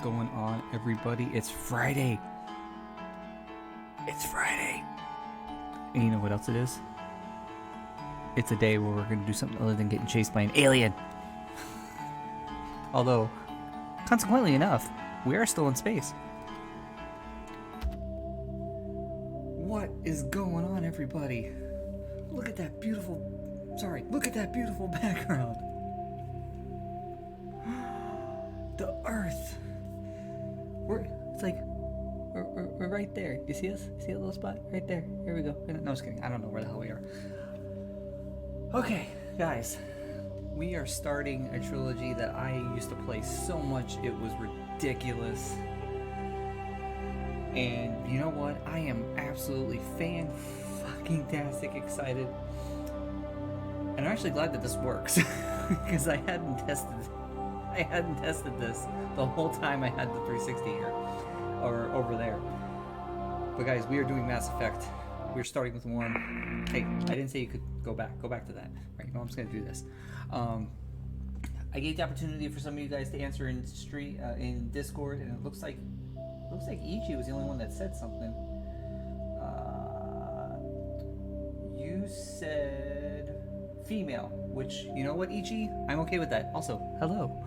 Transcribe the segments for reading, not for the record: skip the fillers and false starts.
going on, everybody? It's Friday. It's Friday. And you know what else it is? It's a day where we're going to do something other than getting chased by an alien. Although, consequently enough, we are still in space. What is going on, everybody? Look at that beautiful background. The Earth. We're right there. You see us? See a little spot? Right there. Here we go. No, just kidding. I don't know where the hell we are. Okay, guys. We are starting a trilogy that I used to play so much it was ridiculous. And you know what? I am absolutely fan-fucking-tastic excited. And I'm actually glad that this works. Because I hadn't tested this the whole time I had the 360 here. Or over there. But guys, we are doing Mass Effect. We're starting with 1. Hey, I didn't say you could go back. Go back to that. Right, no, I'm just going to do this. I gave the opportunity for some of you guys to answer in Discord, and it looks like Ichi was the only one that said something. You said female, which, you know what, Ichi? I'm okay with that. Also, hello.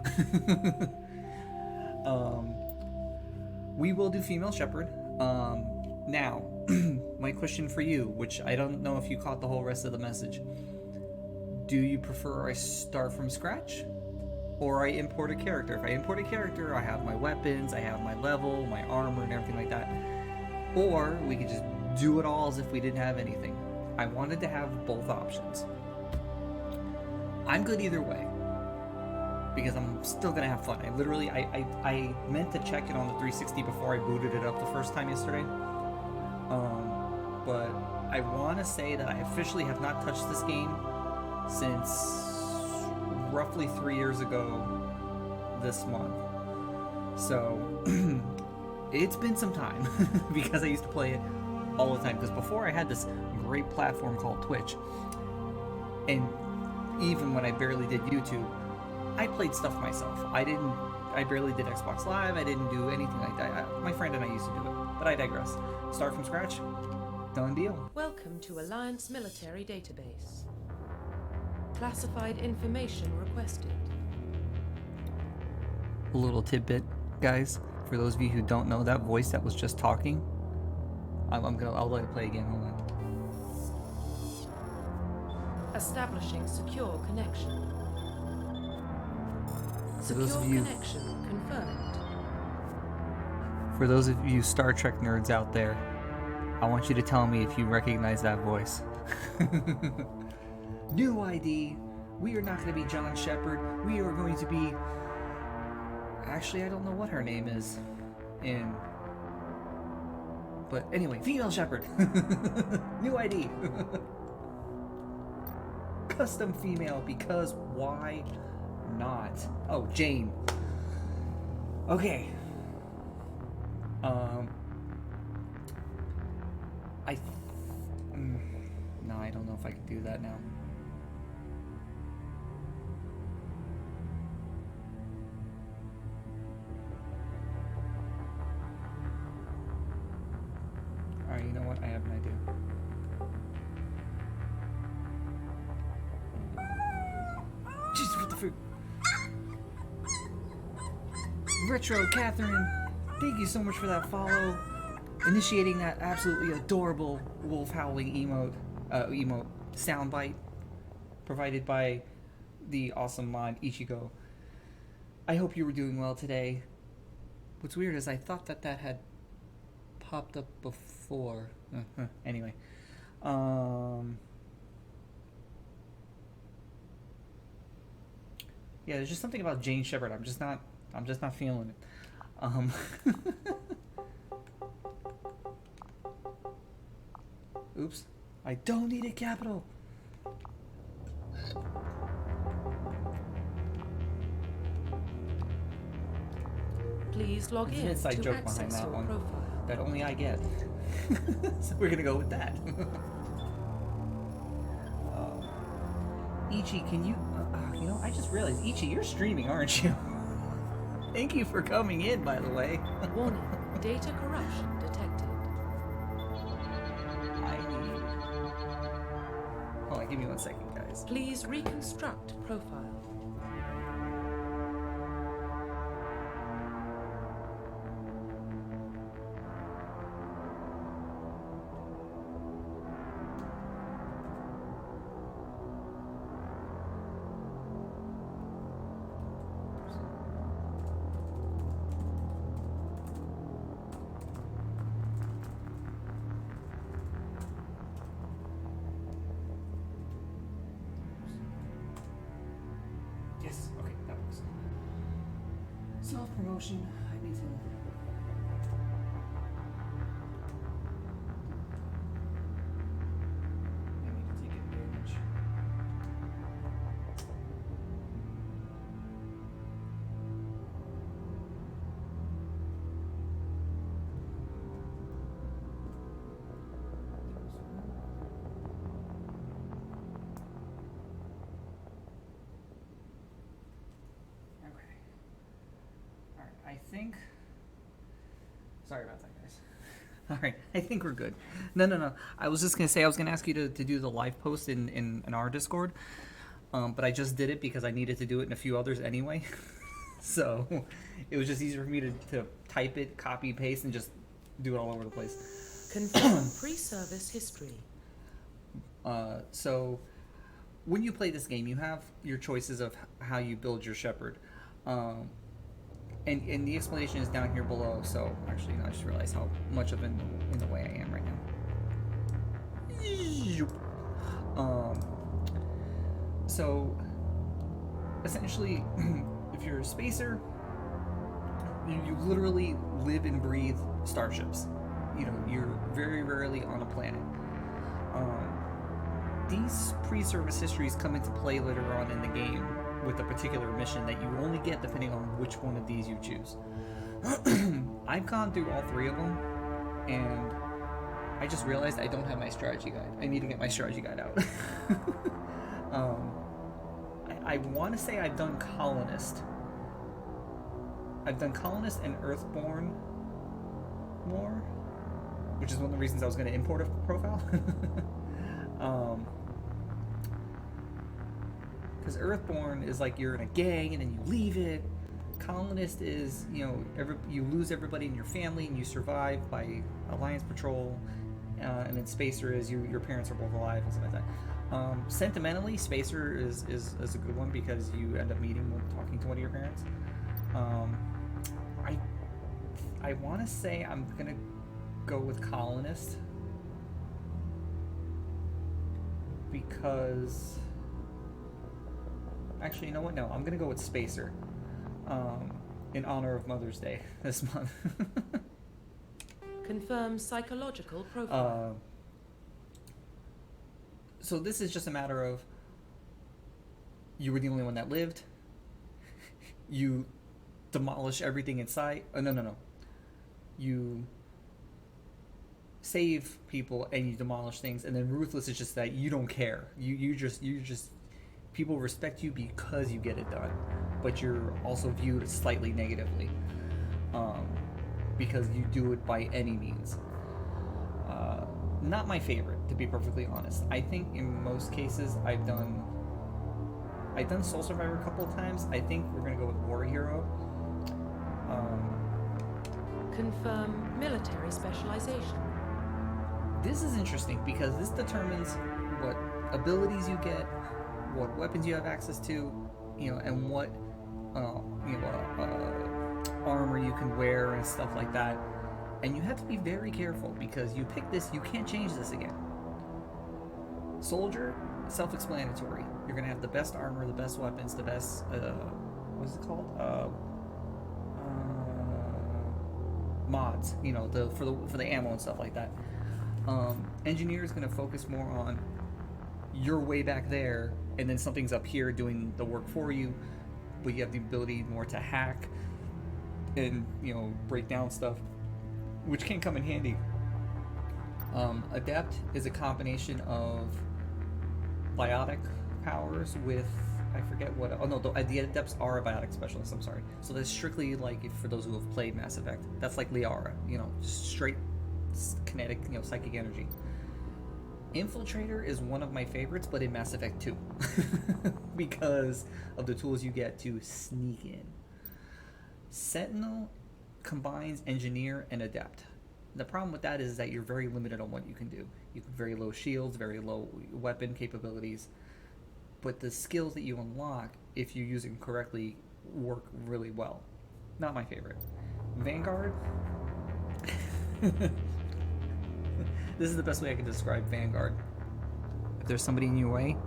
We will do female Shepard. Now, my question for you, which I don't know if you caught the whole rest of the message. Do you prefer I start from scratch? Or I import a character? If I import a character, I have my weapons, I have my level, my armor, and everything like that. Or we could just do it all as if we didn't have anything. I wanted to have both options. I'm good either way, because I'm still gonna have fun. I meant to check it on the 360 before I booted it up the first time yesterday. But I want to say that I officially have not touched this game since roughly 3 years ago this month. So it's been some time because I used to play it all the time. Because before I had this great platform called Twitch, and even when I barely did YouTube, I played stuff myself. I barely did Xbox Live. I didn't do anything like that. My friend and I used to do it. But I digress. Start from scratch. Done deal. Welcome to Alliance Military Database. Classified information requested. A little tidbit, guys. For those of you who don't know, that voice that was just talking, I'll let it play again. Hold on. Establishing secure connection. For those of you, connection confirmed. For those of you Star Trek nerds out there, I want you to tell me if you recognize that voice. New ID. We are not going to be John Shepard. We are going to be... Actually, I don't know what her name is. But anyway, female Shepard. New ID. Custom female, because why not? Oh, Jane. Okay. No, I don't know if I can do that now. Alright, you know what? I have an idea. Jesus, what the fruit? Retro Catherine, thank you so much for that follow. Initiating that absolutely adorable wolf howling emote soundbite provided by the awesome mod Ichigo. I hope you were doing well today. What's weird is I thought that had popped up before. Anyway. Yeah, there's just something about Jane Shepard. I'm just not feeling it. Oops. I don't need a capital. Please log There's in an inside to joke behind access that your one profile. that only I get. So we're gonna go with that. Ichi, can you... you know, I just realized, Ichi, you're streaming, aren't you? Thank you for coming in, by the way. Warning, data corruption detected. I need... Hold on, give me 1 second, guys. Please reconstruct profile. Yes, okay, that works. Self-promotion, I need to... I need to take advantage. Okay. Alright, I think... Sorry about that, guys. Alright, I think we're good. No. I was just going to say, I was going to ask you to do the live post in our Discord. But I just did it because I needed to do it in a few others anyway. So it was just easier for me to type it, copy, paste, and just do it all over the place. Confirm pre-service history. So when you play this game, you have your choices of how you build your Shepard. And the explanation is down here below. So actually, no, I just realized how much of in the way I am right now. So essentially, if you're a spacer, you literally live and breathe starships. You know, you're very rarely on a planet. These pre-service histories come into play later on in the game with a particular mission that you only get depending on which one of these you choose. I've gone through all 3 of them, and I just realized I don't have my strategy guide. I need to get my strategy guide out. I want to say I've done Colonist. I've done Colonist and Earthborn more, which is one of the reasons I was going to import a profile. Because Earthborn is like you're in a gang and then you leave it. Colonist is, you know, you lose everybody in your family and you survive by Alliance Patrol. And then Spacer is your parents are both alive and stuff like that. Sentimentally, Spacer is a good one because you end up talking to one of your parents. I want to say I'm gonna go with Colonist because actually, you know what? No, I'm gonna go with Spacer in honor of Mother's Day this month. Confirm psychological profile. So this is just a matter of you were the only one that lived. You demolish everything in sight. Oh, no. You save people and you demolish things, and then ruthless is just that you don't care. You just people respect you because you get it done, but you're also viewed slightly negatively because you do it by any means. Not my favorite, to be perfectly honest. I think in most cases I've done Soul Survivor a couple of times. I think we're gonna go with War Hero. Confirm military specialization. This is interesting because this determines what abilities you get, what weapons you have access to, and what armor you can wear and stuff like that. And you have to be very careful because you pick this, you can't change this again. Soldier, self-explanatory. You're gonna have the best armor, the best weapons, the best what is it called? Mods. For the ammo and stuff like that. Engineer is gonna focus more on you're way back there, and then something's up here doing the work for you, but you have the ability more to hack and break down stuff, which can come in handy. Adept is a combination of biotic powers with I forget what. Oh no, the adepts are a biotic specialist. I'm sorry. So that's strictly like for those who have played Mass Effect. That's like Liara, you know, just straight kinetic, you know, psychic energy. Infiltrator is one of my favorites, but in Mass Effect 2, because of the tools you get to sneak in. Sentinel combines engineer and adept. The problem with that is that you're very limited on what you can do. You have very low shields, very low weapon capabilities, but the skills that you unlock, if you use them correctly, work really well. Not my favorite. Vanguard. This is the best way I can describe Vanguard. If there's somebody in your way,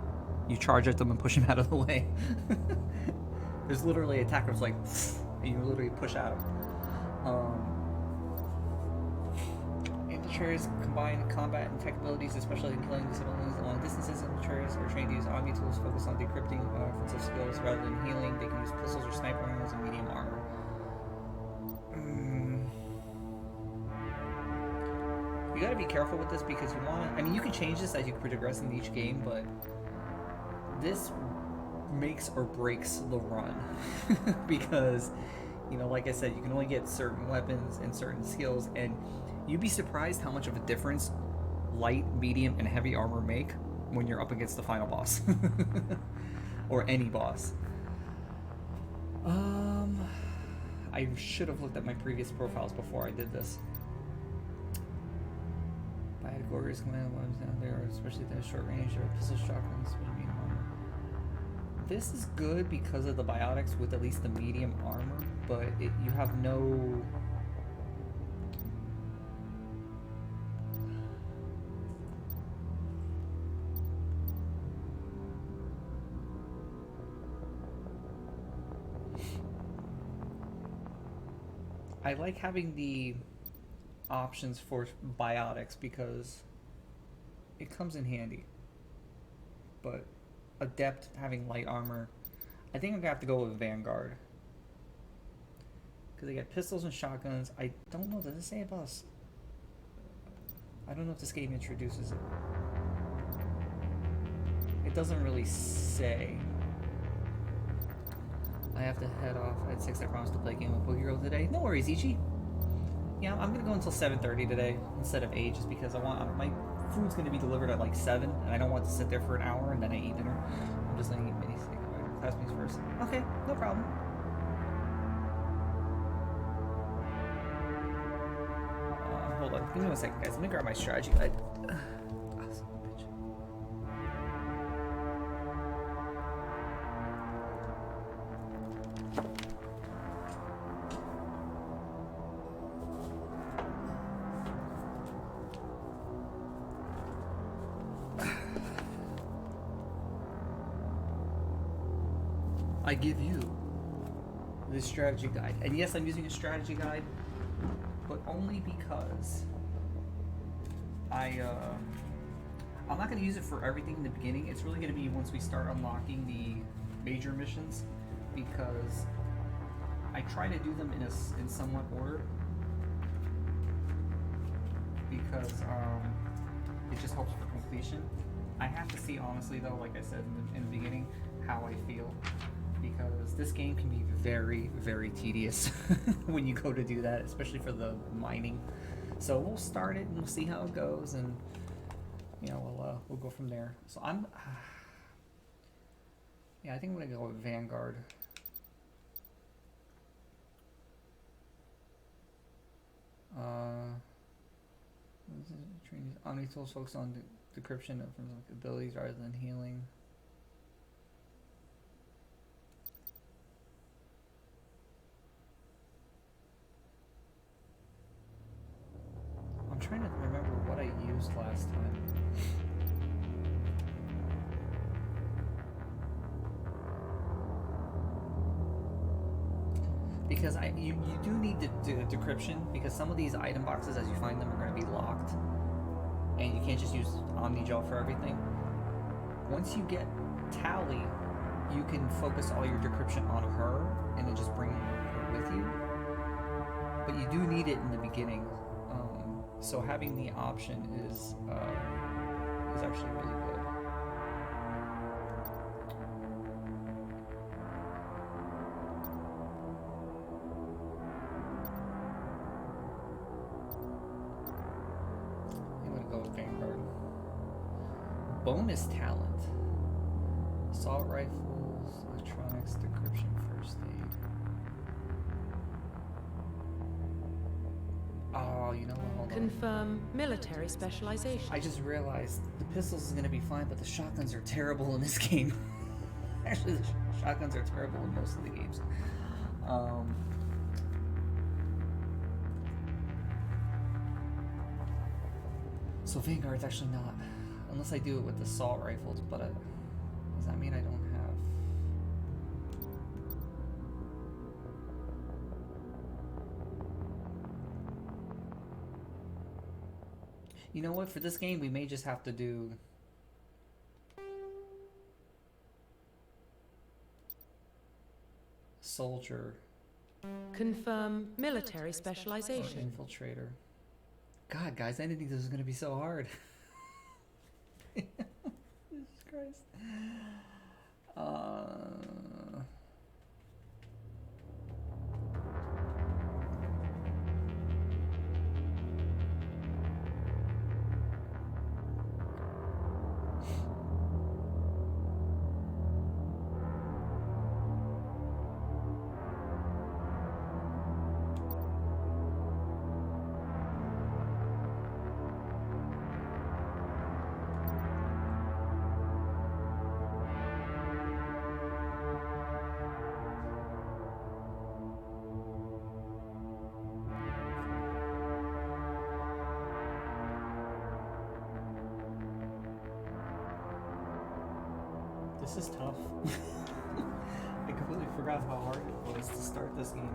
you charge at them and push them out of the way. There's literally attackers like, and you literally push out them. Infiltrators combine combat and tech abilities, especially in killing disabilities long distances. Infiltrators are trained to use Omni tools focused on decrypting offensive skills rather than healing. They can use pistols or sniper rifles and medium armor. You gotta be careful with this because you wanna. I mean, you can change this as you progress in each game, but this makes or breaks the run because, you know, like I said, you can only get certain weapons and certain skills, and you'd be surprised how much of a difference light, medium, and heavy armor make when you're up against the final boss or any boss. I should have looked at my previous profiles before I did this. Biotic warriors command ones down there, especially at short range or pistol shotguns with medium armor. This is good because of the biotics with at least the medium armor, but you have no. I like having the options for biotics because it comes in handy. But adept having light armor, I think I'm gonna have to go with Vanguard because they get pistols and shotguns. I don't know. Does it say about? I don't know if this game introduces it. It doesn't really say. I have to head off at 6. I promised to play a game of Pokegirl today. No worries, Ichi. Yeah, I'm gonna go until 7:30 today instead of 8, just because I want my food's gonna be delivered at like 7, and I don't want to sit there for an hour and then I eat dinner. I'm just gonna eat mini steak. Classmates first. Okay, no problem. Hold on, give me 1 second, guys. Let me grab my strategy guide. I give you this strategy guide. And yes, I'm using a strategy guide, but only because I'm not going to use it for everything in the beginning. It's really going to be once we start unlocking the major missions, because I try to do them in somewhat order, because it just helps for completion. I have to see, honestly though, like I said in the beginning, how I feel. Because this game can be very, very tedious when you go to do that, especially for the mining. So we'll start it and we'll see how it goes, and you know we'll go from there. So yeah, I think I'm gonna go with Vanguard. Omni tools focus on decryption of abilities rather than healing. I'm trying to remember what I used last time. Because you do need to do decryption, because some of these item boxes as you find them are going to be locked. And you can't just use Omnigel for everything. Once you get Tally, you can focus all your decryption on her and then just bring her with you. But you do need it in the beginning. So having the option is actually really good. bonus talent. Assault rifles, electronics, decryption, first aid. Oh, you know what? Hold on. Confirm military specialization. I just realized the pistols is gonna be fine, but the shotguns are terrible in this game. Actually, the shotguns are terrible in most of the games. So Vanguard's actually not, unless I do it with assault rifles. But does that mean I don't have? You know what? For this game, we may just have to do soldier Confirm military or specialization. infiltrator. God, guys, I didn't think this was gonna be so hard. Jesus Christ. This is tough. I completely forgot how hard it was to start this game.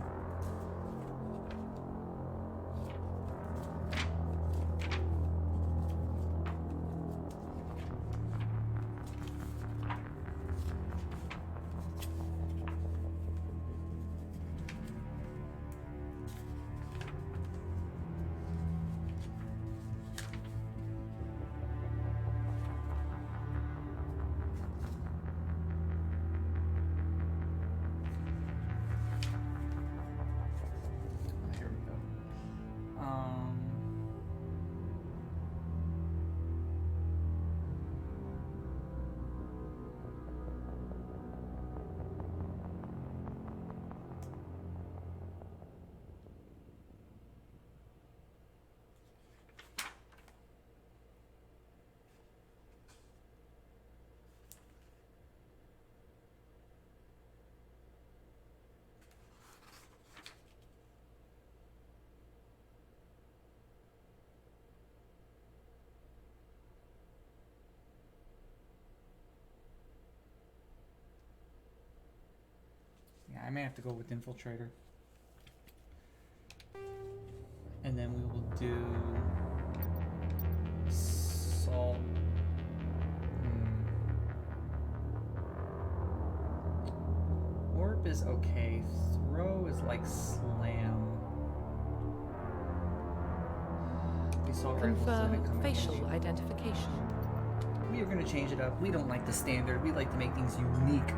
Here we go. Yeah, I may have to go with infiltrator. And then we will do salt. Warp is okay. Throw is like slam. The assault rifles didn't come Confirm in facial handy. identification. We are going to change it up. We don't like the standard. We like to make things unique.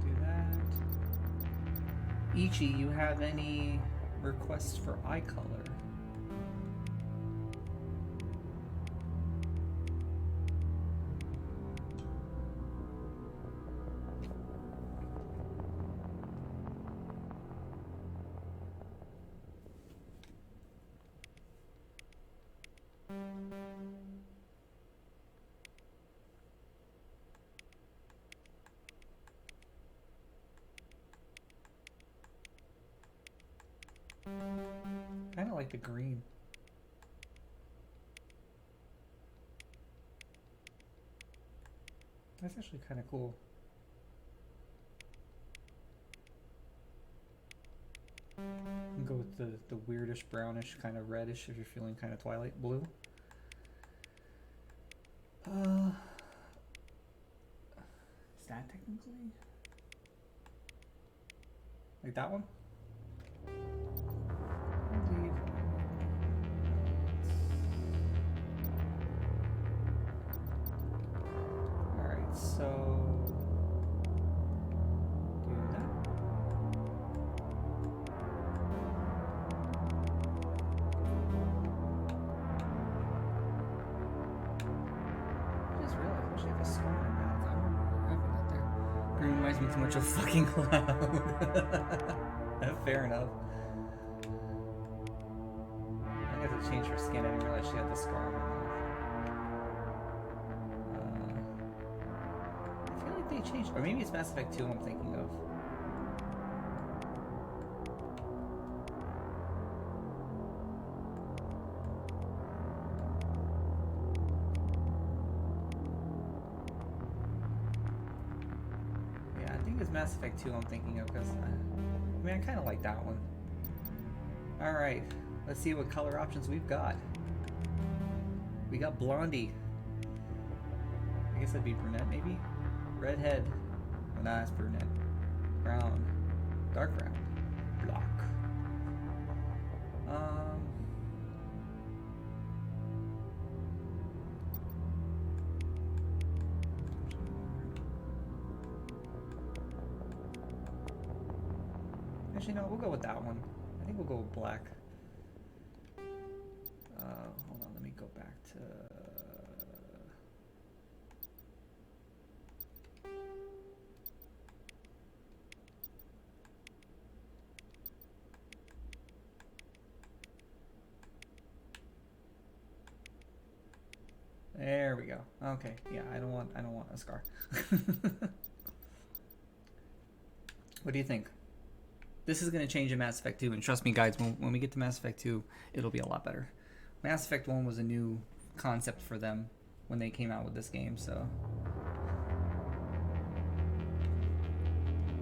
Do that. Ichi, you have any requests for eye color? Kind of like the green. That's actually kind of cool. You can go with the weirdish brownish kind of reddish if you're feeling kind of twilight blue. Is that technically like that one? Alright, so do that. I just realized I actually have a scar on my mouth. I don't remember having that there. It reminds me too much of fucking Cloud. Fair enough. I had to change her skin. I didn't realize she had the scar on her mouth. I feel like they changed, or maybe it's Mass Effect 2 I'm thinking of. Yeah, I think it's Mass Effect 2 I'm thinking of, because I mean, I kind of like that one. Alright, let's see what color options we've got. We got Blondie. I guess that'd be brunette, maybe? Redhead. Oh, no, that's brunette. Brown. Dark brown. Block. Actually, no, we'll go with that one. I think we'll go with black. Hold on, let me go back to... There we go. Okay, yeah, I don't want a scar. What do you think? This is going to change in Mass Effect 2, and trust me, guys, when we get to Mass Effect 2, it'll be a lot better. Mass Effect 1 was a new concept for them when they came out with this game, so...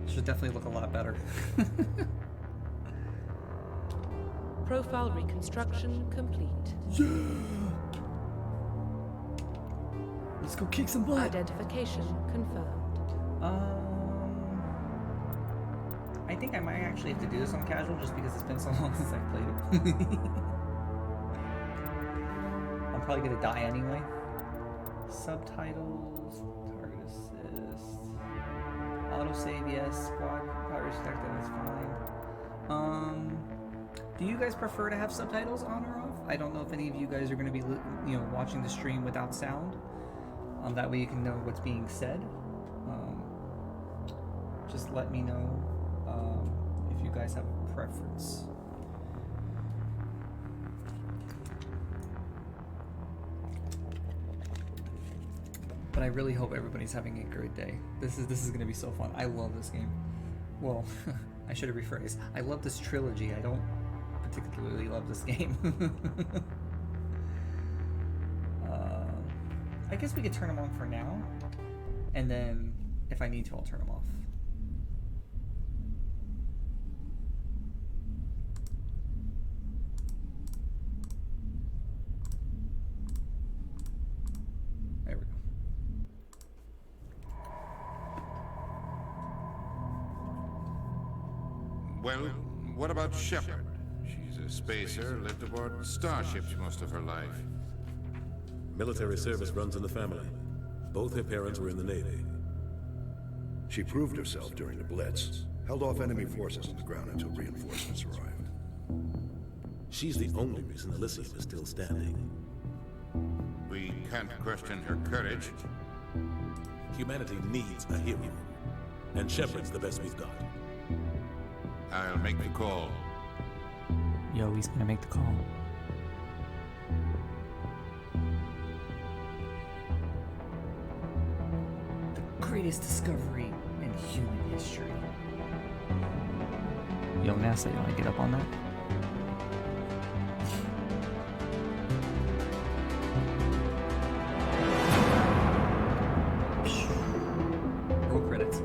It should definitely look a lot better. Profile reconstruction complete. Yeah! Let's go kick some butt! Identification confirmed. I think I might actually have to do this on casual just because it's been so long since I played it. I'm probably gonna die anyway. Subtitles, target assist, autosave, yes, squad power detected, that's fine. Do you guys prefer to have subtitles on or off? I don't know if any of you guys are gonna be, watching the stream without sound. That way you can know what's being said. Just let me know. If you guys have a preference. But I really hope everybody's having a great day. This is gonna be so fun. I love this game. Well, I should have rephrased. I love this trilogy. I don't particularly love this game. I guess we could turn them on for now, and then if I need to, I'll turn them off. There we go. Well, what about Shepard? She's a spacer, lived aboard starships most of her life. Military service runs in the family. Both her parents were in the Navy. She proved herself during the Blitz, held off enemy forces on the ground until reinforcements arrived. She's the only reason Elysium is still standing. We can't question her courage. Humanity needs a hero, and Shepard's the best we've got. I'll make the call. Yo, he's gonna make the call. Greatest discovery in human history. Yo, NASA, you wanna get up on that? credits.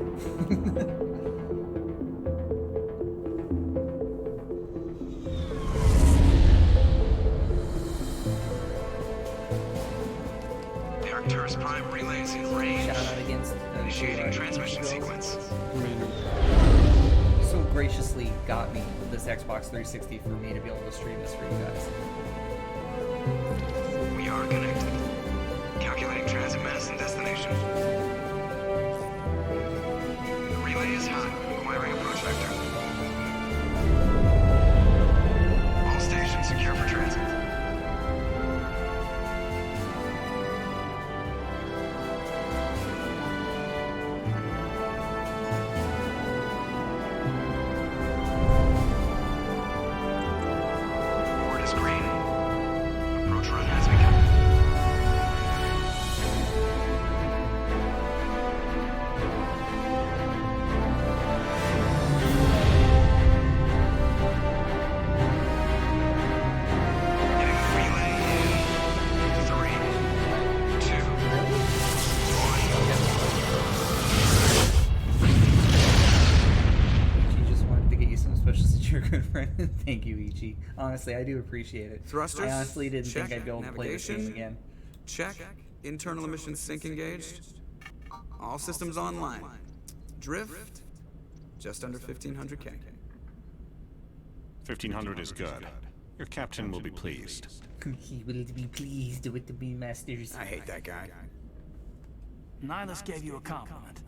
Arcturus Prime relays in range. Shout out against Initiating transmission sequence. so graciously got me this Xbox 360 for me to be able to stream this for you guys. We are connected. Calculating transit mass and destination. The relay is hot, acquiring approach vector. All stations secure for transit. Board is green. Approach run has begun. Getting the relay in 3, 2, 1. Ichi just wanted to get you some special since you're a good friend. Thank you, Ichi. Honestly, I do appreciate it. Thrusters? I honestly didn't Check. think I'd be able to play this game Navigation? again. Check. Internal emissions sync engaged. All systems online. Drift, just under 1500K. 1500 is good. Your captain will be pleased. He will be pleased with the Beamasters. I hate that guy. Nihilus gave you a compliment.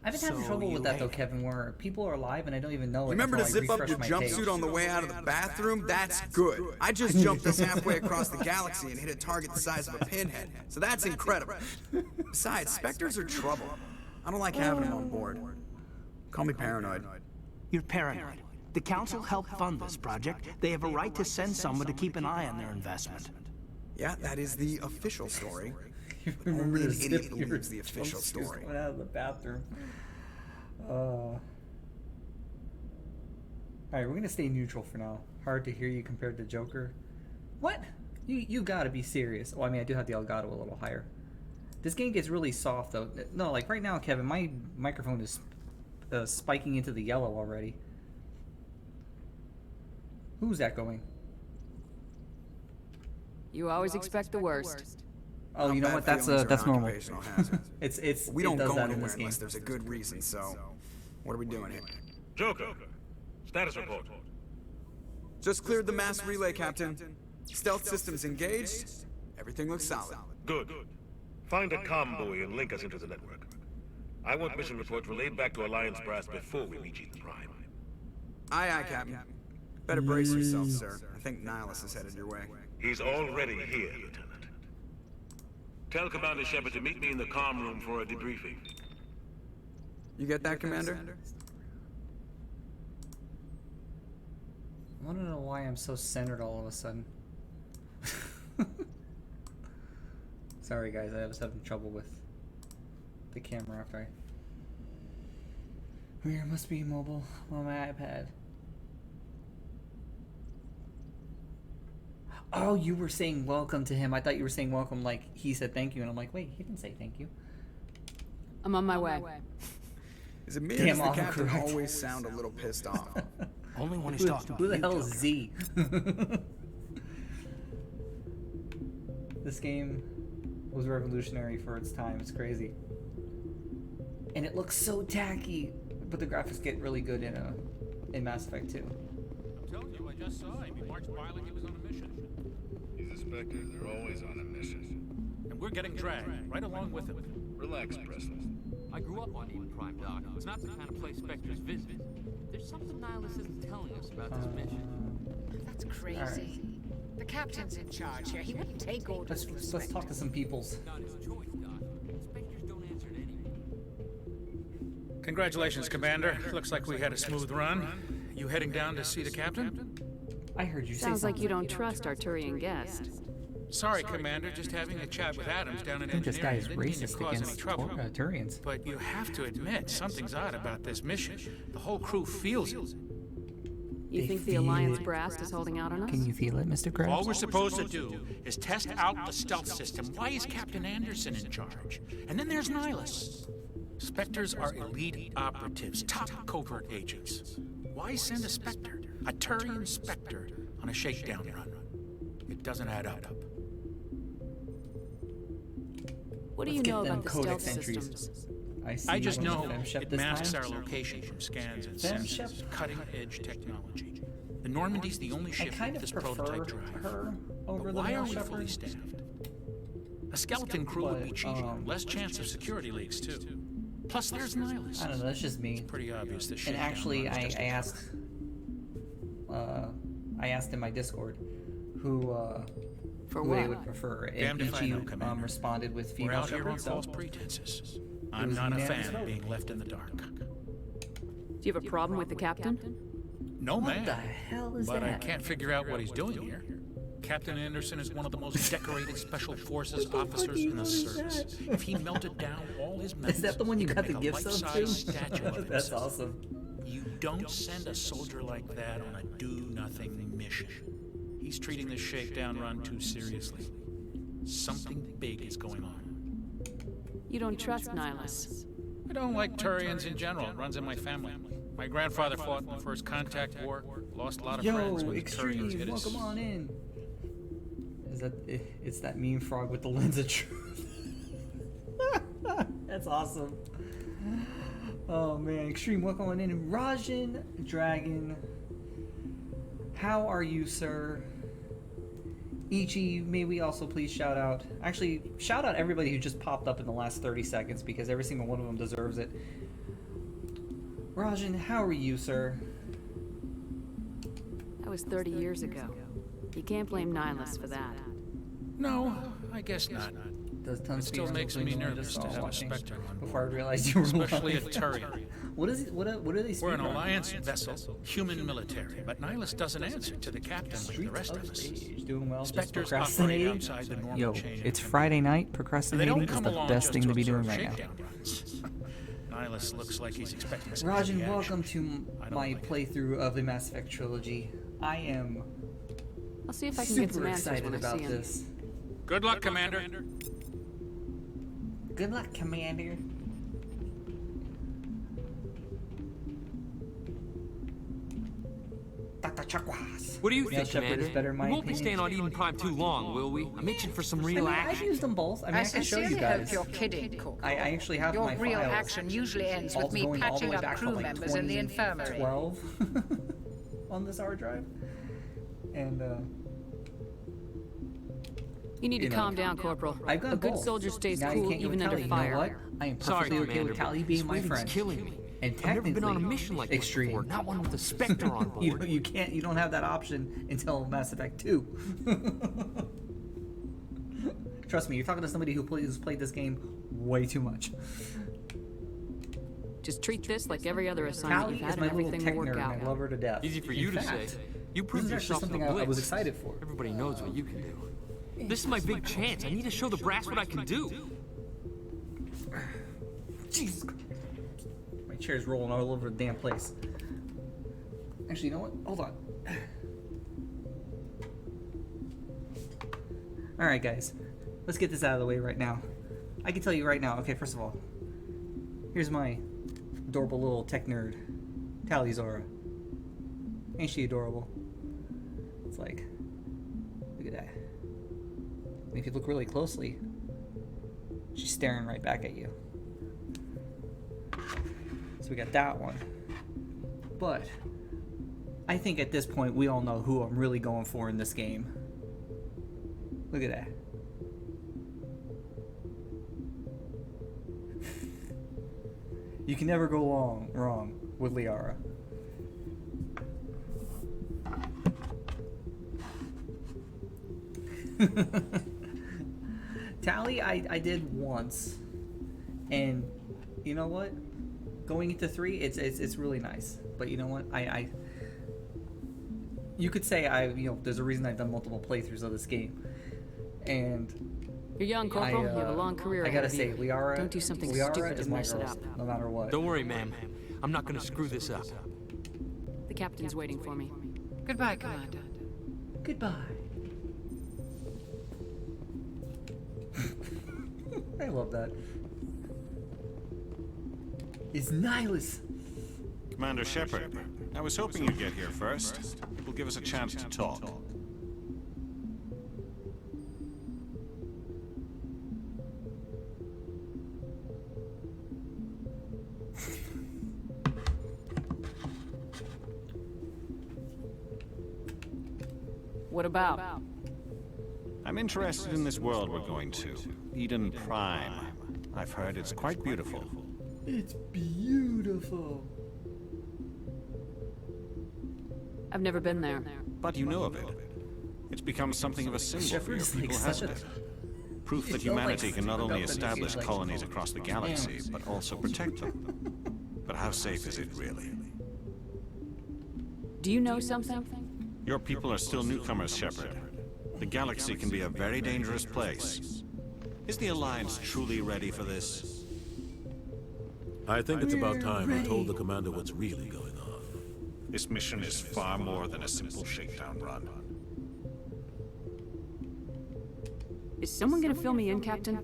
I've been having So trouble with you that though, hate it. Kevin, where people are alive and I don't even know it. Remember to until I zip up your refresh my page. jumpsuit on the way out of the bathroom? That's good. I just jumped us halfway across the galaxy and hit a target the size of a pinhead, so that's incredible. Besides, Spectres are trouble. I don't like having them on board. Call me paranoid. You're paranoid. The Council helped fund this project. They have a right to send someone to keep an eye on their investment. Yeah, that is the official story. Remember Only to an zip idiot your believes the official jumpsuits story. coming out of the bathroom. All right, we're gonna stay neutral for now. Hard to hear you compared to Joker. What? You gotta be serious. Well, I mean, I do have the Elgato a little higher. This game gets really soft though. No, like right now, Kevin, my microphone is spiking into the yellow already. Who's that going? You always expect the worst. Oh, you know Bad what? That's feelings are that's an normal. occupational hazard. it's We it don't does go that in anywhere this game. unless there's a good reason, so what are we doing here? Joker, status report. Just cleared the mass relay, Captain. Stealth systems engaged. Everything looks solid. Good. Find a comm buoy and link us into the network. I want mission reports relayed back to Alliance brass before we reach Ethan Prime. Aye, aye, Captain. Better brace yourself, sir. I think Nihilus is headed your way. He's already here, Lieutenant. Tell Commander Shepard to meet me in the comm room for a debriefing. You get that, Commander? I want to know why I'm so centered all of a sudden. Sorry guys, I was having trouble with the camera after I... Here, must be mobile on my iPad. Oh, you were saying welcome to him. I thought you were saying welcome like he said thank you, and I'm like, wait, he didn't say thank you. I'm on my way. Is it me or Damn, does the Captain autocorrect. always sound a little pissed off? Only when he's talking Who to the you, hell is Joker. Z? This game was revolutionary for its time. It's crazy. And it looks so tacky, but the graphics get really good in Mass Effect 2. I'm telling you, I just saw him. He marched by like he was on a mission. He's a Spectre. They're always on a mission. And we're getting dragged right along with him. Relax, Presley. I grew up on Eden Prime, Doc. It's not the kind of place Spectres visit. There's something Nihilus isn't telling us about this mission. That's crazy. The captain's in charge here. He wouldn't take orders from Let's talk to some peoples. Not his choice, Doc. Spectres don't answer to anyone. Congratulations, Commander. Looks like we had a smooth run. You heading down to see the captain? I heard you say Sounds like something. you don't trust Arturian guest. Sorry, Commander. Just having a chat with Adams down in I think this guy engineering. is Didn't mean to racist cause any against trouble. Turians. But you have to admit, something's odd about this mission. The whole crew feels it. You They think the feel Alliance it. brass is holding out on us? Can you feel it, Mr. Krabs? All we're supposed to do is test out the stealth system. Why is Captain Anderson in charge? And then there's Nihilus. Spectres are elite operatives, top covert agents. Why send a Spectre, a Turian Spectre, on a shakedown run? It doesn't add up. What do you know about the stealth systems? I just know Femshep it this masks time? our location from scans and Femshep? sensors. Cutting-edge technology. The Normandy's the only I ship kind with of this prototype prefer drive. her over But the why male are we Shepard. fully staffed? A skeleton crew would be But, cheaper. Less chance of security leaks, too. Plus, there's Nihilus. I don't know, that's just me. It's pretty obvious that And shakedown actually, run's I just a asked in my Discord who For who what? they would prefer. Damned And if I know, Ichi Commander. responded with We're female out here on Shepard, so false pretenses. it I'm was not a unanimous fan of vote. being left in the dark. Do you have a problem with the captain? No, What man. the hell is But that? I can't figure out what he's doing here. Captain Anderson is one of the most decorated Special Forces officers in the service. If he melted down all his men, Is that the one you he got could the make a gifts of too? life-size statue of That's himself. awesome. You don't send a soldier like that on a do-nothing mission. He's treating this shakedown run too seriously. Something big is going on. You don't trust Nihilus. I don't like Turians in general. It runs in my family. My grandfather fought in the First Contact War, lost a lot of friends Yo, when the Turians Extreme, hit us. welcome on in. Is that it's that mean frog with the lens of truth? That's awesome. Oh man, Extreme, welcome on in. Rajan Dragon, how are you, sir? Ichi, may we also please shout out. Actually, shout out everybody who just popped up in the last 30 seconds because every single one of them deserves it. Rajan, how are you, sir? That was 30 years ago. You can't blame Nihilus for that. No, I guess not. Does It tons still makes me nervous to have a Spectre on before I board. realized you were Especially a alive. Turian. What is it? What are they speaking We're an on? alliance vessel, human military, but Nihilus doesn't answer to the captain like the rest of us. Doing well, just Spectres operate procrastinating. outside the normal Yo, chain of it's command. Friday night. They Procrastinating don't is come the along best just thing to be doing observe right now. shakedown runs. Nihilus looks like he's expecting some heavy Rajan, action. welcome to I don't my like it. playthrough of the Mass Effect trilogy. I am I'll see if I can super get some answers excited when I about see him. this. Good luck, Commander. Good luck, Commander. Dr. Chakwas. What do you Male think, Shepard Commander? is better in my We won't be opinion. staying on Eden Prime too long, will we? I'm itching for some I real mean, I've action. used them both. I mean, I I can show you sincerely guys. hope you're kidding, Corporal. I actually have Your my real files. action usually ends all with me going all the patching way up back to, crew like, members in the infirmary. 2012 on this hard drive. And You need to You know, calm down, Corporal. I've got A good both. soldier stays Now you cool can't go even with under Tally. You know what? fire. I am Sorry, perfectly okay Commander, with Tally but being this my waiting's friend. killing me. And I've never been on a technically, mission like this Extreme. before, not one with a Spectre on board. You can't. You don't have that option until Mass Effect 2. Trust me, you're talking to somebody who's played this game way too much. Just treat this like every other assignment Tally you've is had my and little everything tech will work nerd, out. and I love her to death. Easy for In you to fact, say. You this proved is actually yourself in something the I Blitz. was excited for. Everybody knows what you can do. This is my big chance. I need to show the brass what I can do. Jesus. My chair's rolling all over the damn place. Actually, you know what? Hold on. Alright, guys. Let's get this out of the way right now. I can tell you right now. Okay, first of all, here's my adorable little tech nerd, Tally Zora. Ain't she adorable? It's like, look at that. And if you look really closely, she's staring right back at you. So we got that one. But I think at this point we all know who I'm really going for in this game. Look at that. You can never go wrong with Liara. Tally, I did once, and you know what? Going into 3, it's really nice. But you know what? You could say there's a reason I've done multiple playthroughs of this game, and You're young, Corporal. You have a long career I ahead gotta of say, you. Liara, Don't do something Liara stupid is to my mess it girl, up. no matter what. Don't worry, ma'am. I'm not gonna screw this up. The captain's waiting for me. Goodbye, Commander. Goodbye. I love that. is Nihilus. Commander Shepard, I was hoping you'd get here first. It will give us a chance to talk. What about? I'm interested in this world we're going to. Eden Prime. I've heard it's quite beautiful. It's beautiful. I've never been there. But you know of it. It's become something of a symbol for your Shepard's people, like hasn't such it? Proof that It's not like humanity can not screwed only up and establish it's like- colonies across the galaxy, but also protect them. But how safe is it, really? Do you know something? Your people are still newcomers, Shepard. The galaxy can be a very dangerous place. Is the Alliance truly ready for this? I think it's about time I told the commander what's really going on. This mission is far more than a simple shakedown run. Is someone gonna fill me in, Captain?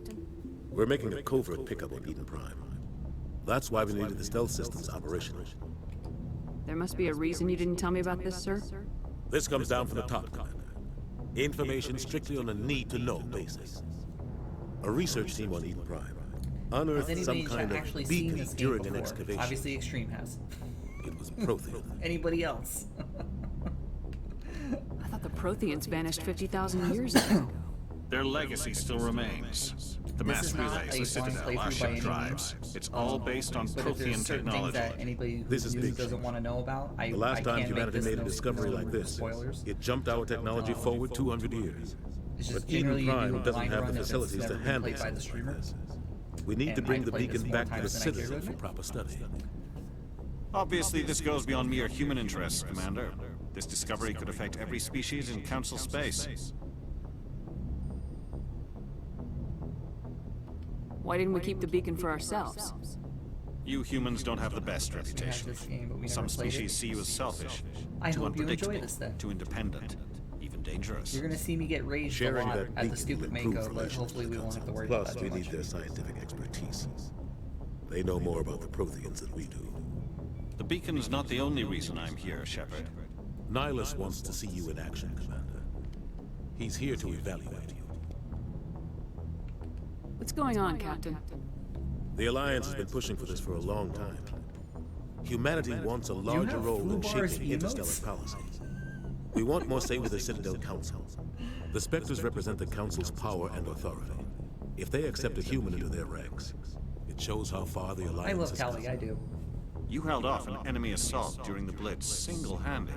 We're making a covert pickup on Eden Prime. That's why we needed the stealth systems operational. There must be a reason you didn't tell me about this, sir. This comes down from the top, Commander. Information strictly on a need-to-know basis. A research team on Eden Prime Has unearthed some anybody kind actually of seen beacon this game during an before? excavation. Obviously, Extreme has. It was Prothean. Anybody else? I thought the Protheans vanished 50,000 years ago. Their legacy still remains. The This mass is not relays, a the Citadel, blind our playthrough by ship any drives. means. It's all based on But if there's Prothean certain things technology. that anybody who This is big doesn't shit. want to know about, The last time humanity made a discovery no like this, spoilers. it jumped our technology forward 200 years. It's just But generally Eden you do a Prime doesn't blind have run the if it's facilities to never been handle played by the something streamer. like this. We need to And bring I've the played this beacon more back to the times than I care to citizens for admit. proper study. Obviously, this goes beyond mere human interests, Commander. This discovery could affect every species in Council space. Why didn't we keep the beacon for ourselves? You humans don't have the best reputation. this game, but we Some never played it. species see you as selfish, I too hope you enjoy unpredictable, this then. too independent, even dangerous. You're gonna see me get raged Sharing a lot that at the beacon stupid will improve Mako, but relations hopefully with we the won't have to Council. worry Plus, about that we too need much. their scientific expertise. They know more about the Protheans than we do. The beacon's not the only reason I'm here, Shepard. Nihilus wants to see you in action, Commander. He's here to evaluate you. What's going on, Captain? The Alliance has been pushing for this for a long time. Humanity wants a larger have role in Fubar's shaping emotes? interstellar policies. We want more say with the Citadel Council. The Spectres represent the Council's power and authority. If they accept a human into their ranks, it shows how far the Alliance I love has Callie, come. I do. You held off an enemy assault during the Blitz single-handed.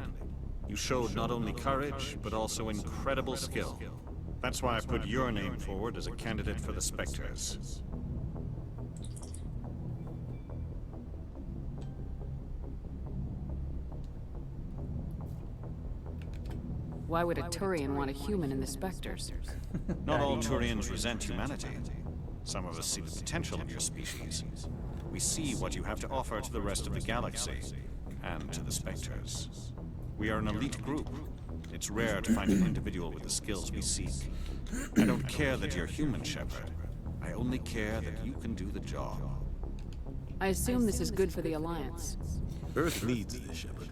You showed not only courage, but also incredible skill. That's why I put your name forward as a candidate for the Spectres. Why would a Turian want a human in the Spectres? Not all Turians resent humanity. Some of us see the potential of your species. We see what you have to offer to the rest of the galaxy, and to the Spectres. We are an elite group. It's rare to find an individual with the skills we seek. I don't care that you're human, Shepard. I only care that you can do the job. I assume this is good for the Alliance. Earth needs this, Shepard.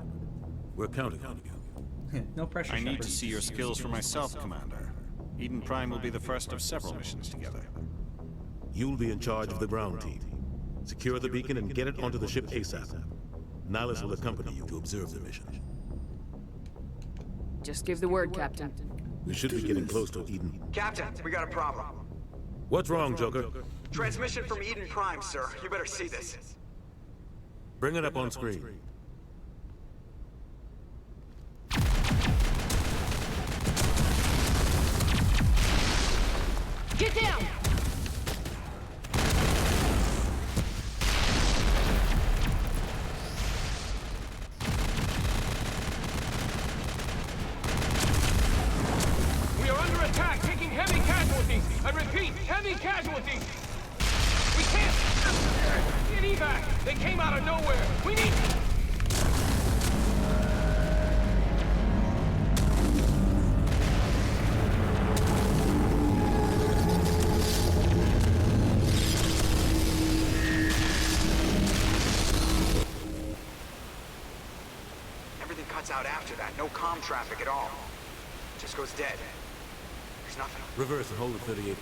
We're counting on you. No pressure, I need Shepard. to see your skills for myself, Commander. Eden Prime will be the first of several missions together. You'll be in charge of the ground team. Secure the beacon and get it onto the ship ASAP. Nihilus will accompany you to observe the mission. Just give the word, Captain. We should be getting close to Eden. Captain, we got a problem. What's wrong, Joker? Transmission from Eden Prime, sir. You better see this. Bring it up on screen. Get down! We are under attack, taking heavy casualties. I repeat, heavy casualties. We can't get evac. They came out of nowhere. We need. cuts out after that. No comm traffic at all. Just goes dead. There's nothing. Reverse and hold at 38.5.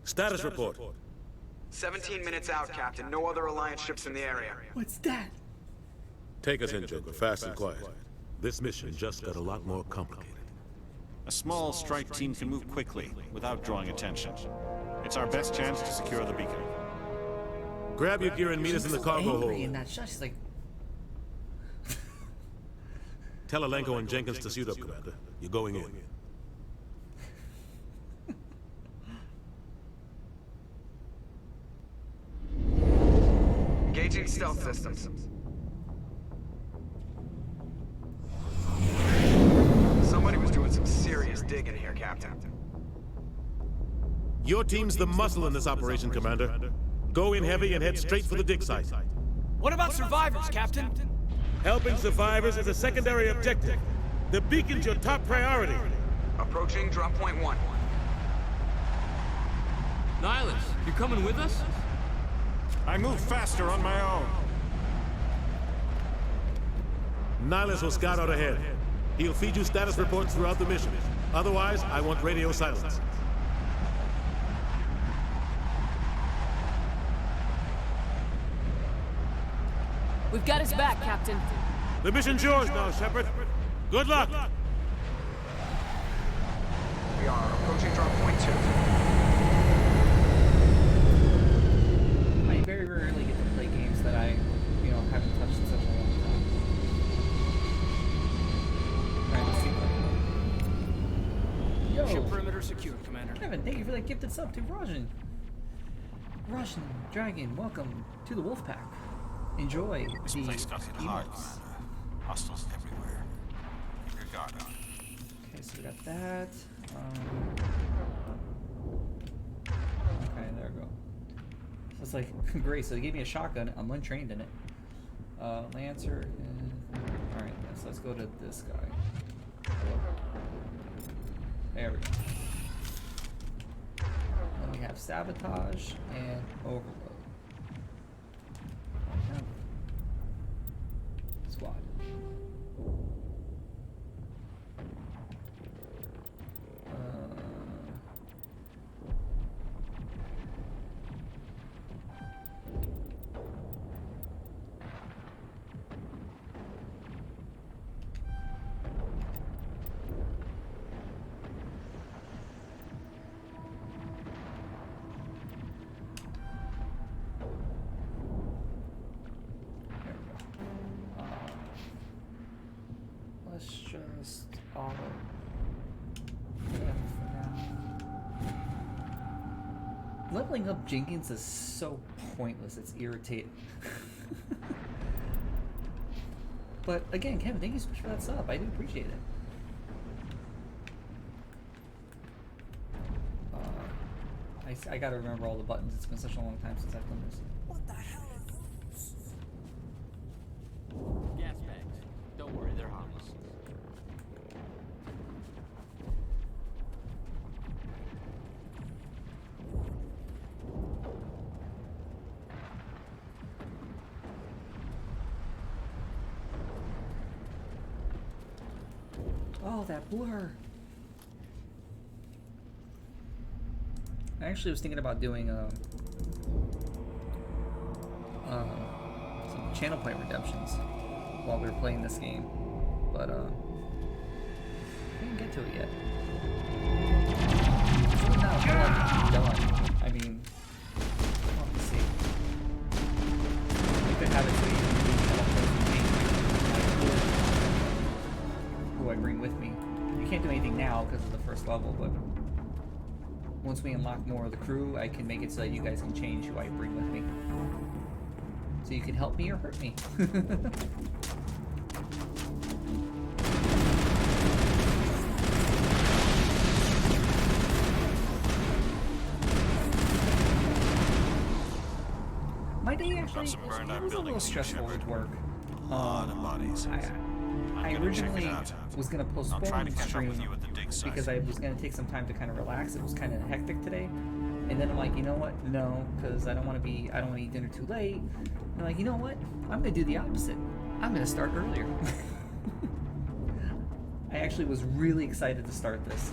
Status report. 17 minutes out, Captain. No other Alliance ships in the area. What's that? Take us in, Joker, fast and quiet. This mission just got a lot more complicated. A small strike team can move quickly, without drawing attention. It's our best chance to secure the beacon. Grab your gear and meet us in the cargo hold. In that shot, she's like... Tell Alenko and Jenkins to suit up, Commander. You're going in. Engaging stealth systems. Somebody was doing some serious digging here, Captain. Your team's the muscle in this operation, Commander. Go in heavy and head straight for the dig site. What about survivors, Captain? Helping survivors is a secondary objective. The beacon's your top priority. Approaching drop point 1. Nihilus, you coming with us? I move faster on my own. Nihilus will scout out ahead. He'll feed you status reports throughout the mission. Otherwise, I want radio silence. We've got his back, Captain. The mission's yours now, Shepard. Good luck! We are approaching drop point 2. I very rarely get to play games that I, haven't touched in such a long time. Alright, let's see. Yo! Ship perimeter secured, Commander. Kevin, thank you for that gifted sub to Rajan. Russian Dragon, welcome to the Wolfpack. Enjoy This the place got hit hard, emotes. Commander. Hostiles everywhere. Keep your guard on. Okay, so we got that. Okay, there we go. So it's like, great, so they gave me a shotgun. I'm untrained in it. Lancer. Alright, so let's go to this guy. There we go. Then we have sabotage and overload. Squad. Let's just auto. Yeah, for now. Leveling up Jenkins is so pointless, it's irritating. But again, Kevin, thank you so much for that sub. I do appreciate it. I gotta remember all the buttons. It's been such a long time since I've done this. What the hell are those? Gas bags. Don't worry, they're harmless. Oh, that blur. I actually was thinking about doing some channel point redemptions while we were playing this game, but I didn't get to it yet. It's really not a whole lot done. I mean, we'll have to see. We could have it so you can do who I bring with me. You can't do anything now because of the first level, but once we unlock more of the crew, I can make it so that you guys can change who I bring with me. So you can help me or hurt me. My day actually was a little stressful with work. I originally was going to postpone the stream because I was going to take some time to kind of relax. It was kind of hectic today. And then I'm like, you know what? No, because I don't want to eat dinner too late. And I'm like, you know what? I'm going to do the opposite. I'm going to start earlier. I actually was really excited to start this.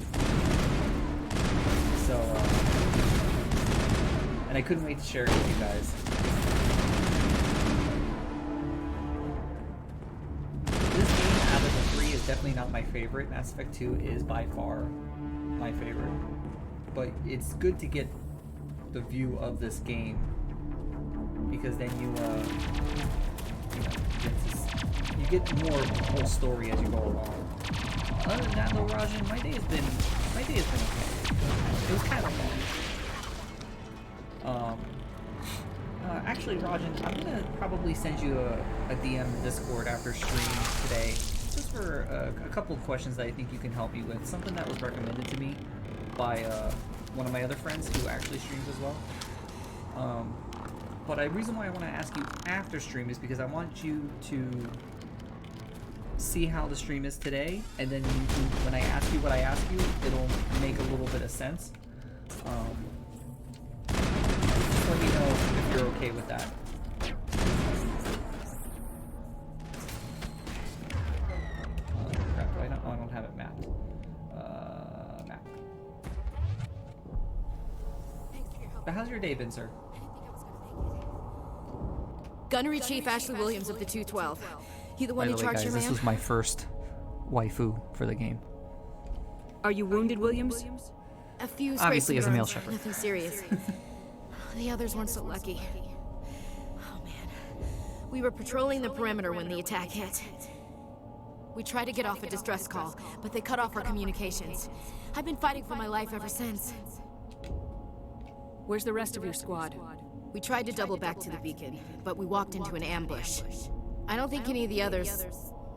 So, and I couldn't wait to share it with you guys. This game, out of the three, is definitely not my favorite. Mass Effect 2 is by far my favorite. But it's good to get the view of this game, because then you get more whole story as you go along. Other than that, though, Rajan, my day has been okay. It was kind of long. Actually, Rajan, I'm gonna probably send you a DM in Discord after stream today, just for a couple of questions that I think you can help me with. Something that was recommended to me by one of my other friends who actually streams as well. But the reason why I want to ask you after stream is because I want you to see how the stream is today, and then when I ask you what I ask you, it'll make a little bit of sense. Just let me know if you're okay with that. Crap, I don't have it mapped. Map. But how's your day been, sir? Gunnery Chief Ashley Williams of the 212. You the one who charged your man? This was my first waifu for the game. Are you wounded, Williams? A few Obviously, as a male burns, Shepard. nothing serious. The others weren't so lucky. Oh man. We were patrolling the perimeter when the attack hit. We tried to get off a distress call, but they cut off our communications. I've been fighting for my life ever since. Where's the rest of your squad? We tried to double back to the beacon, but we walked into an ambush. I don't think any of the others...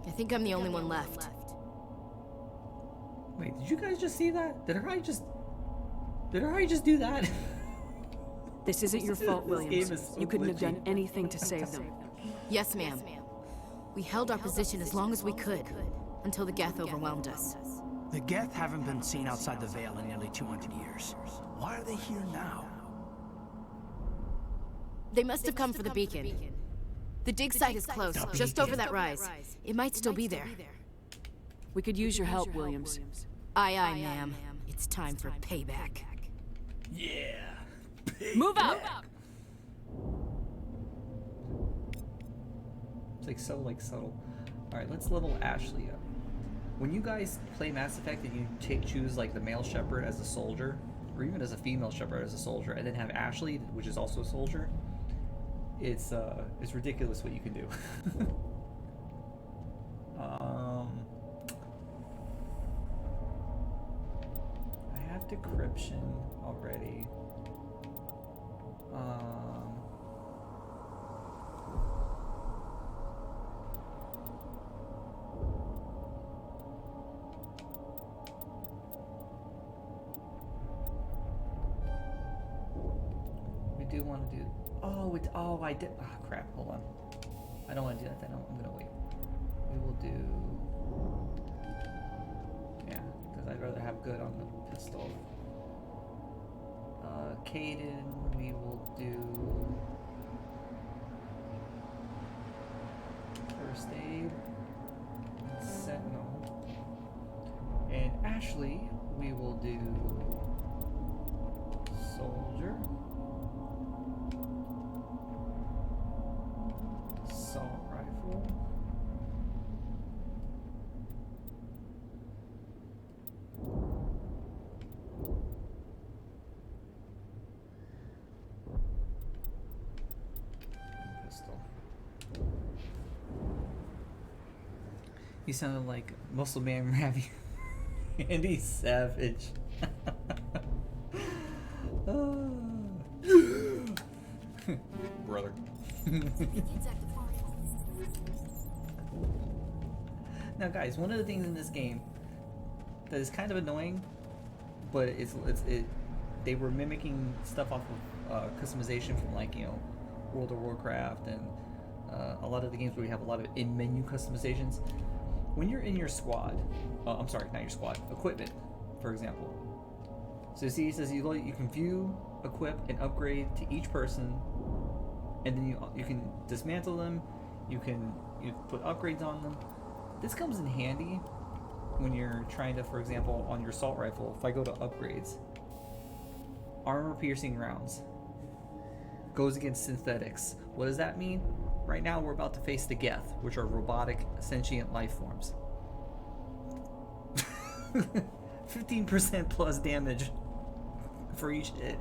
I think I'm the only one left. Wait, did you guys just see that? Did I just do that? This isn't your fault, Williams. You couldn't have done anything to save them. Yes, ma'am. We held our position as long as we could, until the Geth overwhelmed us. The Geth haven't been seen outside the Veil in nearly 200 years. Why are they here now? They must have come for the beacon. The dig site is close, just over that rise. It might still be there. We could use your help, Williams. Aye, aye, ma'am. It's time for payback. Yeah. Move out! It's so subtle. Alright, let's level Ashley up. When you guys play Mass Effect and you choose like the male Shepard as a soldier, or even as a female Shepard as a soldier, and then have Ashley, which is also a soldier, it's ridiculous what you can do. I have decryption already. We do want to do. Oh, I did. Oh, crap. Hold on. I don't want to do that then. I'm going to wait. We will do. Yeah, because I'd rather have good on the pistol. Caden, we will do. First aid. Sentinel. And Ashley, we will do. Soldier. Assault rifle. Pistol. He sounded like Muscle Man Ravi. Andy Savage. Brother. Now guys, one of the things in this game that is kind of annoying, but they were mimicking stuff off of customization from like, World of Warcraft and a lot of the games where you have a lot of in-menu customizations. When you're in your squad, I'm sorry, not your squad, equipment, for example. So see, it says you can view, equip, and upgrade to each person, and then you can dismantle them. You put upgrades on them. This comes in handy when you're trying to, for example, on your assault rifle. If I go to upgrades, armor-piercing rounds goes against synthetics. What does that mean? Right now, we're about to face the Geth, which are robotic, sentient life forms. 15% plus damage for each hit.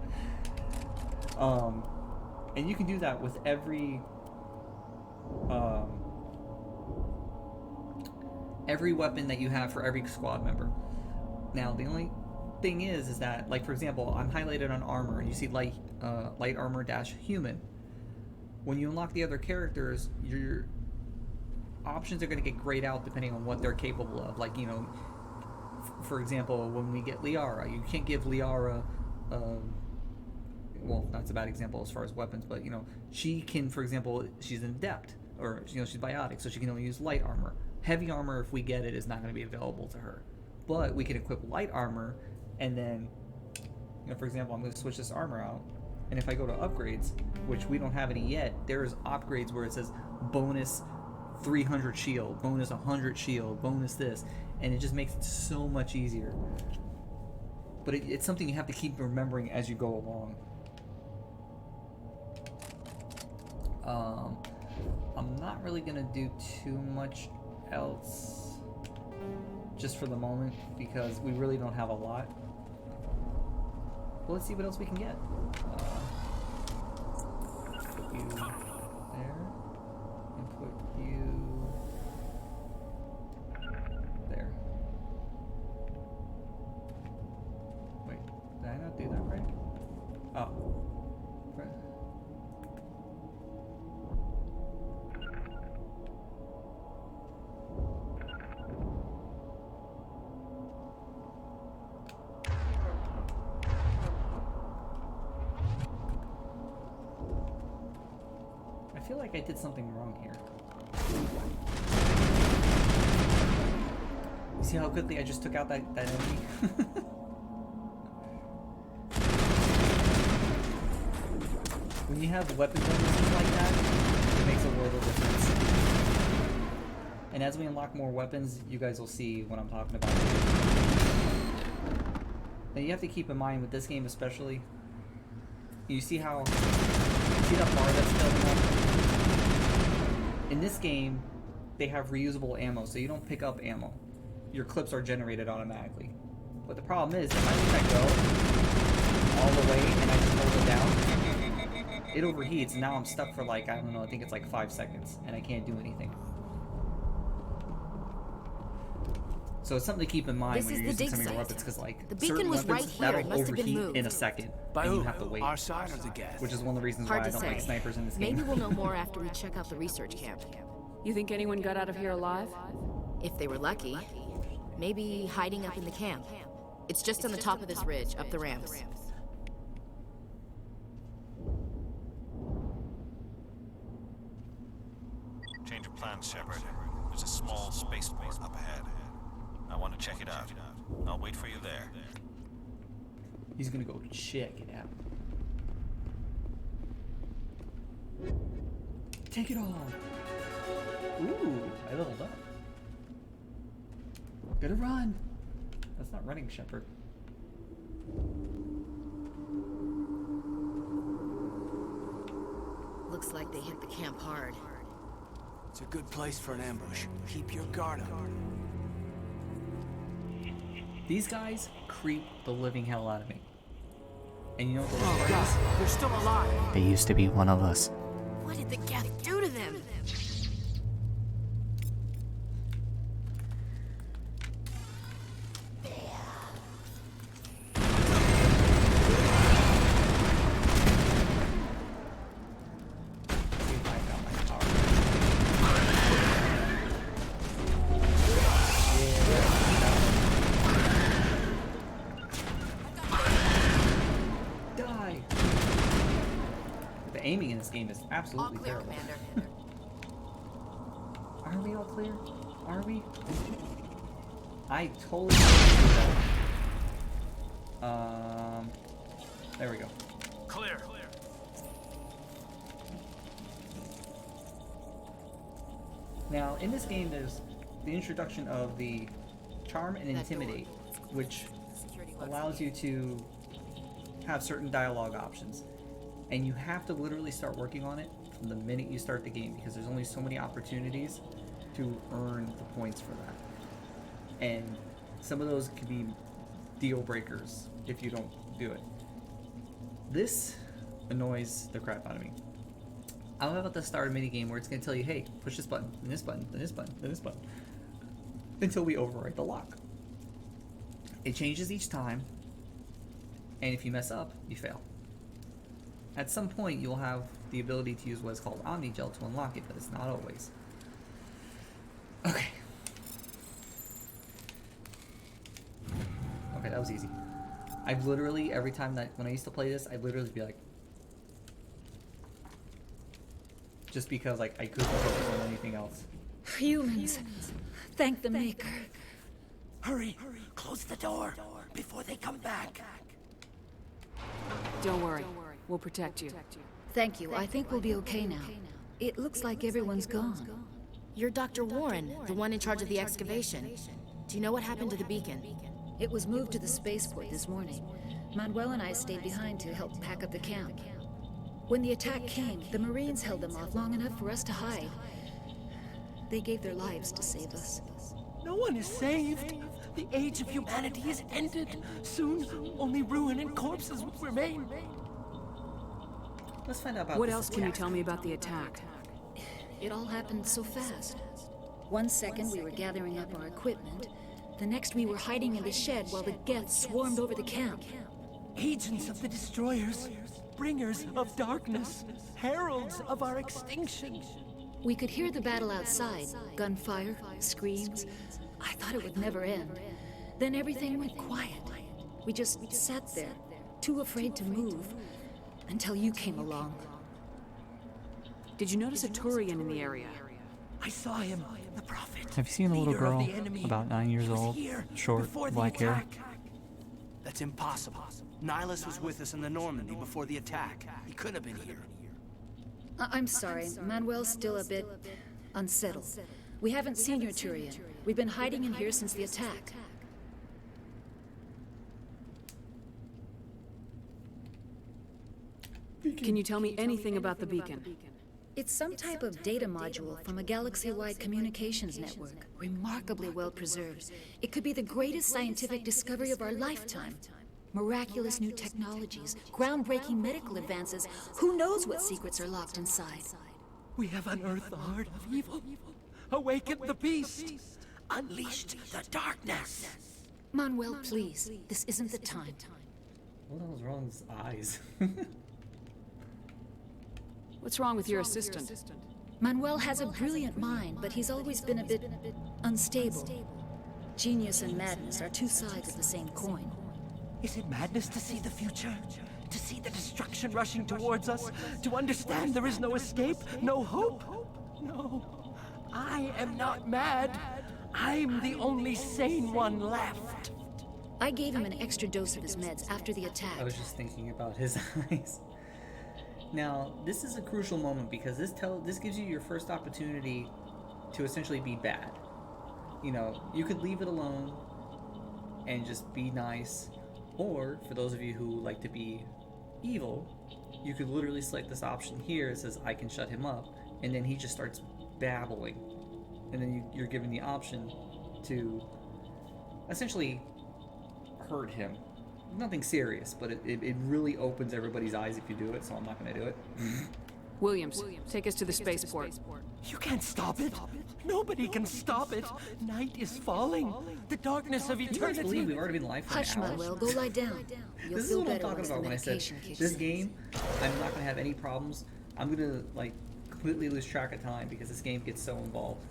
And you can do that with every weapon that you have for every squad member. Now, the only thing is that, like, for example, I'm highlighted on armor, and you see light armor - human. When you unlock the other characters, your options are going to get grayed out depending on what they're capable of. Like, you know, for example, when we get Liara, you can't give Liara, well, that's a bad example as far as weapons, but, you know, she can, for example, she's an adept, or, you know, she's biotic, so she can only use light armor. Heavy armor, if we get it, is not going to be available to her. But we can equip light armor, and then, you know, for example, I'm going to switch this armor out, and if I go to upgrades, which we don't have any yet, there's upgrades where it says bonus 300 shield, bonus 100 shield, bonus this, and it just makes it so much easier. But it's something you have to keep remembering as you go along. I'm not really gonna do too much else just for the moment because we really don't have a lot. But let's see what else we can get. Put you there, and put you there. Wait, did I not do that right? Oh. Right. I feel like I did something wrong here. You see how quickly I just took out that enemy? When you have weapon bonuses like that, it makes a world of difference. And as we unlock more weapons, you guys will see what I'm talking about. Now you have to keep in mind with this game especially, you see how, see that bar that's filling up? In this game, they have reusable ammo, so you don't pick up ammo. Your clips are generated automatically. But the problem is, if I let go all the way and I just hold it down, it overheats, and now I'm stuck for like, I don't know, I think it's like 5 seconds, and I can't do anything. So it's something to keep in mind when you're using some of your weapons, because like, the beacon was right here. that'll overheat in a second, and you have to wait. Our side or the Geth? Which is one of the reasons why I don't like snipers in this game. Maybe we'll know more after we check out the research camp. You think anyone got out of here alive? If they were lucky. Maybe hiding up in the camp. It's just on the top of this ridge, up the ramps. Change of plans, Shepard. There's a small spaceport up ahead. I want to check it out. I'll wait for you there. He's gonna go check it out. Take it all. Ooh, I leveled up. Gotta run. That's not running, Shepard. Looks like they hit the camp hard. It's a good place for an ambush. Keep your guard up. These guys creep the living hell out of me. And you know what the worst part is? They're still alive. They used to be one of us. What did the Geth do to them? Aiming in this game is absolutely terrible. Are we all clear? Are we? I totally do that. There we go. Clear. Now, in this game, there's the introduction of the Charm and Intimidate, which allows you to have certain dialogue options. And you have to literally start working on it from the minute you start the game, because there's only so many opportunities to earn the points for that. And some of those can be deal breakers if you don't do it. This annoys the crap out of me. I'm about to start a mini game where it's going to tell you, hey, push this button, and this button, and this button, and this button, until we overwrite the lock. It changes each time, and if you mess up, you fail. At some point, you'll have the ability to use what is called Omni Gel to unlock it, but it's not always. Okay. Okay, that was easy. I've literally, every time that, when I used to play this, I'd literally be like, just because like I couldn't focus on anything else. Humans, thank the Maker. Hurry, close the door before they come back. Don't worry, we'll protect you. Thank you. I think we'll be okay now. It looks like everyone's gone. You're Dr. Warren, the one in charge of the excavation. Do you know what happened to the beacon? It was moved to the spaceport this morning. Manuel and I stayed behind to help pack up the camp. When the attack came, the Marines held them off long enough for us to hide. They gave their lives to save us. No one is saved. The age of humanity is ended. Soon, only ruin and corpses will remain. Let's find out about what else can you tell me about the attack? It all happened so fast. 1 second we were gathering up our equipment. The next we were hiding in the shed while the Geth swarmed over the camp. Agents of the destroyers, bringers of darkness, heralds of our extinction. We could hear the battle outside. Gunfire, screams. I thought it would never end. Then everything went quiet. We just sat there, too afraid to move, until you came along. Did you notice a Turian in the area? I saw him, the prophet. Have you seen the little girl, about 9 years old, short, black hair? That's impossible. Nihilus was with us in the Normandy before the attack. He couldn't have been here. I'm sorry, Manuel's still a bit unsettled. We haven't seen your Turian. We've been hiding in here since the attack. Can you tell me anything about the beacon? It's some type of data module from a galaxy-wide communications network. Remarkably well preserved. It could be the greatest scientific discovery of our lifetime. Miraculous new technologies, groundbreaking medical advances. Who knows what secrets are locked inside? We have unearthed the heart of evil. Awakened the beast. Unleashed the darkness. Manuel, please. This isn't the time. What the hell's wrong with his eyes? What's wrong with your assistant? Manuel has a brilliant mind, but he's always been a bit unstable. Genius and madness are two sides of the same coin. Is it madness to see the future? To see the destruction rushing towards us? To understand there is no escape? No hope? No. I am not mad. I'm the only sane one left. I gave him an extra dose of his meds after the attack. I was just thinking about his eyes. Now, this is a crucial moment because this gives you your first opportunity to essentially be bad. You know, you could leave it alone and just be nice, or for those of you who like to be evil, you could literally select this option here. It says I can shut him up, and then he just starts babbling, and then you're given the option to essentially hurt him. Nothing serious, but it really opens everybody's eyes if you do it, so I'm not going to do it. Williams, take us to the spaceport. You can't stop it. Nobody can stop it. Night is falling. The darkness of eternity. You guys believe we've already been live for an hour? Hush, Manuel, go lie down. This is what I'm talking about when I said this game, I'm not going to have any problems. I'm going to, like, completely lose track of time because this game gets so involved.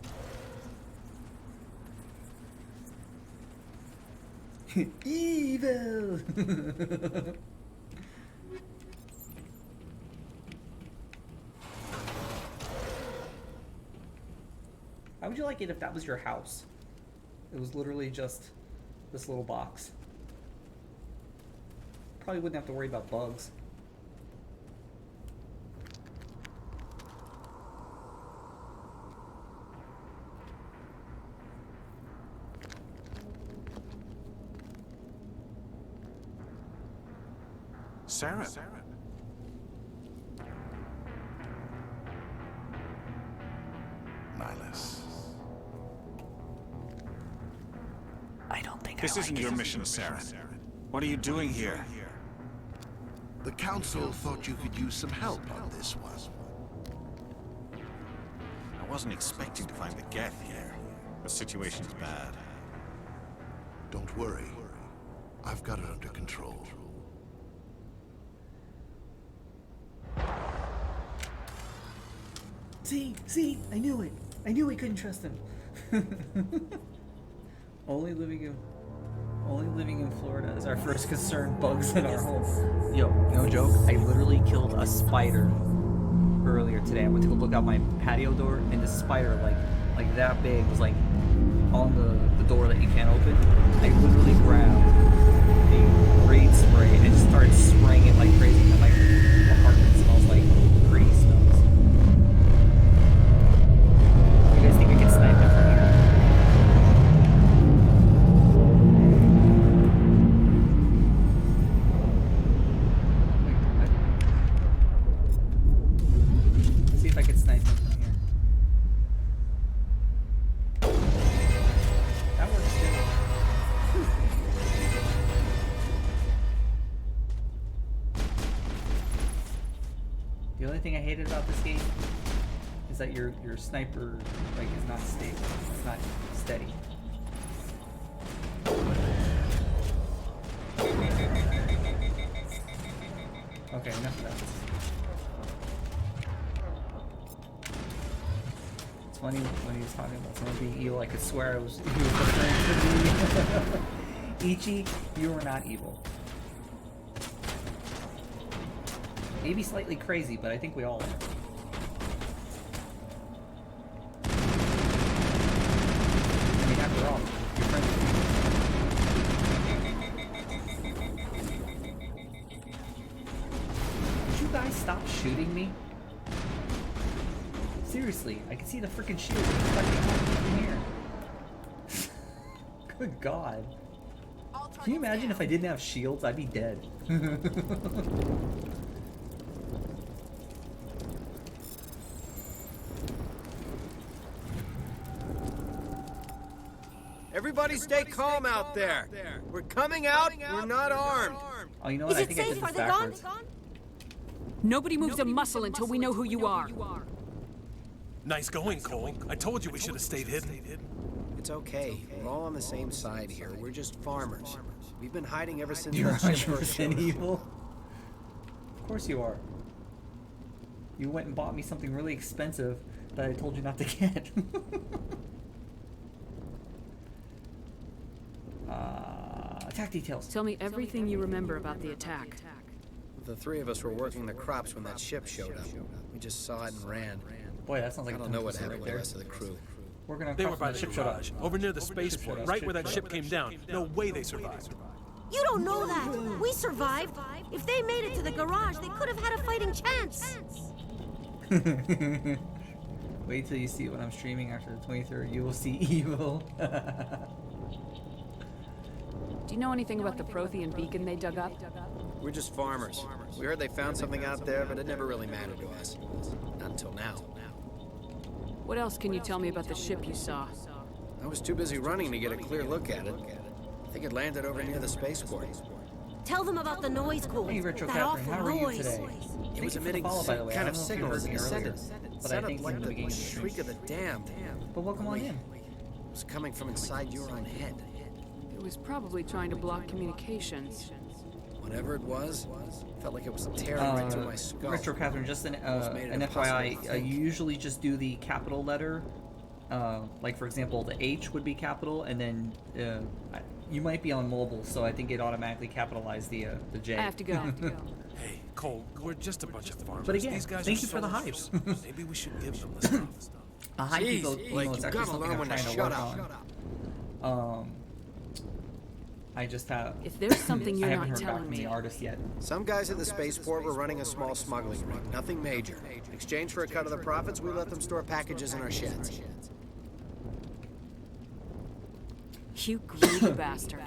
Evil! How would you like it if that was your house? It was literally just this little box. Probably wouldn't have to worry about bugs. Sarah. Nihilus. I don't think This isn't your mission, Sarah. What are you doing here? The Council thought you could use some help on this one. I wasn't expecting to find the Geth here. The situation's bad. Don't worry. I've got it under control. See, I knew it. I knew we couldn't trust him. Only living in Florida is our first concern. Bugs in our home. Yo, no joke. I literally killed a spider earlier today. I went to go look out my patio door, and this spider, like that big, was like on the door that you can't open. I literally grabbed a raid spray and just started spraying it like crazy. And my apartment smells like pretty smells. You guys think I can snipe it from here? Let's see if I can snipe him from here. That works too. The only thing I hated about this game is that your sniper is not stable. It's not steady. Okay, enough of that. It's funny when he was talking about someone being evil. I could swear he was referring to me. Ichi, you are not evil. Maybe slightly crazy, but I think we all are. I mean, after all, you're friends with me. Would you guys stop shooting me? Seriously, I can see the freaking shield from here. Good God. Can you imagine if I didn't have shields? I'd be dead. Everybody stay calm out there. We're coming out, we're not armed. Oh, you know what? I think I did this backwards. Nobody moves a muscle until we know who you are. Nice going, Cole. I told you we should have stayed hidden. It's okay. We're all on the same side here. We're just farmers. We've been hiding ever since You're that ship 100% evil. Of course you are. You went and bought me something really expensive that I told you not to get. Attack details. Tell me everything you remember about the attack. The three of us were working the crops when that ship showed up. We just saw it and ran. Boy, that sounds like I don't know what happened with the rest of the crew. Working on They were crops by when the ship showed up. garage, over near the spaceport, right where that ship came down. No way they survived. You don't know that. We survived. If they made it to the garage, they could have had a fighting chance. Wait till you see what I'm streaming after the 23rd. You will see evil. Do you know anything about the Prothean beacon they dug up? We're just farmers. We heard they found something out there, but it never really mattered to us. Not until now. What else can you tell me about the ship you saw? I was too busy running to get a clear look at it. I think it landed over near the spaceport. Tell them about the noise core. Hey, Retro That Catherine, how awful are you noise. today? It was emitting by the way. kind I of don't know if you signal heard as it me ascended. earlier, It but I sounded think like in the the beginning of the stream. shriek of the damned. But welcome on in. It was coming from inside your own head. It was probably trying to block communications. Whatever it was, felt like it was tearing right through my skull. Retro Catherine, just an FYI, you usually just do the capital letter. Like for example, the H would be capital, and then you might be on mobile, so I think it automatically capitalized the J. I have to go. Hey, Cole, we're just a bunch of farmers. But again, These guys thank are you for the soldiers. hype. Maybe we should give them the stuff. A hype Jeez, emote Blake, is you actually gotta something learn I'm when to trying to shut work up. on. I just have. If there's something you're I haven't not heard back telling from the me. artist yet. Some guys at the spaceport were running a small smuggling ring, nothing major. In exchange for a cut of the profits, we let them store packages in our sheds. You greedy bastard.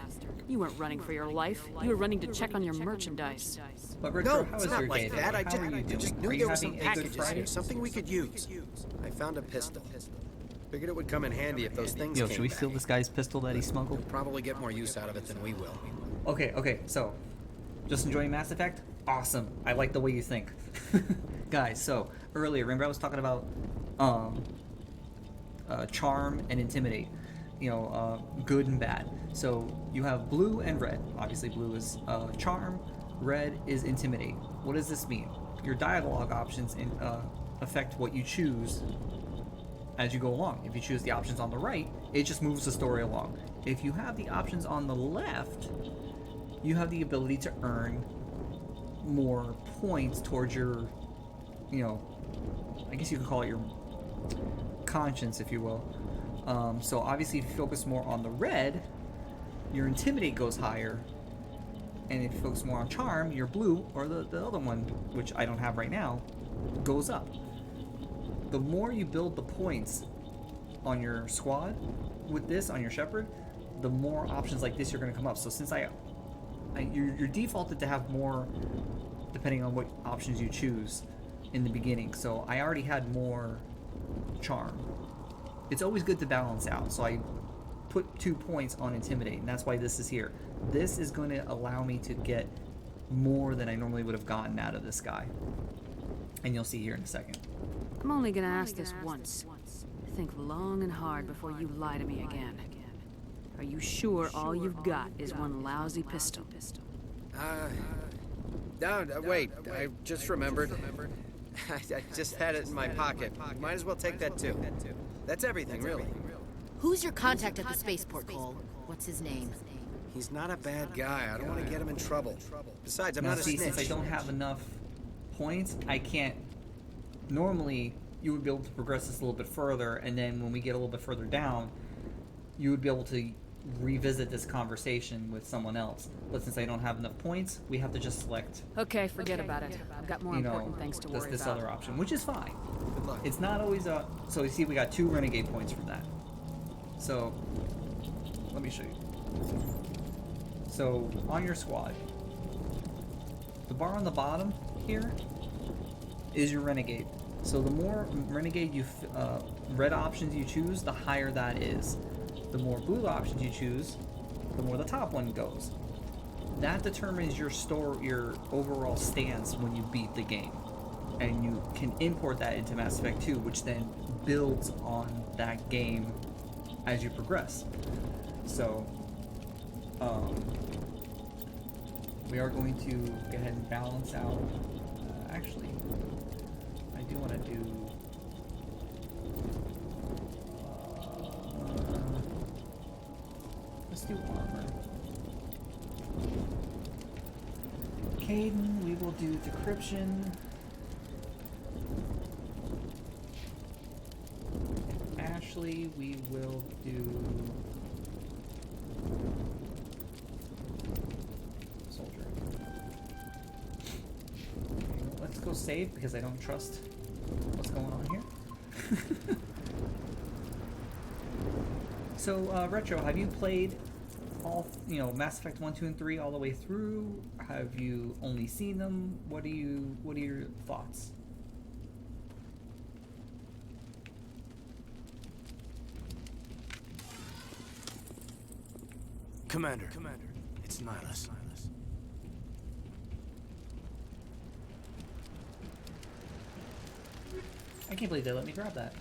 You weren't running for your life. You were running to check on your merchandise. But Richard, No, how it's is not your like day? that. I How are you just doing? knew Are you there were some having a good packages Friday? here, something we could use. I found a pistol. Figured it would come in handy if those things Yo, came should we back. steal this guy's pistol that he smuggled? We'll probably get more use out of it than we will. Okay, so, just enjoying Mass Effect? Awesome. I like the way you think. Guys, so, earlier, remember I was talking about, charm and intimidate. You know, good and bad. So, you have blue and red. Obviously, blue is, charm, red is intimidate. What does this mean? Your dialogue options affect what you choose as you go along. If you choose the options on the right, it just moves the story along. If you have the options on the left, you have the ability to earn more points towards your, you know, I guess you could call it your conscience, if you will. So obviously if you focus more on the red, your intimidate goes higher, and if you focus more on charm, your blue, or the other one, which I don't have right now, goes up. The more you build the points on your squad with this, on your Shepard, the more options like this are going to come up. So since you're defaulted to have more depending on what options you choose in the beginning. So I already had more charm. It's always good to balance out. So I put 2 points on intimidate, and that's why this is here. This is going to allow me to get more than I normally would have gotten out of this guy. And you'll see here in a second. I'm only gonna ask this once. Think long and hard before you lie to me again. Are you sure all you've got is one lousy pistol? No, wait, I just remembered. I just had it in my pocket. Might as well take that too. That's everything, really. Who's your contact at the spaceport, Cole? What's his name? He's not a bad guy. I don't want to get him in trouble. Besides, I'm Now not a see, snitch. since I don't have enough points, I can't. Normally, you would be able to progress this a little bit further, and then when we get a little bit further down, you would be able to revisit this conversation with someone else. But since I don't have enough points, we have to just select, Okay, forget about it. I've got more important things to worry this about. other option, which is fine. Good luck. It's not always a. So you see, we got 2 renegade points from that. So let me show you. So on your squad, the bar on the bottom here is your renegade. So the more renegade red options you choose, the higher that is. The more blue options you choose, the more the top one goes. That determines your overall stance when you beat the game. And you can import that into Mass Effect 2, which then builds on that game as you progress. So, we are going to go ahead and balance out. Actually, I do want to do. Let's do armor. Caden, we will do decryption. Ashley, we will do soldier. Okay, let's go save because I don't trust what's going on here. So, Retro, have you played all, Mass Effect 1, 2, and 3 all the way through? Have you only seen them? What are your thoughts? Commander, it's Nihilus. I can't believe they let me grab that.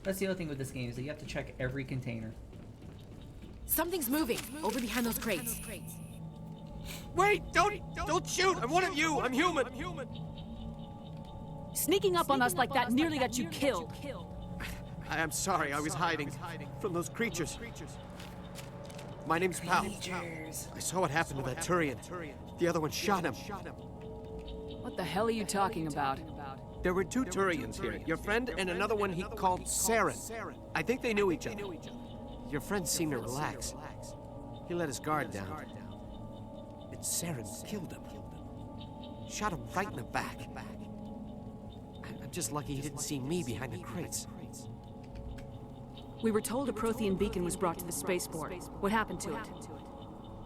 That's the other thing with this game, is that you have to check every container. Something's moving over behind those crates. Wait! Don't shoot! I'm one of you! I'm human! Sneaking up on us like that nearly got you killed. I'm sorry, I was hiding from those creatures. My name's Pal. I saw what happened to that Turian. The other one shot him. What the hell are you talking about? There were 2 Turians here. Your friend and another one he called Saren. I think they knew each other. Your friend seemed to relax. He let his guard down. And Saren killed him. Shot him right in the back. I'm just lucky he didn't see me behind the crates. We were told a Prothean beacon was brought to the spaceport. What happened to it?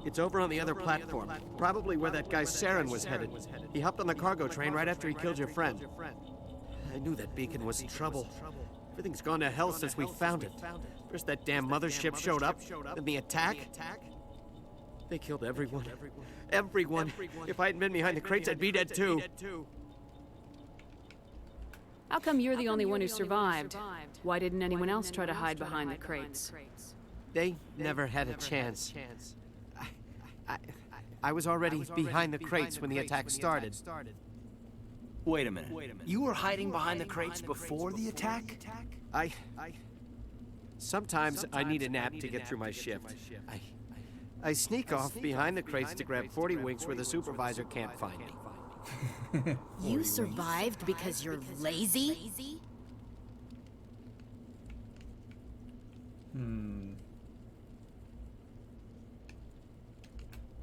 It's over on the other platform. Probably where that guy Saren was headed. He hopped on the cargo train right after he killed your friend. I knew that beacon was in trouble. Everything's gone to hell since we found it. First that damn mothership showed up, then the attack. They killed everyone. Everyone. If I hadn't been behind the crates, I'd be dead too. How come you're the only one who survived? Why didn't anyone else try to hide behind the crates? They never had a chance. I was already behind the crates when the attack started. Wait a minute. You were hiding behind the crates before the attack? Sometimes I need a nap to get through my shift. I sneak off behind the crates to grab 40 winks where the supervisor can't find me. You survived because you're lazy?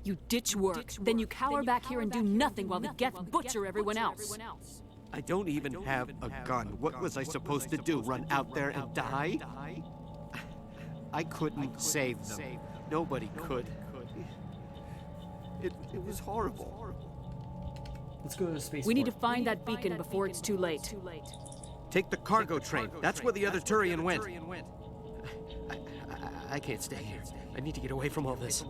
You ditch work, then you cower back here and do nothing while the Geth butcher everyone else. I don't even have a gun. What was I supposed to do? Run out there and die? I couldn't save them. Nobody could. It was horrible. Let's go to the spaceport. We need to find that beacon before it's too late. Take the cargo train. That's where the other Turian went. I can't stay here. I need to get away from all this.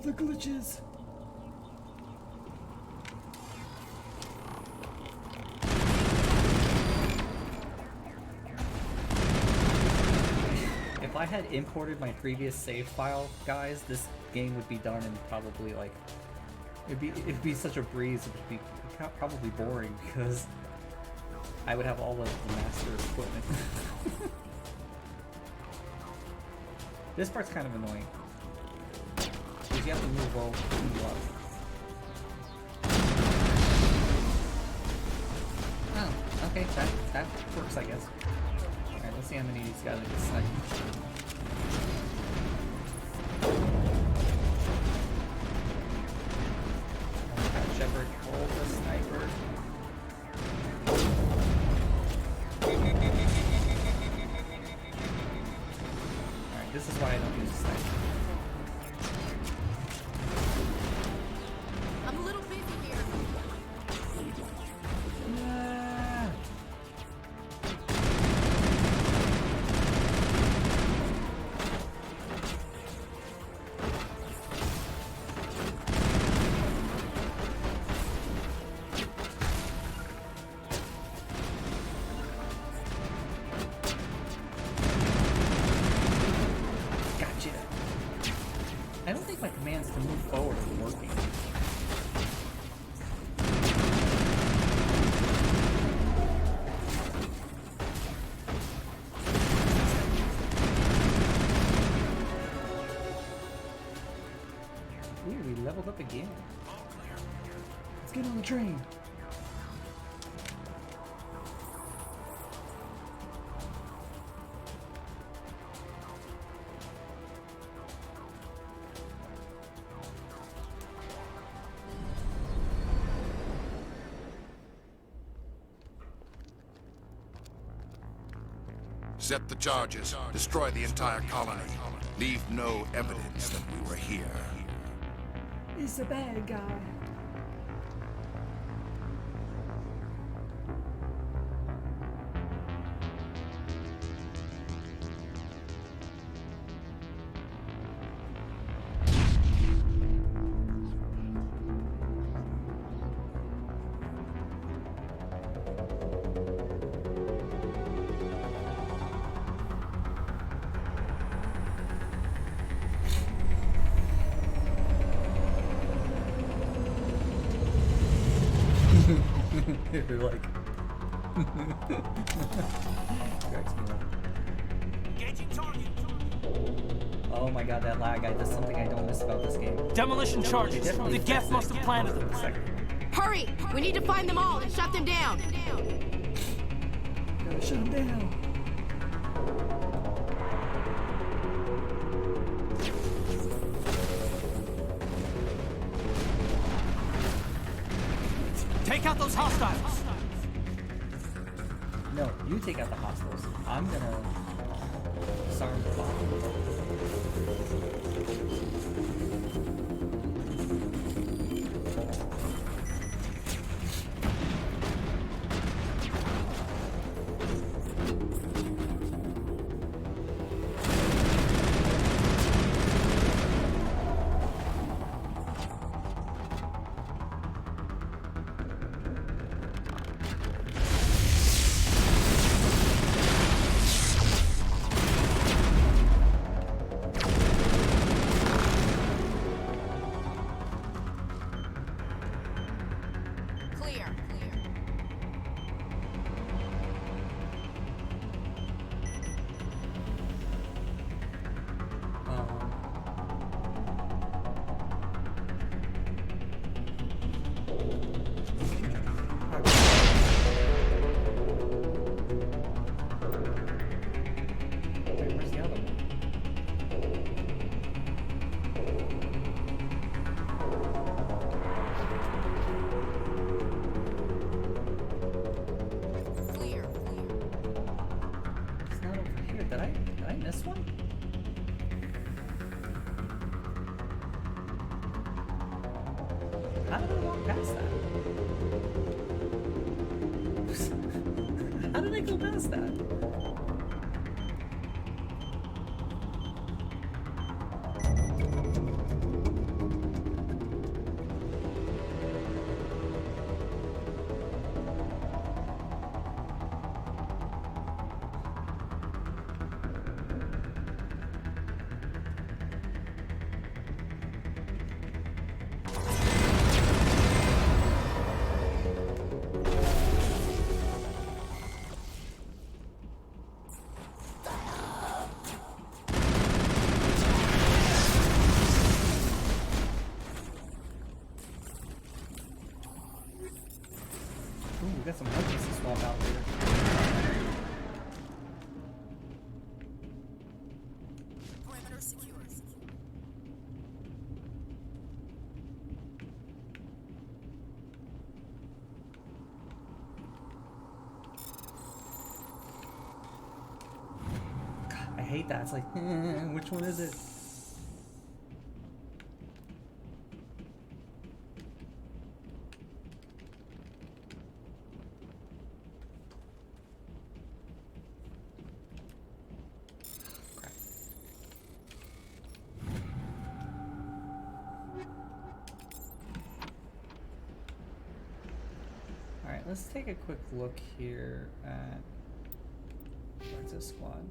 The glitches. If I had imported my previous save file, guys, this game would be done in probably like it'd be such a breeze. It would be probably boring because I would have all of the master equipment. This part's kind of annoying. You have to move up. Oh, okay, that works, I guess. Alright, let's see how many of these guys I can snipe. Oh my god, Shepard, hold the sniper. Alright, this is why I don't use a sniper. Leveled up again. Let's get on the train. Set the charges. Destroy the entire colony. Leave no evidence that we were here. He's a bad guy. They're like oh my god, that lag guy does something I don't miss about this game. Demolition charges. The Geth must have planted them. Hurry! We need to find them all and shut them down. Gotta shut them down. Take out those hostiles! No, you take out the hostiles. I'm gonna disarm the bomb. Did I miss one? How did I walk past that? How did I go past that? Ooh, we got some weapons to swap out there. Perimeter secure. I hate that. It's like, which one is it? Alright, let's take a quick look here at where's this squad?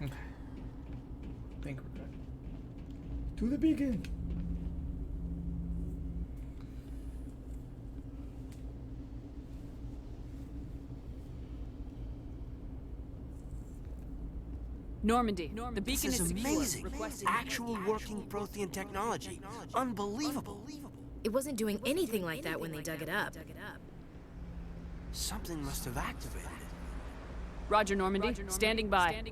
Okay. I think we're good. To the beacon! Normandy, the beacon This is secure. amazing. Requesting Actual working Prothean technology. Unbelievable. It wasn't doing anything like that when they dug it up. Something must have activated it. Roger, Normandy. Standing by.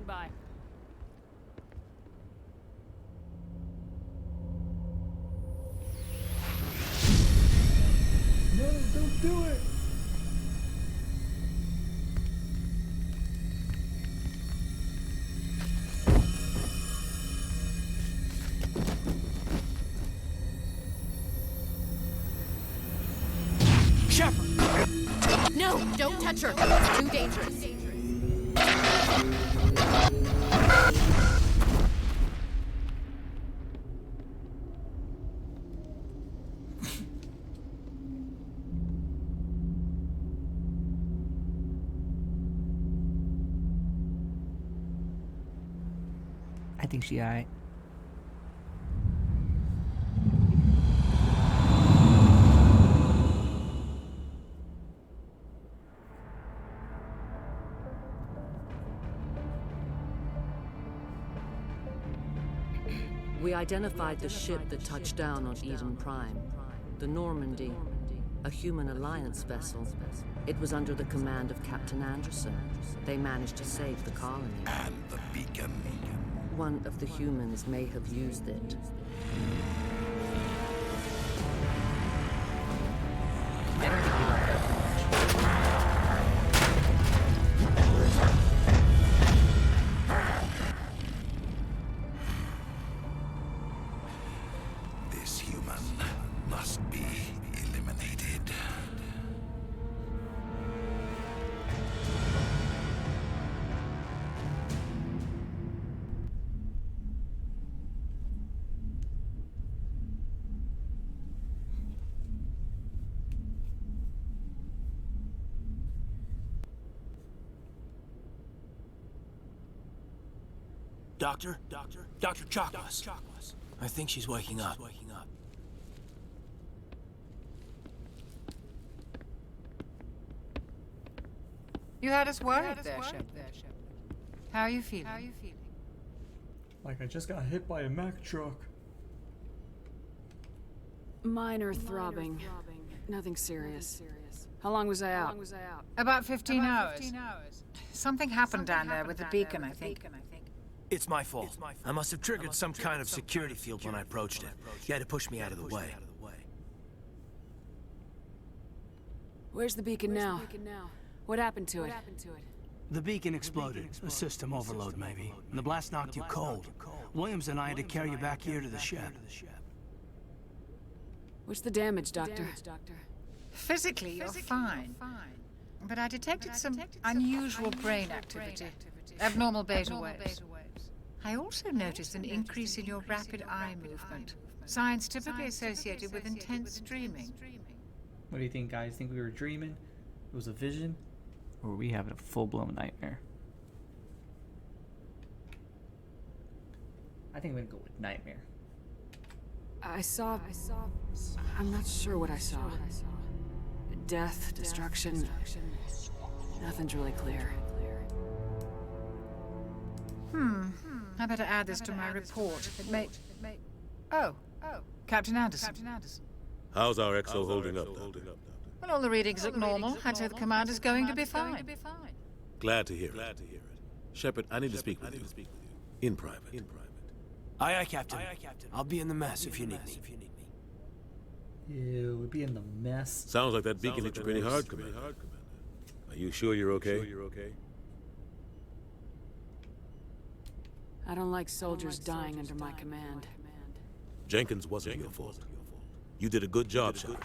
No, don't do it! No, don't touch her. It's too dangerous. I think she alright. We identified the ship that touched down on Eden Prime. The Normandy, a human alliance vessel. It was under the command of Captain Anderson. They managed to save the colony. And the beacon. One of the humans may have used it. This human must be eliminated. Doctor? Dr. Chakwas. I think she's waking up. You had us worried there, Shepard. How are you feeling? Like I just got hit by a Mack truck. Minor throbbing. Nothing serious. How long was I out? About 15 hours. Something happened down there with the beacon, I think. It's my fault. I must have triggered some kind of security field when I approached it. You had to push me out of the way. Where's the beacon now? What happened to it? The beacon exploded. A system overload, maybe. And the blast knocked you cold. Williams and I had to carry you back here to the shed. What's the damage, Doctor? Physically, you're fine. But I detected some unusual brain activity. Abnormal beta waves. I also noticed an increase in your rapid eye movement. Signs typically associated with intense dreaming. What do you think, guys? Think we were dreaming? It was a vision? Or were we having a full-blown nightmare? I think I'm gonna go with nightmare. I saw... I'm not sure what I saw. Death, destruction... Nothing's really clear. I better add this to my report. It may... Oh, Captain Anderson. How's our XO holding up? Well, all the readings look normal. I'd say the commander's going to be fine. Glad to hear it. Shepard, I need to speak with you. In private. Aye, aye, Captain. I'll be in the mess if you need me. Ew, we'd be in the mess. Sounds like that beacon hit you pretty hard, Commander. Are you sure you're okay? I don't like soldiers dying under my command. Jenkins wasn't your fault. You did a good job, Shepard.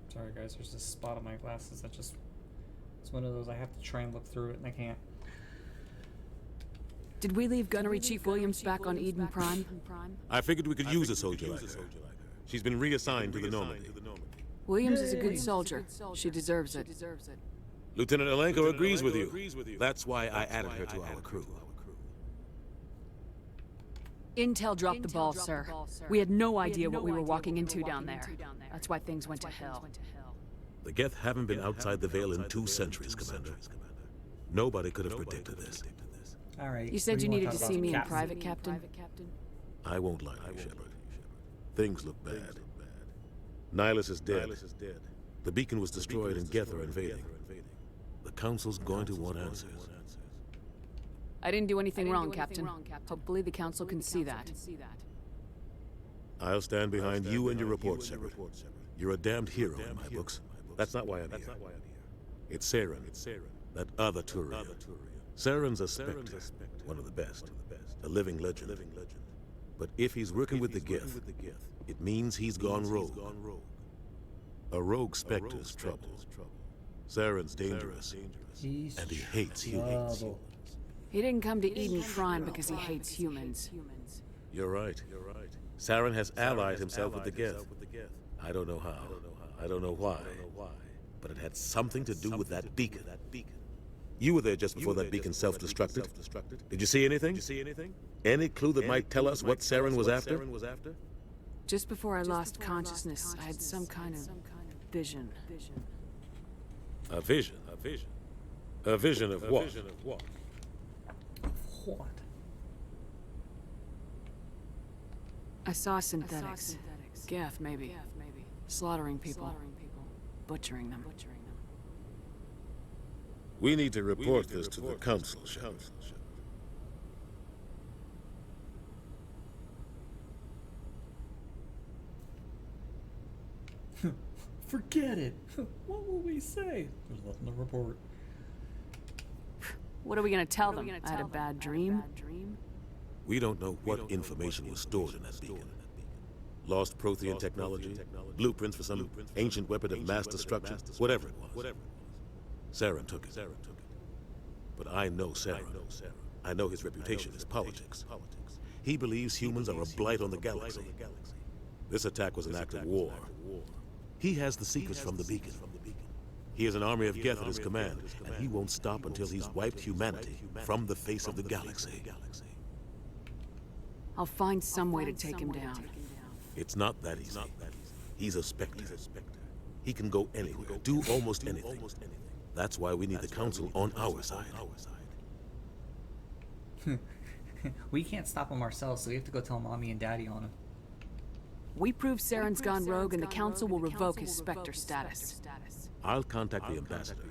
Sorry guys, there's this spot on my glasses that just... It's one of those I have to try and look through it and I can't. Did we leave Gunnery Chief Williams back on Eden Prime? I figured we could use a soldier like her. She's been reassigned to the Normandy. Williams is a good soldier. She deserves it. Lieutenant Alenko agrees with you. That's why I added her to our crew. Intel dropped the ball, sir. We had no idea what we were walking into down there. That's why things went to hell. The Geth haven't been outside the Veil in 2 centuries, Commander. Nobody could have predicted this. Alright. You said you needed to see me in private, Captain? I won't lie to you, Shepard. Things look bad. Nihilus is dead. The beacon was destroyed and Geth are invading. The Council's going to want answers. I didn't do anything wrong, Captain. Hopefully the Council can see that. I'll stand behind you and your report, Shepard. You're a damned hero in my books. That's not why I'm here. It's Saren, that other Turian. Saren's a Spectre, one of the best, a living legend. But if he's working with the Geth, it means he's gone rogue. A rogue Spectre's trouble. Saren's dangerous, and he hates humans. He didn't come to Eden Prime because he hates humans. You're right. Saren has allied himself with the Geth. I don't know how. I don't know why. But it had something to do with that beacon. You were there just before that beacon self-destructed. Did you see anything? Any clue that might tell us what Saren was after? Just before I lost consciousness, I had some kind of vision. A vision? A vision of what? What? I saw synthetics. Geth, maybe. Slaughtering people. Butchering them. We need to report this to the Council, Shepard. Forget it. What will we say? There's nothing to report. What are we gonna tell them? I had a bad dream? We don't know what information was stored in that beacon. Lost Prothean technology, blueprints for some ancient weapon of mass destruction, whatever it was. Saren took it. But I know Saren. I know his reputation is politics. He believes humans are a blight on the galaxy. This attack was an act of war. He has the secrets from the beacon. He has an army of Geth at his command, and he won't stop until he's wiped humanity from the face of the galaxy. I'll find some way to take him down. It's not that easy. He's a Spectre. He can go anywhere, do almost anything. That's why we need the Council on our side. We can't stop him ourselves, so we have to go tell Mommy and Daddy on him. We prove Saren's gone rogue and the Council will revoke his Spectre status. I'll contact the ambassador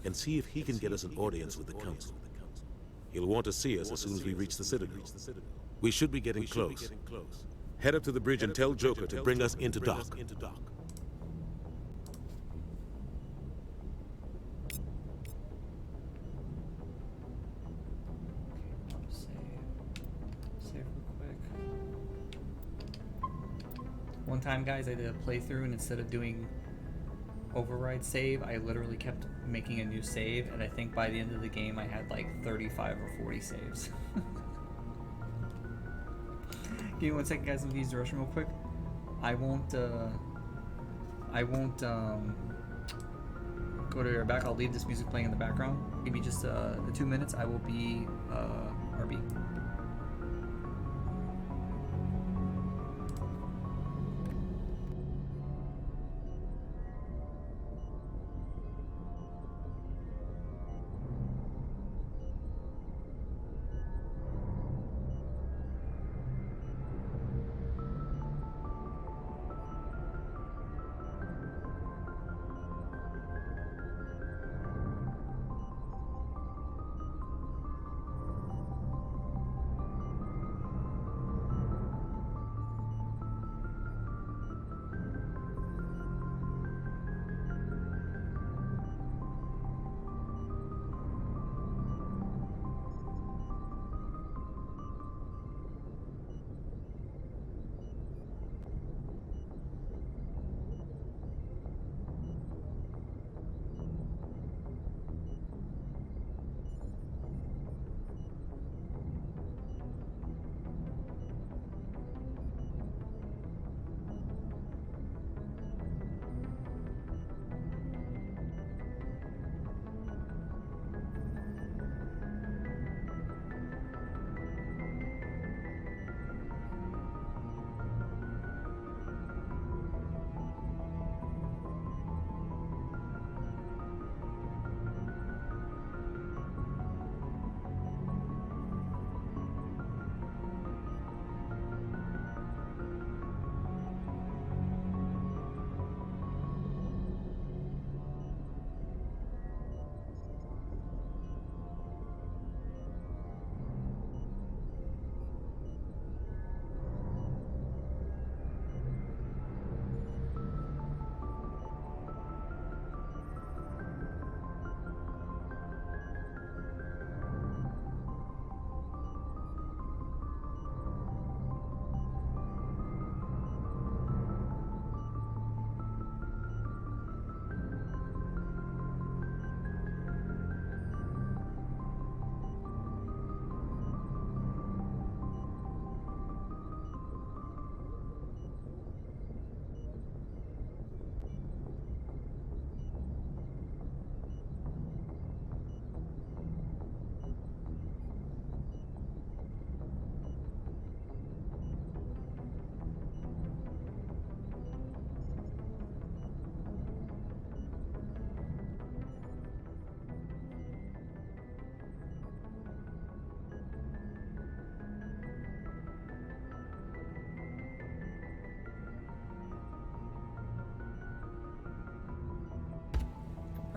and see if he can get us an audience with the Council. He'll want to see us as soon as we reach the Citadel. We should be getting close. Head up to the bridge and tell Joker to bring us into dock. Save real quick. One time, guys, I did a playthrough, and instead of doing override save, I literally kept making a new save, and I think by the end of the game I had like 35 or 40 saves. Give me 1 second, guys. Let me use the restroom real quick. I won't go to your back. I'll leave this music playing in the background. Give me just 2 minutes. I will be RB.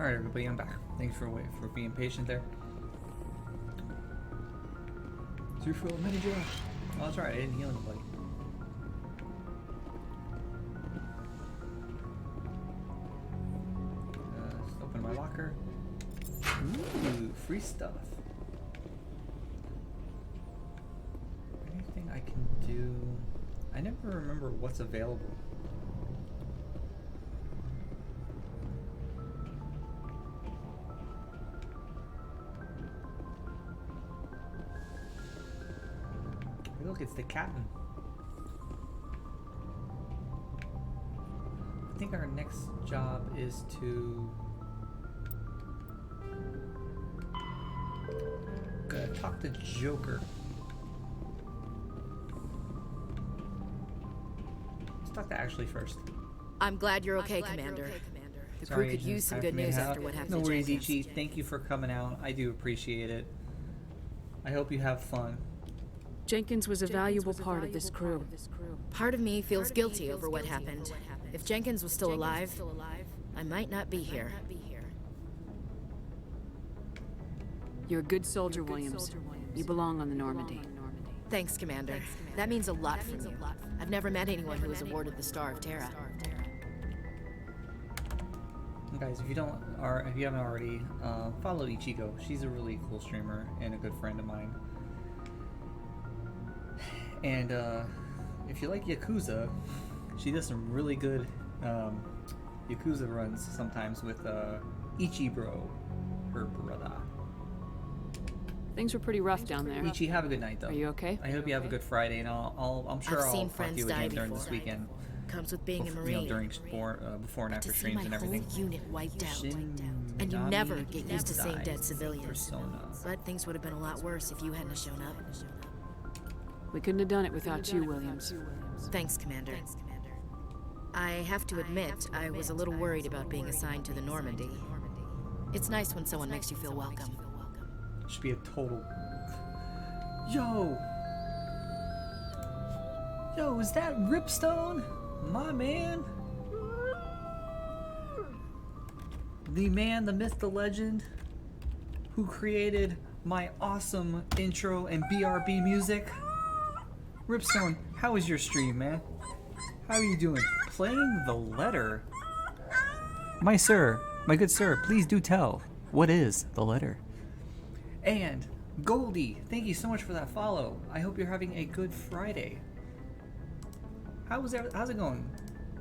All right, everybody, I'm back. Thanks for being patient there. Through for a minute, Joe. Oh, that's right. I didn't heal anybody. Just open my locker. Ooh, free stuff. Anything I can do? I never remember what's available. Hey, look, it's the captain. I think our next job is to talk to Joker. Let's talk to Ashley first. I'm glad you're okay, Commander. The crew could use some good news after what happened No to worries, Jenkins. Ichi. Thank you for coming out. I do appreciate it. I hope you have fun. Jenkins was a valuable part of this crew. Part of me feels guilty over what happened. If Jenkins was still alive, I might not be here. You're a good soldier, Williams. You belong on the Normandy. Thanks, Commander. That means a lot from you. I've never met anyone who was awarded the Star of Terra. Guys, if you haven't already, follow Ichigo. She's a really cool streamer and a good friend of mine. And if you like Yakuza, she does some really good Yakuza runs sometimes with Ichibro, her brother. Things were pretty rough down there. Ichi, have a good night, though. Are you okay? I hope you have a good Friday, and I'm sure I've I'll seen talk to friends you again die during this before. weekend. Comes with being a You know, Marine. during before and after To see streams my and everything. whole unit wiped out. Minami And you never get used to seeing dies. dead civilians. Persona. But things would have been a lot worse if you hadn't shown up. We couldn't have done it without you, Williams. Thanks, Commander. I have to admit, I was a little worried about being assigned to the Normandy. It's nice when someone makes you feel welcome. Should be a total. Yo, is that Ripstone? My man? The man, the myth, the legend, who created my awesome intro and BRB music? Ripstone, how was your stream, man? How are you doing? Playing the letter? My good sir, please do tell. What is the letter? And Goldie, thank you so much for that follow. I hope you're having a good Friday. How's it going,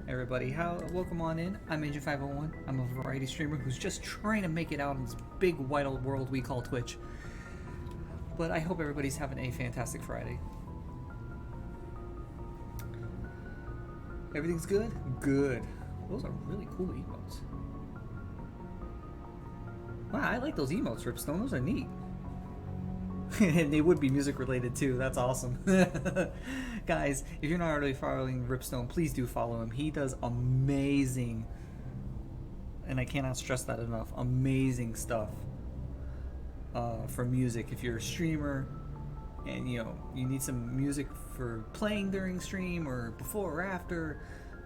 everybody? Welcome on in. I'm Agent 501. I'm a variety streamer who's just trying to make it out in this big wide old world we call Twitch. But I hope everybody's having a fantastic Friday. Everything's good? Good. Those are really cool emotes. Wow, I like those emotes, Ripstone. Those are neat. And they would be music related too. That's awesome. Guys, if you're not already following Ripstone, please do follow him. He does amazing, and I cannot stress that enough, amazing stuff for music. If you're a streamer and you need some music for playing during stream or before or after,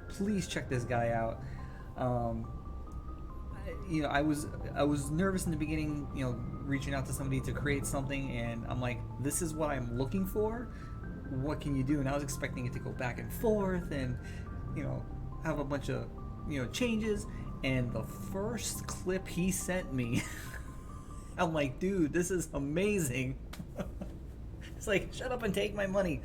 please check this guy out. I was nervous in the beginning, reaching out to somebody to create something, and I'm like, this is what I'm looking for. What can you do? And I was expecting it to go back and forth and, have a bunch of, changes. And the first clip he sent me, I'm like, dude, this is amazing. It's like, shut up and take my money.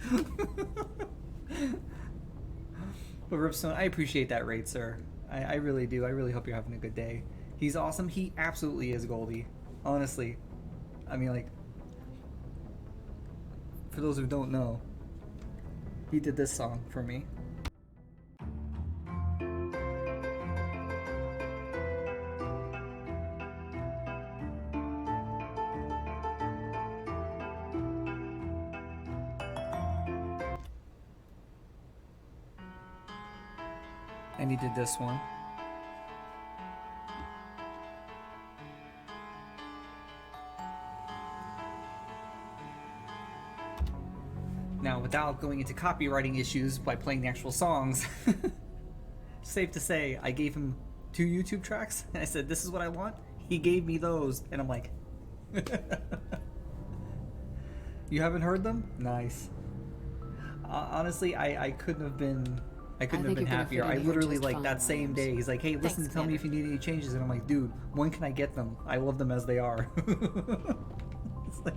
But Ripstone, I appreciate that rate, sir. I really do. I really hope you're having a good day. He's awesome. He absolutely is Goldie. Honestly. I mean, for those who don't know, he did this song for me. And he did this one. Now, without going into copywriting issues by playing the actual songs, safe to say I gave him 2 YouTube tracks. And I said, this is what I want. He gave me those. And I'm like, you haven't heard them? Nice. Honestly, I couldn't have been... I couldn't have been happier. I literally, like, that same day, he's like, hey, listen, tell me if you need any changes. And I'm like, dude, when can I get them? I love them as they are. It's like...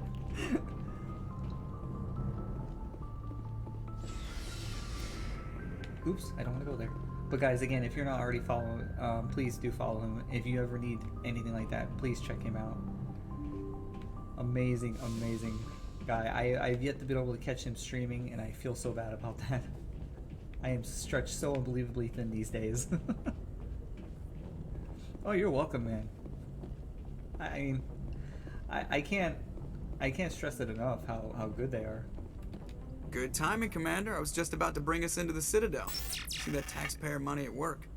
Oops, I don't want to go there. But guys, again, if you're not already following, please do follow him. If you ever need anything like that, please check him out. Amazing, amazing guy. I've yet to be able to catch him streaming, and I feel so bad about that. I am stretched so unbelievably thin these days. Oh, you're welcome, man. I mean, I can't stress it enough how good they are. Good timing, Commander. I was just about to bring us into the Citadel. See that taxpayer money at work.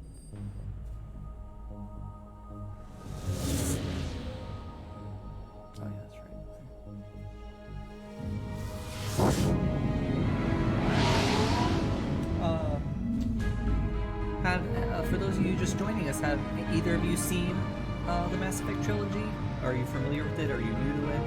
Oh yeah, that's right. For those of you just joining us, have either of you seen the Mass Effect trilogy? Are you familiar with it? Are you new to it?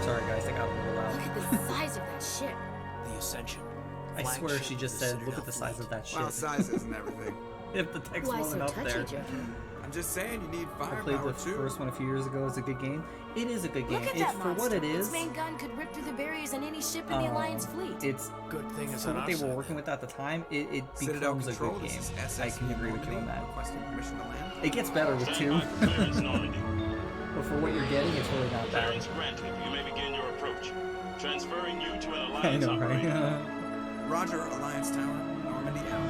Sorry guys, I got a little loud. Look at the size of that ship. The Ascension. I swear she just said, look at the size of that ship. Well, size isn't everything. If the text Why wasn't so up there. touchy, Joe? I'm just saying you need I played firepower the too. first one a few years ago. It's a good game. It is a good game. Look at It's that for monster. what it is. Its main gun could rip through the barriers in any ship in the Alliance fleet. It's good thing for what they were working with at the time. It Citadel becomes a Control, good game. this is SS I can agree with you on Normandy, that. requesting permission to land. It gets better with 2. But for what you're getting, it's really not bad. Clearance granted. You may begin your approach. Transferring you to an I Alliance know, operator. right? Roger, Alliance Tower, Normandy out.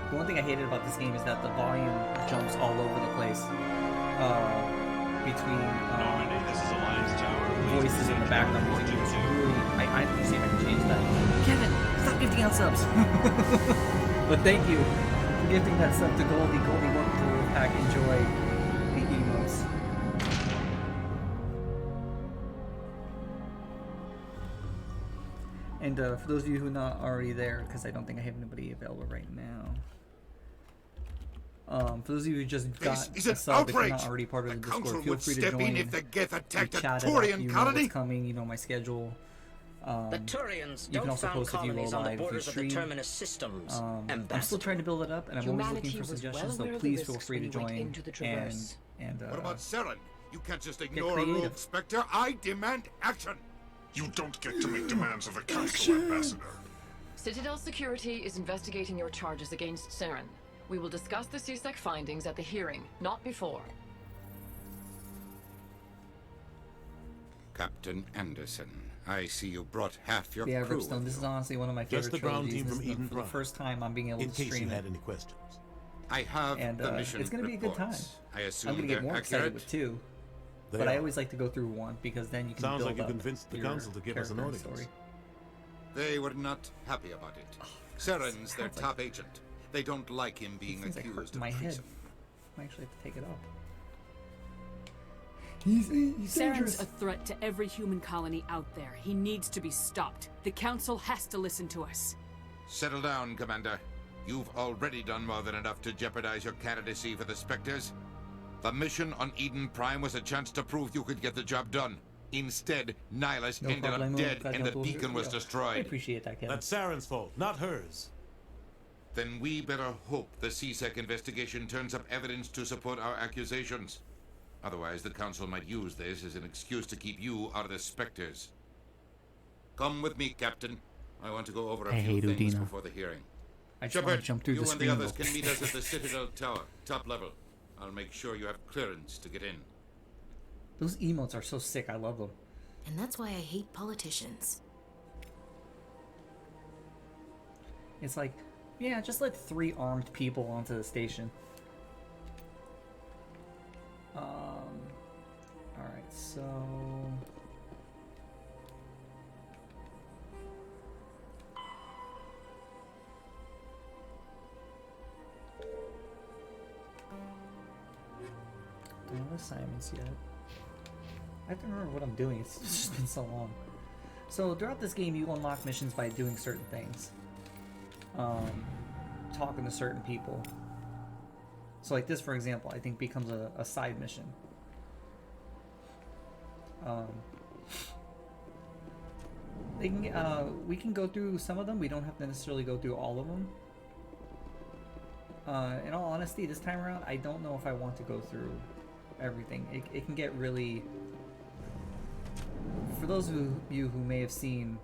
The one thing I hated about this game is that the volume jumps all over the place between Normandy, this is Alliance Tower. voices in the background music. It's really, I have to see if I can change that. Kevin, stop gifting out subs. But thank you for gifting that sub to Goldie. Goldie, welcome to the Wolfpack. Enjoy the emotes. And for those of you who are not already there, because I don't think I have anybody available right now. For those of you who just got This is a an sub, if you're not outrage. already part of the Council Discord, feel would free to step join. in if the Geth attacked We a chat it up. Turian You know colony. what's coming. You know my schedule. The Turians You can don't also found post if you colonies go on the live if you borders of the stream. Terminus systems. I'm still trying to build it up, and I'm always looking Humanity for was suggestions. well So aware of please the feel risks free to when we went join into the Traverse. and What about Saren? You can't just ignore a creative. rogue Spectre. I demand action. You don't get to make demands of the Council, Ambassador. Citadel Security is investigating your charges against Saren. We will discuss the CSEC findings at the hearing, not before. Captain Anderson, I see you brought half your yeah, crew Ripstone, with this you. is honestly one of my Just favorite the ground trilogies. team This from is Eden for the Prime. first time I'm being able In to case you stream had it. any questions. I have And the mission it's going to be a good time. reports. I assume I'm going to get they're more excited accurate? with 2. They But I are. always like to go through 1 because then you can Sounds build like you up convinced the your Council to give us an character and audience. story. They were not happy about it. Saren's their top agent. They don't like him being These things, like, hurt accused of my head. treason. I actually have to take it off. Saren's a threat to every human colony out there. He needs to be stopped. The Council has to listen to us. Settle down, Commander. You've already done more than enough to jeopardize your candidacy for the Spectres. The mission on Eden Prime was a chance to prove you could get the job done. Instead, Nihilus No ended up problemo, dead and the Gato. beacon was I destroyed. appreciate that, Kevin. That's Saren's fault, not hers. Then we better hope the CSEC investigation turns up evidence to support our accusations. Otherwise, the Council might use this as an excuse to keep you out of the Spectres. Come with me, Captain. I want to go over a I few hate things Udina. before the hearing. I just want to Shepard, jump through you the and the screen. others can meet us at the Citadel Tower, top level. I'll make sure you have clearance to get in. Those emotes are so sick. I love them. And that's why I hate politicians. It's like, yeah, just let 3 armed people onto the station. Alright, so... assignments yet. I have to remember what I'm doing. It's just been so long. So throughout this game, you unlock missions by doing certain things. Talking to certain people. So like this, for example, I think becomes a side mission. We can go through some of them. We don't have to necessarily go through all of them. In all honesty, this time around, I don't know if I want to go through everything. It can get really... For those of you who may have seen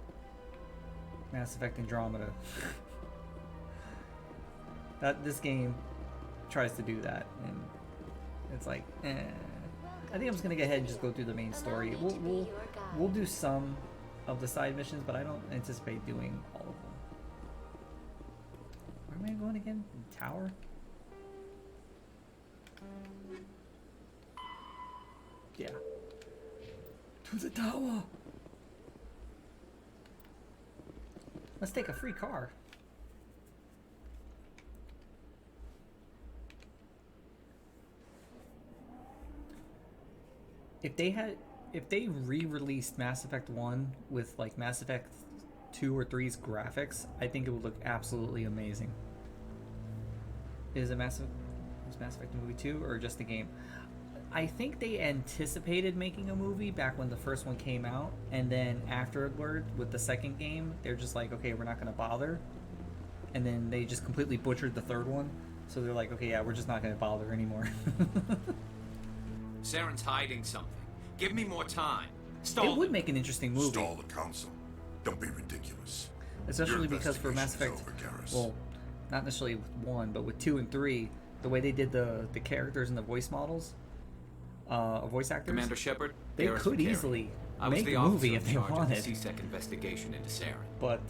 Mass Effect Andromeda, this game tries to do that, and it's like, I think I'm just gonna go ahead and just go through the main story. We'll do some of the side missions, but I don't anticipate doing all of them. Where am I going again? Tower? Yeah. To the tower! Let's take a free car. If they re-released Mass Effect 1 with like Mass Effect 2 or 3's graphics, I think it would look absolutely amazing. Is Mass Effect the movie 2 or just the game? I think they anticipated making a movie back when the first one came out, and then afterward with the second game, they're just like, okay, we're not gonna bother. And then they just completely butchered the third one, so they're like, okay, yeah, we're just not gonna bother anymore. Saren's hiding something. Give me more time. It would make an interesting movie. Stall the council. Don't be ridiculous. Especially because for Mass Effect, well, not necessarily with 1, but with 2 and 3, the way they did the characters and the voice models, voice actors, Commander Shepard, they could easily make a movie if they wanted. The CSEC investigation into Saren. But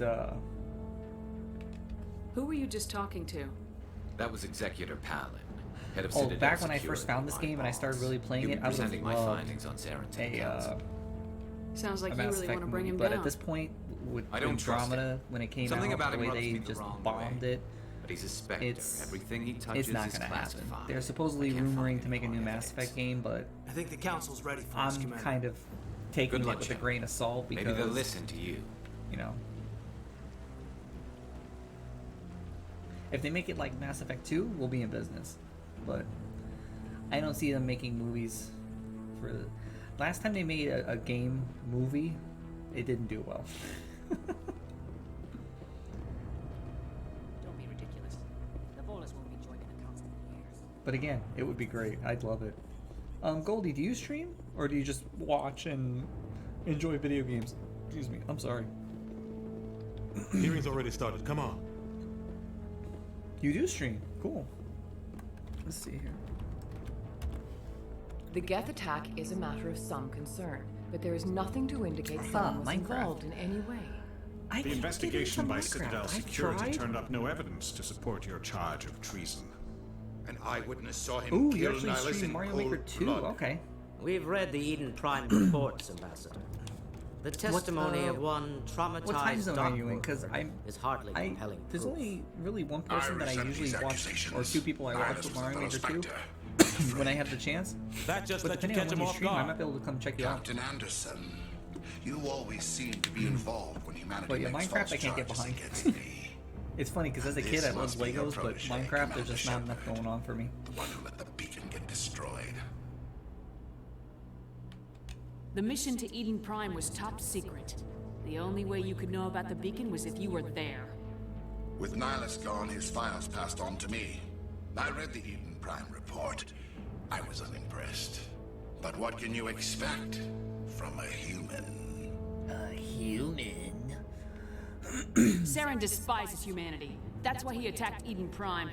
who were you just talking to? That was Executor Palin, head of Citadel back when I first found this game and I started really playing it, I would have my findings on Saren. Sounds like you really want to bring him down. down. At this point, with Andromeda, when it came out, the way they just bombed it, but he's a Spectre. Everything he touches it's not going to happen. They're supposedly rumoring to make a new Mass Effect game, but I think the council's ready for us, I'm kind of taking it with a grain of salt because maybe they'll listen to you. You know, if they make it like Mass Effect 2, we'll be in business. But I don't see them making movies for. Last time they made a game movie, it didn't do well. Don't be ridiculous. The Volus won't be joining the council for years. But again, it would be great. I'd love it. Goldie, do you stream? Or do you just watch and enjoy video games? Excuse me, I'm sorry. Hearing's already started, come on. You do stream, cool. Let's see here. The Geth attack is a matter of some concern, but there is nothing to indicate someone was involved in any way. The investigation by Citadel Security turned up no evidence to support your charge of treason. An eyewitness saw him kill Nihilus in Mario Maker 2. blood. Okay. We've read the Eden Prime reports, Ambassador. The testimony of one traumatized what time zone are you in? Because is hardly compelling there's proof. only really one person that I usually watch, or two people I watch with Mario Maker 2 when I have the chance. That just but let you depending catch on him when you off stream, I guard. might be able to come check you out. Captain Anderson, you always seem to be involved when humanity But yeah, makes Minecraft false I can't get charges behind. against me. It's funny because as a kid I loved Legos, but Minecraft there's just not enough going on for me. The one who let the beacon get destroyed. The mission to Eden Prime was top secret. The only way you could know about the beacon was if you were there. With Nihilus gone, his files passed on to me. I read the Eden Prime report. I was unimpressed. But what can you expect from a human? A human? Saren despises humanity. That's why he attacked Eden Prime.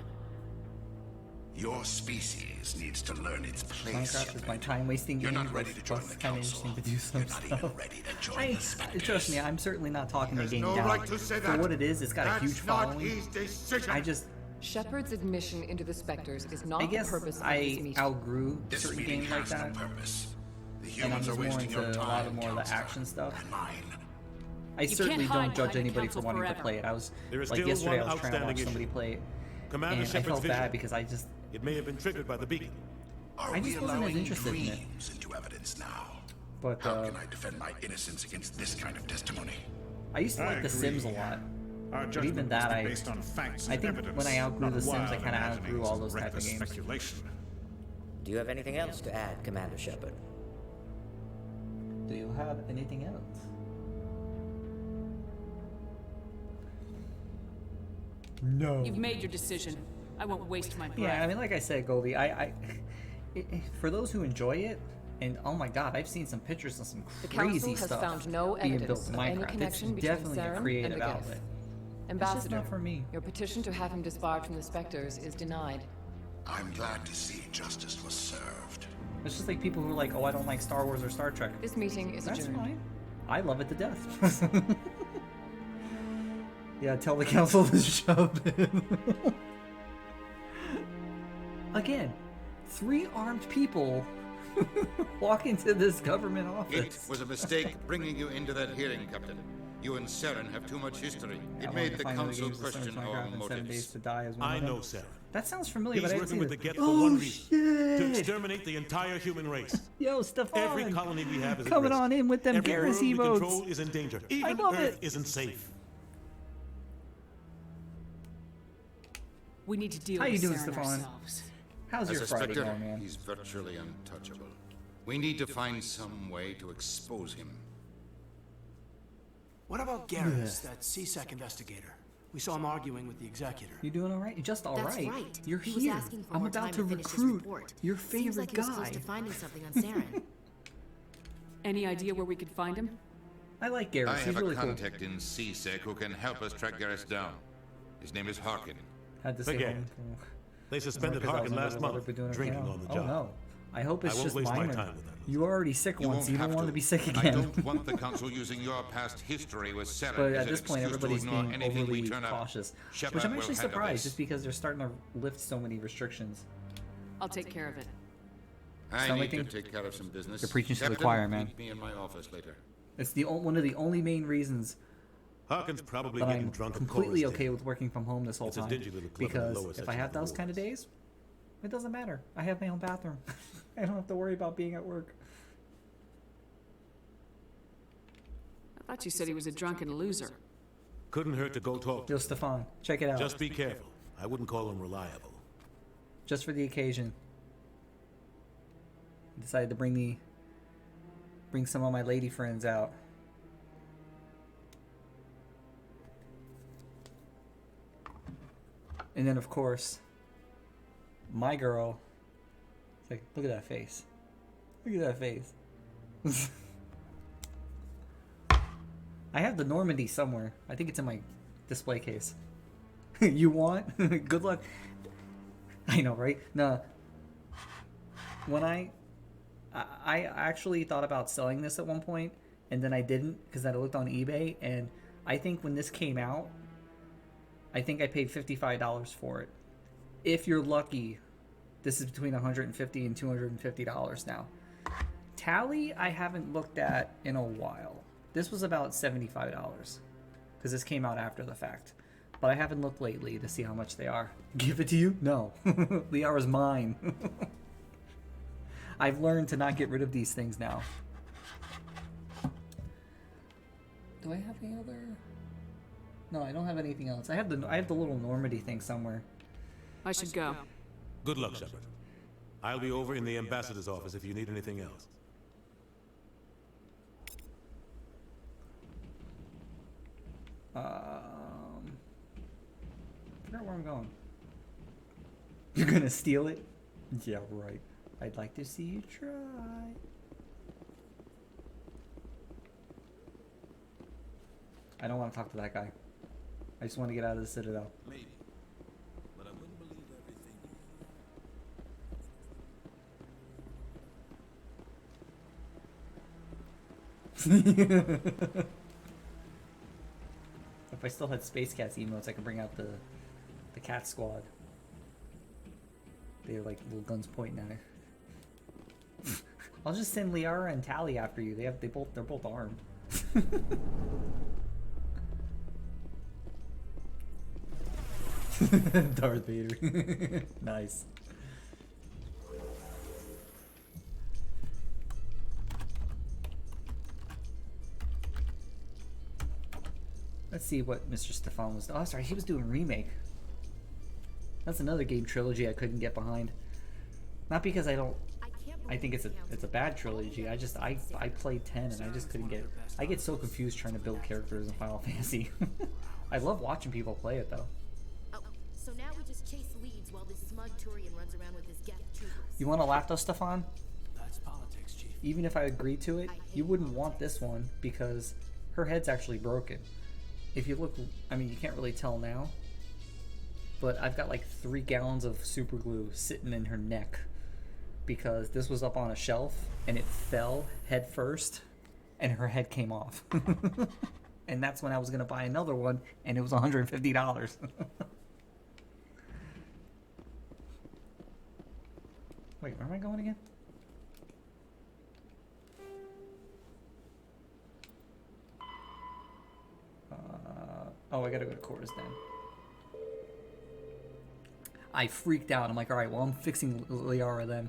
Your species needs to learn its place. Minecraft is my time-wasting game. You're not ready to join the kind of interesting to do some You're not stuff. even ready to join the Spectres. Trust me, I'm certainly not talking the game no down. right to say For that. what it is, it's got a huge That's not following. his decision. I just, Shepard's admission into the Spectres is not I guess the purpose of this I meeting. outgrew This certain meeting games like has no that, purpose. The and I'm humans just are more wasting into your a lot time, more of the Counselor, action stuff. and mine. I You certainly can't hide don't judge behind the anybody for council wanting to forever. play it. I was There is like still yesterday, I one was trying to watch outstanding somebody issue. play it, Commander and I Shepard's felt vision. bad because I just It may have been triggered by the beacon. Are I we just wasn't as allowing interested in it. dreams into evidence now? But how can I defend my innocence against this kind of testimony? I used to like The Sims a lot. But even that, I think when I outgrew The Sims, I kind of outgrew all those type of games. Do you have anything else to add, Commander Shepard? Do you have anything else? No. You've made your decision. I won't waste my breath. Yeah, I mean, like I said, Goldie, for those who enjoy it, and oh my God, I've seen some pictures of some crazy stuff. The council has found no being built evidence in of any Minecraft. connection It's between definitely a Saren and creative the outlet. Geth. It's Ambassador, just not for me. your petition to have him disbarred from the Spectres is denied. I'm glad to see justice was served. It's just like people who are like, oh, I don't like Star Wars or Star Trek. This meeting is That's adjourned. fine. I love it to death. Yeah, tell the council to shove in. Again, 3 armed people walk into this government office. It was a mistake bringing you into that hearing, Captain. You and Saren have too much history. It made the council question our motives. I know Saren. That sounds familiar, He's but I didn't working see with the this. Geth for one reason: to exterminate the entire human race. Yo, Stefan! Every colony we have is coming at risk. on in with them Every Garrus world we emotes. control is in danger. I Even love Earth it. isn't safe. We need to deal How you with doing, Saren Stefan? ourselves. How's your As a Friday Spectre, going, man? he's virtually untouchable. We need to find some way to expose him. What about Garrus, that CSEC investigator? We saw him arguing with the executor. You doing all right? Just all That's right. right. You're He was here. asking for I'm more about time to to finish his recruit report. your Seems favorite like he was guy. close to finding something on Saren. Any idea where we could find him? I like Garrus. I He's have really a cool. contact in CSEC who can help us track Garrus down. His name is Harkin. Had to say Again. one. They suspended Because I was Harkin in last the middle of month, doing a drinking panel. on the Oh job. no. I hope it's I won't just waste my minor. time with that. You were already sick You once. won't You don't have want to be sick I again. don't want the council using your past history with Saren But as at an this point, excuse to everybody's ignore being anything overly we turn up. cautious. Shepard Which I'm will actually handle surprised, this. just because they're starting to lift so many restrictions. I'll take care of it. I Sound need like to take care of some business. You're preaching to the Captain, choir, man. meet me in my office later. It's the one of the only main reasons Harkin's probably that getting I'm drunk at completely Chorus okay Day. with working from home this whole It's a time. dingy little club in the Because lower if section I of have the those kind of walls. days, it doesn't matter. I have my own bathroom. I don't have to worry about being at work. I thought you said he was a drunken loser. Couldn't hurt to go talk to Yo, him. Stefan, check it out. Just be careful. I wouldn't call him reliable. Just for the occasion. I decided to bring some of my lady friends out. And then of course, my girl. It's like, look at that face. Look at that face. I have the Normandy somewhere. I think it's in my display case. You want? Good luck. I know, right? No. When I actually thought about selling this at one point, and then I didn't because I looked on eBay, and I think when this came out, I think I paid $55 for it. If you're lucky, this is between $150 and $250 now. Tally, I haven't looked at in a while. This was about $75 because this came out after the fact. But I haven't looked lately to see how much they are. Give it to you? No. Liara is mine. I've learned to not get rid of these things now. Do I have any other? No, I don't have anything else. I have the little Normandy thing somewhere. I should go. Good luck, Shepard. I'll be over in the ambassador's office if you need anything else. I forgot where I'm going. You're gonna steal it? Yeah, right. I'd like to see you try. I don't want to talk to that guy. I just want to get out of the Citadel. Maybe. But I wouldn't believe everything. If I still had Space Cats emotes, I could bring out the cat squad. They're like little guns pointing at her. I'll just send Liara and Tally after you. They're both armed. Darth Vader. Nice. Let's see what Mr. Stefan was. Oh, sorry, he was doing remake. That's another game trilogy I couldn't get behind. Not because I don't. I think it's a bad trilogy. I played 10 and I just couldn't get. I get so confused trying to build characters in Final Fantasy. I love watching people play it though. Oh, so now we just chase leads while this smug Turian runs around with his gap troopers. You want to lap though, Stefan? That's politics, Chief. Even if I agreed to it, you wouldn't want this one because her head's actually broken. If you look, I mean, you can't really tell now, but I've got like 3 gallons of super glue sitting in her neck because this was up on a shelf and it fell head first and her head came off. And that's when I was going to buy another one and it was $150. Wait, where am I going again? Oh, I gotta go to quarters then. I freaked out. I'm like, alright, well, I'm fixing Liara then.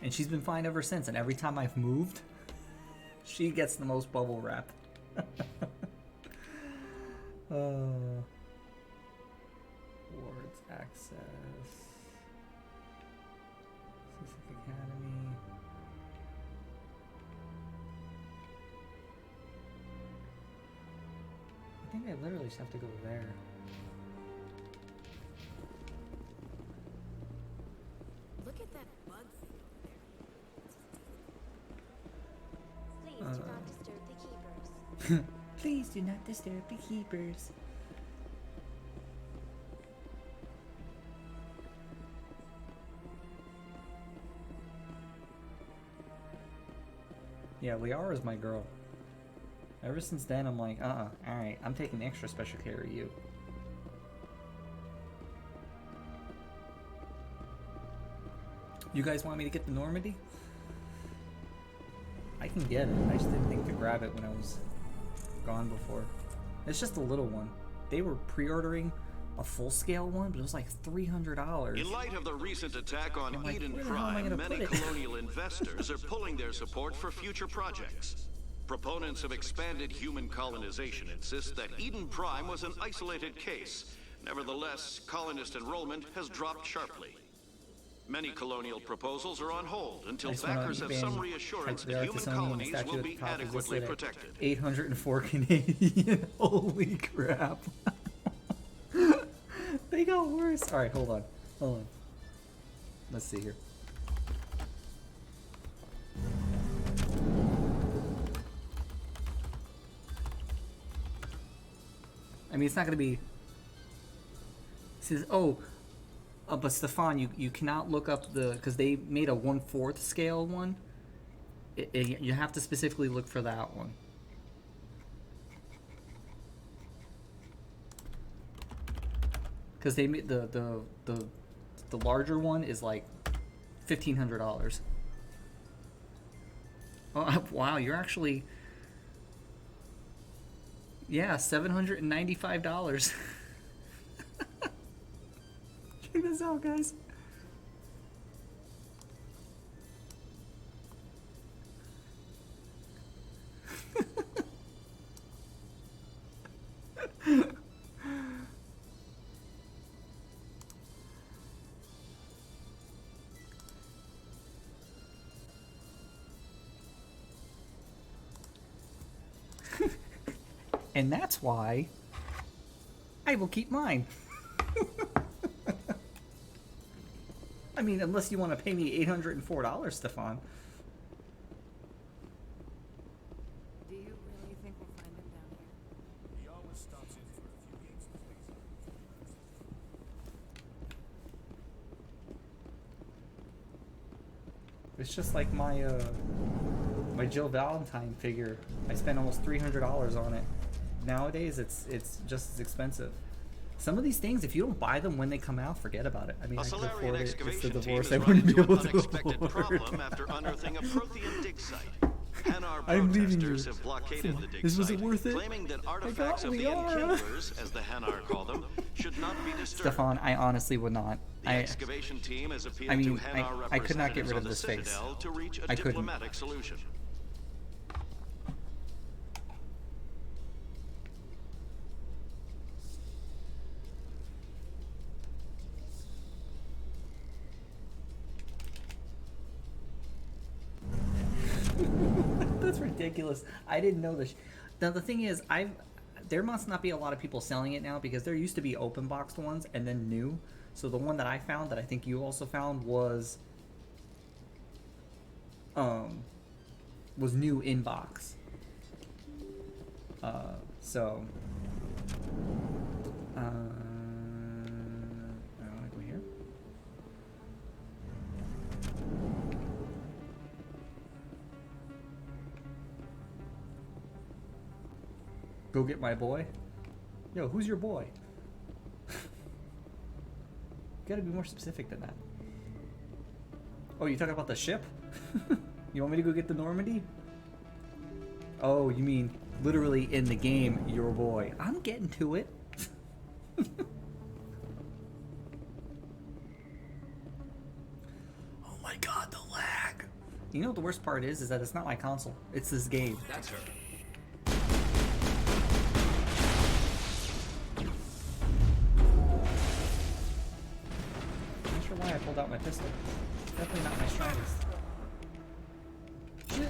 And she's been fine ever since. And every time I've moved, she gets the most bubble wrap. Wards access. Seasick Academy. I think I literally just have to go there. Look at that bug thing over there. Please do not disturb the keepers. Please do not disturb the keepers. Yeah, Liara's my girl. Ever since then, I'm like, alright, I'm taking extra special care of you. You guys want me to get the Normandy? I can get it. I just didn't think to grab it when I was gone before. It's just a little one. They were pre-ordering a full-scale one, but it was like $300. In light of the recent attack on like, Eden where the hell am I Prime, gonna many put it? colonial investors are pulling their support for future projects. Proponents of expanded human colonization insist that Eden Prime was an isolated case. Nevertheless, colonist enrollment has dropped sharply. Many colonial proposals are on hold until backers have some reassurance that human colonies will be adequately protected. 804 Canadian. Holy crap. They got worse. Alright, hold on. Hold on. Let's see here. I mean, it's not going to be... It says, but Stefan, you cannot look up the... Because they made a 1/4 scale one. You have to specifically look for that one. Because they made the larger one is like $1,500. Oh wow, you're actually... Yeah, $795. Check this out, guys. And that's why I will keep mine. I mean, unless you want to pay me $804, Stefan. Do you really think we'll find him down here? He always stops in for a few games with me. It's just like my my Jill Valentine figure. I spent almost $300 on it. Nowadays, it's just as expensive. Some of these things, if you don't buy them when they come out, forget about it. I mean, I could afford it. It's the divorce I wouldn't be able to afford. Problem after unearthing a Prothean dig site. Hanar I'm leaving you. protesters have blockaded the dig Was it site, worth it? claiming that I artifacts got of the Liara. Enkindlers, as the Hanar call them, should not be disturbed. Stefan, I honestly would not. The excavation team has appealed I mean, to Hanar I could not get representatives rid on of the this face. Citadel to reach a I couldn't. diplomatic solution. That's ridiculous. I didn't know this. Now the thing is, there must not be a lot of people selling it now because there used to be open boxed ones and then new. So the one that I found, that I think you also found, was new in box. So I want to go here. Go get my boy. Yo, who's your boy? You gotta be more specific than that. Oh, you talking about the ship? You want me to go get the Normandy? Oh, you mean literally in the game, your boy. I'm getting to it. Oh my god, the lag. You know what the worst part is that it's not my console. It's this game. That's her. I'm not sure why I pulled out my pistol. Definitely not my strongest. Shit.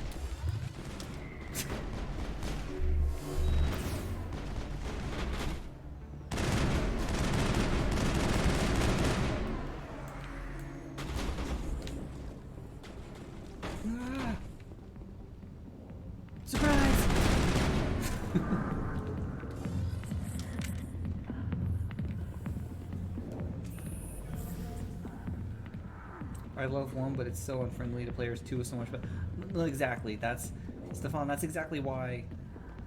Ah. Surprise! I love 1, but it's so unfriendly to players. 2 is so much better. Well, exactly. That's Stefan. That's exactly why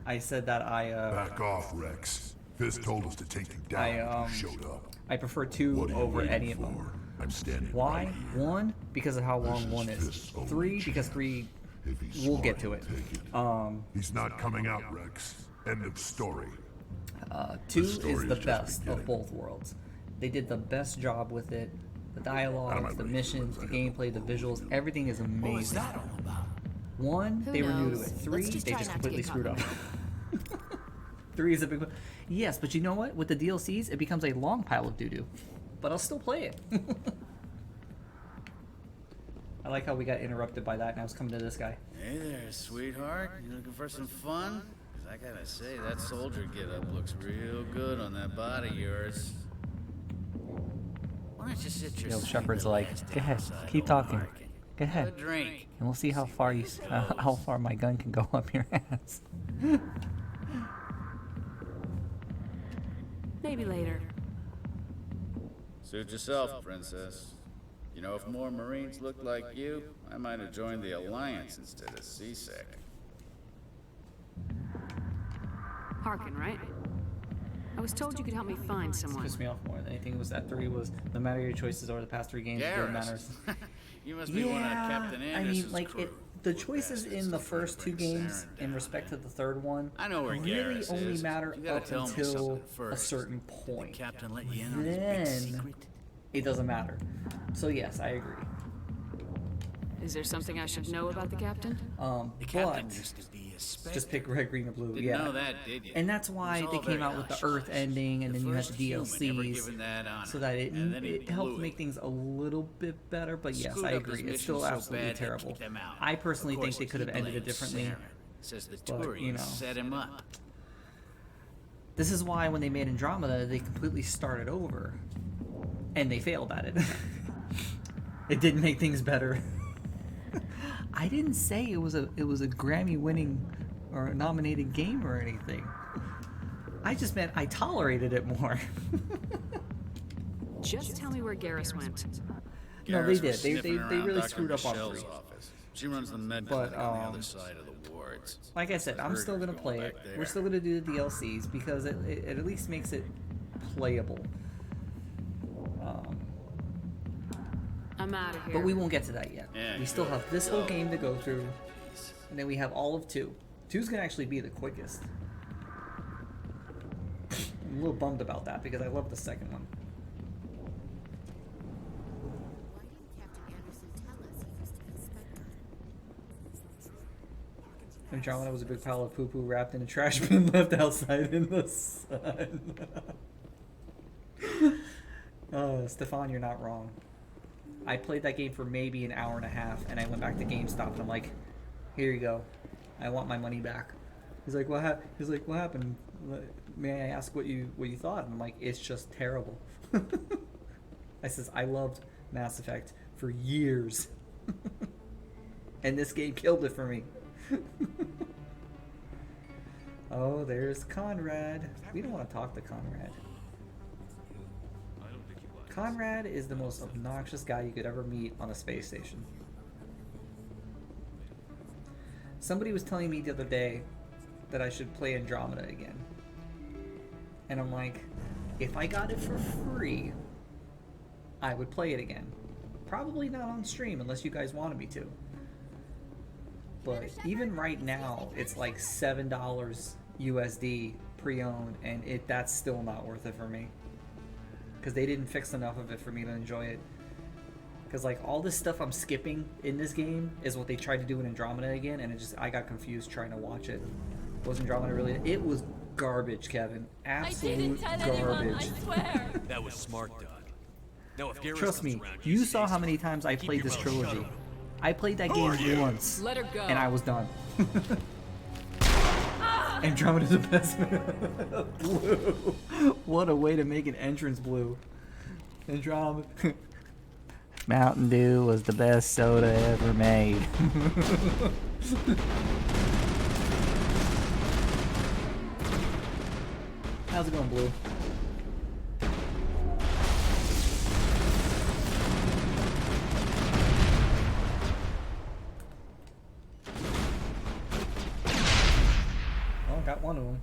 I said that I. Back off, Rex. Fizz told us to take you down. You showed up. I prefer 2 over any of them. I'm standing. Why? Right here. 1 because of how long 1 is. 3 because 3. We'll get to it. He's not coming out, Rex. End of story. 2 is the best of both worlds. They did the best job with it. The dialogue, the missions, the gameplay, the visuals, everything is amazing. What was that all about? 1, they were new to it. 3, they just completely screwed up. 3 is a big one. Yes, but you know what? With the DLCs, it becomes a long pile of doo-doo. But I'll still play it. I like how we got interrupted by that, and I was coming to this guy. Hey there, sweetheart. You looking for some fun? 'Cause I gotta say, that soldier getup looks real good on that body of yours. Why don't you sit your Shepard's like, go ahead, keep talking. Go ahead. Have a drink. And we'll see how far how far my gun can go up your ass. Maybe later. Suit yourself, princess. You know, if more Marines looked like you, I might have joined the Alliance instead of CSEC. Harkin, right? I was told you could help me find someone. Pissed me off more than anything was that 3 was no matter your choices over the past 3 games, it matters. You must be one of Captain Anderson's crew. The choices in the first 2 games, in respect to the 3rd one, I know where really Garrus only is. matter You gotta up tell me until something a first. certain Did point. the captain let you in on his big secret? It doesn't matter. So yes, I agree. Is there something I should know about the captain? The captain used to be a specter. Just pick red, green, or blue. Didn't yeah. know that, did you? And that's why It was they all came very out with the hush-hush. Earth ending, and The then you had first the human ever DLCs, given that honor, so that and then he it helped blew make it. things a little bit better. But yes, Screwed I up his agree. It's mission still so absolutely bad they terrible. kicked him out. I personally Of think course, they could have he ended it blames differently. Saren. Says the But, Turians you know. set him up. This is why when they made Andromeda, they completely started over, and they failed at it. It didn't make things better. I didn't say it was a Grammy-winning or nominated game or anything. I just meant I tolerated it more. Just tell me where Garrus went. No, they Garrus did. was They sniffing around really Dr. screwed up on Michelle's 3. office. She runs the med But, clinic on the other side of the wards. Like I said, I'm still gonna play it. We're still gonna do the DLCs because it at least makes it playable. I'm out of here. But we won't get to that yet. Yeah, We still good. have this whole game to go through, and then we have all of 2. 2's gonna actually be the quickest. I'm a little bummed about that because I love the second one. Andromeda was a big pile of poo-poo wrapped in a trash bin left outside in the sun. Stefan, you're not wrong. I played that game for maybe an hour and a half, and I went back to GameStop, and I'm like, here you go. I want my money back. He's like, what happened? May I ask what you thought? And I'm like, it's just terrible. I says, I loved Mass Effect for years. And this game killed it for me. Oh, there's Conrad. We don't want to talk to Conrad. Conrad is the most obnoxious guy you could ever meet on a space station. Somebody was telling me the other day that I should play Andromeda again. And I'm like, if I got it for free, I would play it again. Probably not on stream unless you guys wanted me to. But even right now, it's like $7 USD pre-owned, and that's still not worth it for me. Because they didn't fix enough of it for me to enjoy it. Because like all this stuff I'm skipping in this game is what they tried to do in Andromeda again, and I got confused trying to watch it. Was Andromeda really? It was garbage, Kevin. Absolute garbage. Anyone, I swear. That was smart, Doug. Now, if Garrus Trust me, comes around, you saw how many times I played this trilogy. I played that game once, Let her go. and I was done. Andromeda's the best. Blue. What a way to make an entrance, Blue. Andromeda. Mountain Dew was the best soda ever made. How's it going, Blue? Oh, got one of them.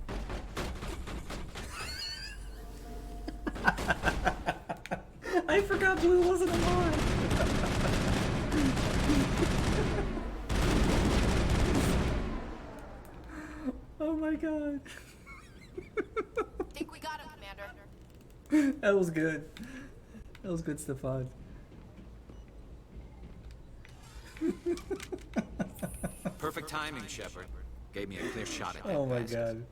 I forgot Blue wasn't a mod. Oh my god. Think we got him, Commander. That was good. That was good, Stefan. Perfect timing, Shepard. Gave me a clear shot at that. Oh my god.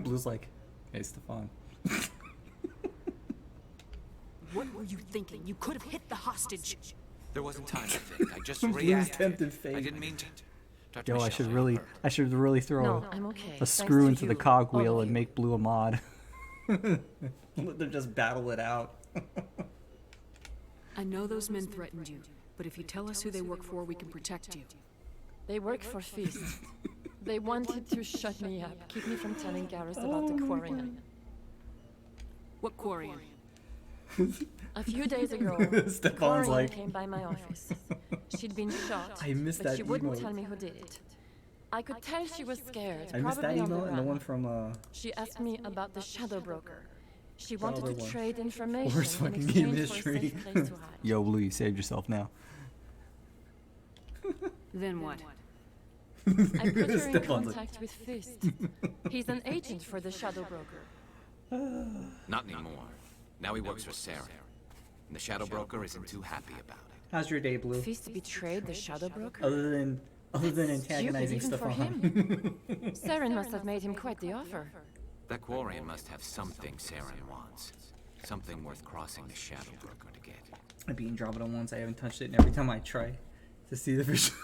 Blue's like, hey, Stefan. What were you thinking? You could have hit the hostage. There wasn't time to think. I just Blue's reacted. tempted fate. I didn't mean to. Yo, I should really throw No, I'm okay. a Thanks screw to into the you, cogwheel all of and you. make Blue a mod. Let them just battle it out. I know those men threatened you, but if you tell us who they work for, we can protect you. They work for Feast. They wanted to shut me up, keep me from telling Garrus about the Quarian. What Quarian? A few days ago, Stefan's Quarian like- came by my office. She'd been shot, I missed but that she wouldn't emote. tell me who did it. I could tell she was scared, I missed that probably on the emote and the run. one from She asked me about the Shadow Broker. She The wanted other to one. trade information Worst in fucking game in exchange for a history. safe place to hide. Yo, Blue, you saved yourself now. Then what? I put her in Stefan's like- contact with Fist. He's an agent for the Shadow Broker. Not anymore. Now he works for Sarah. And the Shadow Broker isn't too happy about it. How's your day, Blue? Fist betrayed the Shadow Broker? Other than antagonizing Stupid, even for Stefan. him. Saren must have made him quite the offer. That Quarian must have something Saren wants. Something worth crossing the Shadow Broker to get. I beat Andromeda once. I haven't touched it, and every time I try to see the visual.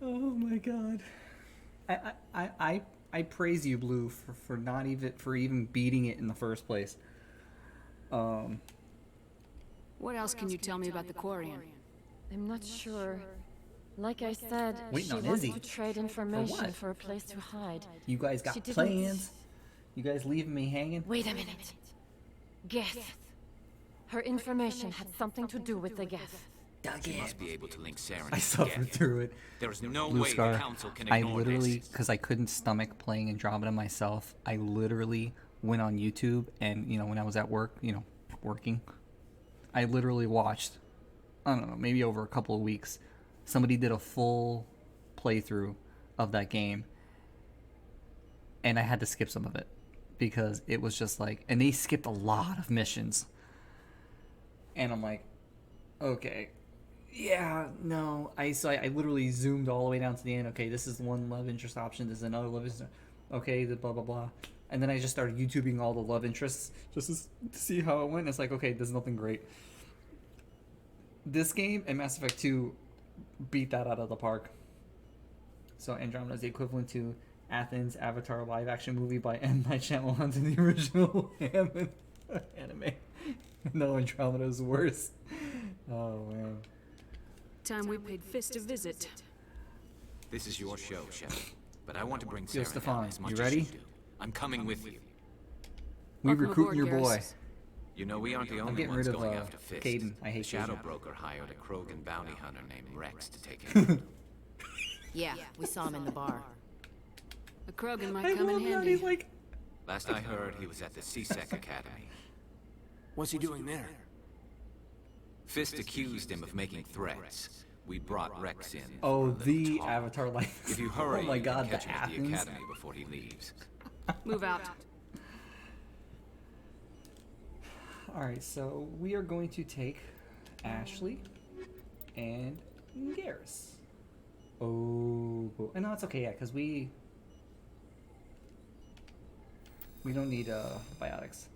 Oh my god. I praise you, Blue, for not even beating it in the first place. What else can you tell me about the Quarian? I'm not sure. Like I said, Waiting she on wanted Izzy. to trade information what? for a place to hide. You guys got She didn't- plans? You guys leaving me hanging? Wait a minute. Geth. Her information had something to do with the Geth. She must be able to link Saren. I to suffered Geth. through it. There is no Blue way Scar. the Council can I ignore literally, this. because I couldn't stomach playing Andromeda myself, I literally went on YouTube and, when I was at work, working, I literally watched, I don't know, maybe over a couple of weeks, somebody did a full playthrough of that game, and I had to skip some of it because it was just like, and they skipped a lot of missions, and I'm like, okay. Yeah, no. I literally zoomed all the way down to the end. Okay, this is one love interest option. This is another love interest. Okay, the blah blah blah. And then I just started YouTubing all the love interests just to see how it went. It's like, okay, there's nothing great. this game and Mass Effect 2 beat that out of the park. So Andromeda is the equivalent to Athens Avatar live action movie by M. Night Shyamalan in the original anime. No, Andromeda is worse. Oh man. Time we paid Fist a visit. This is your show, Shepard. But I want to bring Yo, Sarah Stefan, down as much you as ready? you do. I'm coming with you. We Welcome recruiting your aboard, boy. Garrus. You know, we aren't the I'm only getting ones rid of going after Fist. Caden. I hate The Shadow Caden. Broker hired a Krogan bounty hunter named Rex to take him out. Yeah, we saw him in the bar. A Krogan might I come in love that. handy. He's like, Last I heard, he was at the CSEC Academy. What's he doing there? Fist accused him of making threats. We brought Rex in. oh, the Avatar life. If you hurry, oh my you God, can catch the him at the Athens. academy before he leaves. Move out. All right, so we are going to take Ashley and Garrus. Oh, no, it's okay, yeah, because we don't need biotics.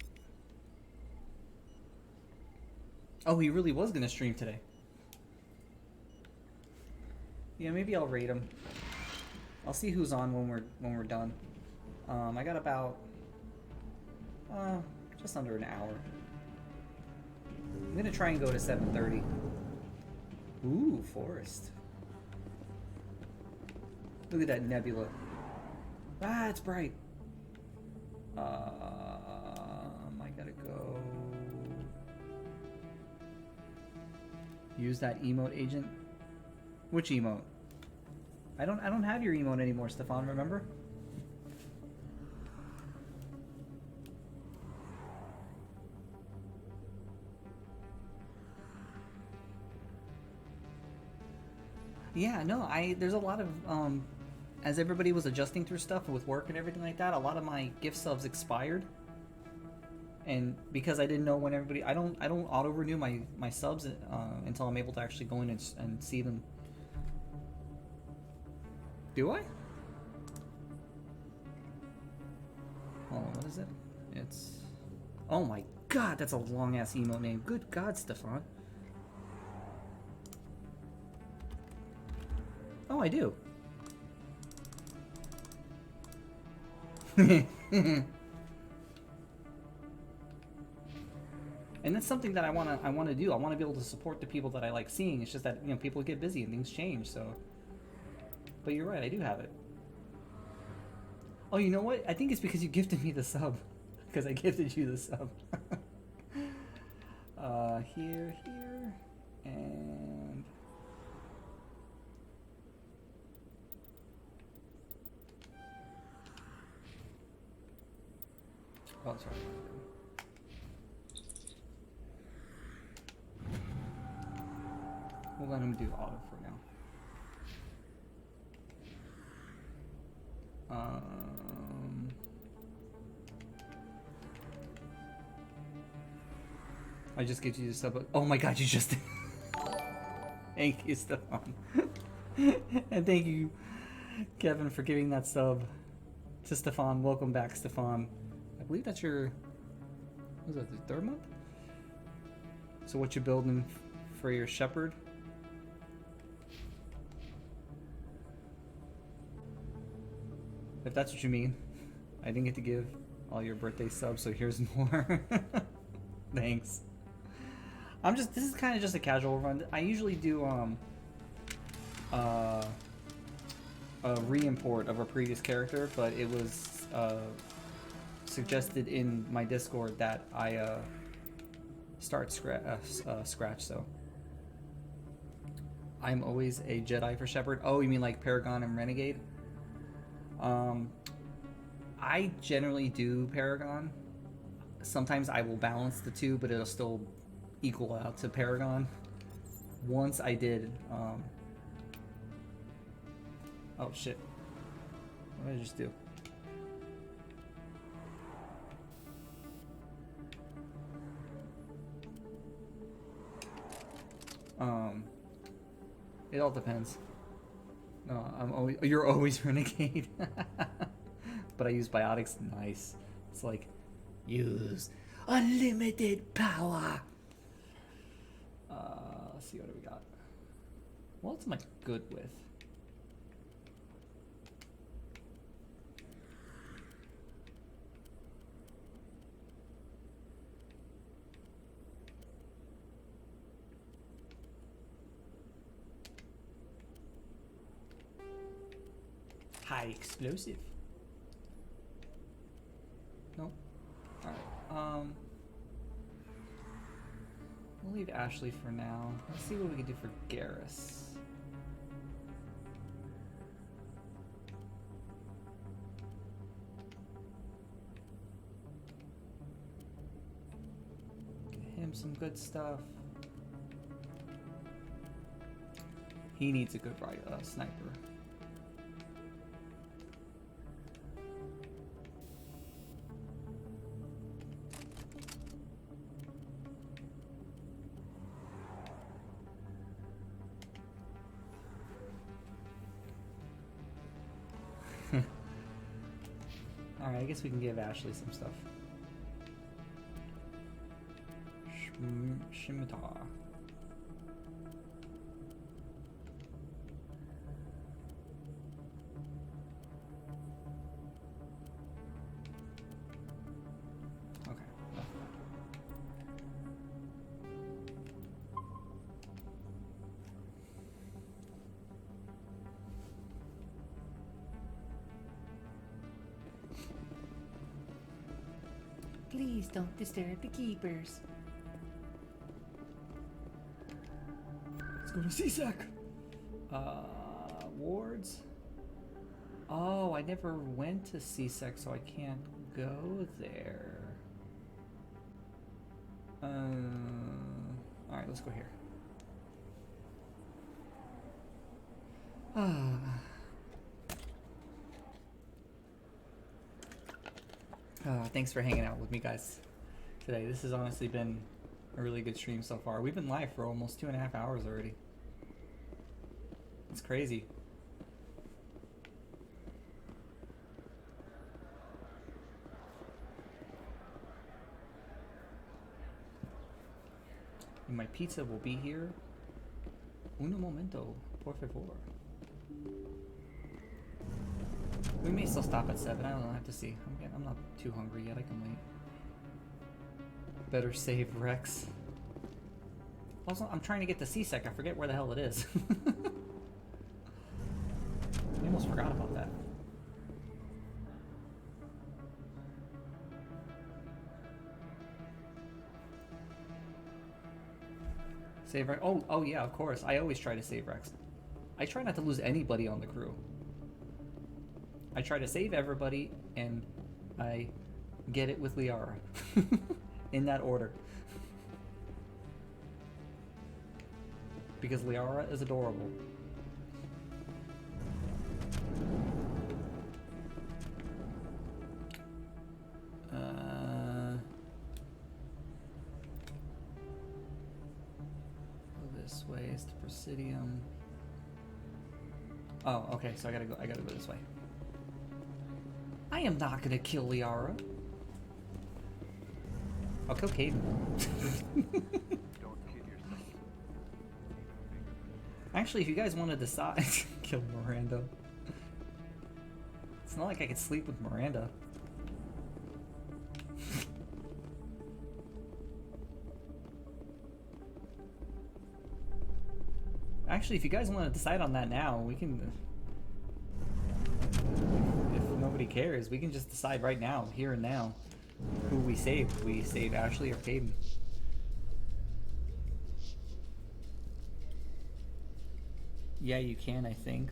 Oh, he really was gonna stream today. Yeah, maybe I'll rate him. I'll see who's on when we're done. I got about just under an hour. I'm gonna try and go to 7:30. Ooh, forest. Look at that nebula. Ah, it's bright. I gotta go. Use that emote agent. Which emote? I don't have your emote anymore, Stefan, remember? Yeah, no, there's a lot of as everybody was adjusting through stuff with work and everything like that, a lot of my gift subs expired. And because I didn't know when everybody, I don't auto renew my subs until I'm able to actually go in and see them. Do I? Hold on, what is it? It's, oh my God, that's a long ass emote name. Good God, Stefan. Oh, I do. And that's something that I want to do. I want to be able to support the people that I like seeing. It's just that, you know, people get busy and things change, so. But you're right, I do have it. Oh, you know what? I think it's because you gifted me the sub. Because I gifted you the sub. Here, and... Oh, sorry. We'll let him do auto for now. I just gave you the sub. Oh my God, you just did. Thank you, Stefan. And thank you, Kevin, for giving that sub to Stefan. Welcome back, Stefan. I believe that's your, what was that, the third month? So what you building for your Shepard? If that's what you mean. I didn't get to give all your birthday subs, so here's more. Thanks. This is kind of just a casual run. I usually do a re-import of a previous character, but it was suggested in my Discord that I start scratch, so I'm always a Jedi for Shepard. Oh, you mean like Paragon and Renegade? I generally do Paragon. Sometimes I will balance the two, but it'll still equal out to Paragon. Once I did, oh shit. What did I just do? It all depends. No, you're always Renegade. But I use biotics. Nice. It's like, use unlimited power. let's see what we got. What am I good with? High explosive. Nope. Alright, we'll leave Ashley for now. Let's see what we can do for Garrus. Get him some good stuff. He needs a good sniper. Alright, I guess we can give Ashley some stuff. Scimitar. Okay. Please don't disturb the keepers. Let's go to CSEC. Wards. Oh, I never went to CSEC, so I can't go there. Alright, let's go here. Thanks for hanging out with me, guys, today. This has honestly been a really good stream so far. We've been live for almost 2.5 hours already. It's crazy. And my pizza will be here. Uno momento, por favor. We may still stop at 7. I don't know. I have to see. I'm not too hungry yet. I can wait. Better save Rex. Also, I'm trying to get to CSEC. I forget where the hell it is. I almost forgot about that. Save Rex. Oh yeah, of course. I always try to save Rex. I try not to lose anybody on the crew. I try to save everybody, and I get it with Liara. In that order. Because Liara is adorable. Go this way is to Presidium. Oh, okay, so I gotta go this way. I am not gonna kill Liara. I'll kill Caden. Actually, if you guys want to decide, kill Miranda. It's not like I could sleep with Miranda. Actually, if you guys want to decide on that now, we can. If nobody cares, we can just decide right now, here and now, who we save. We save Ashley or Caden. Yeah, you can, I think.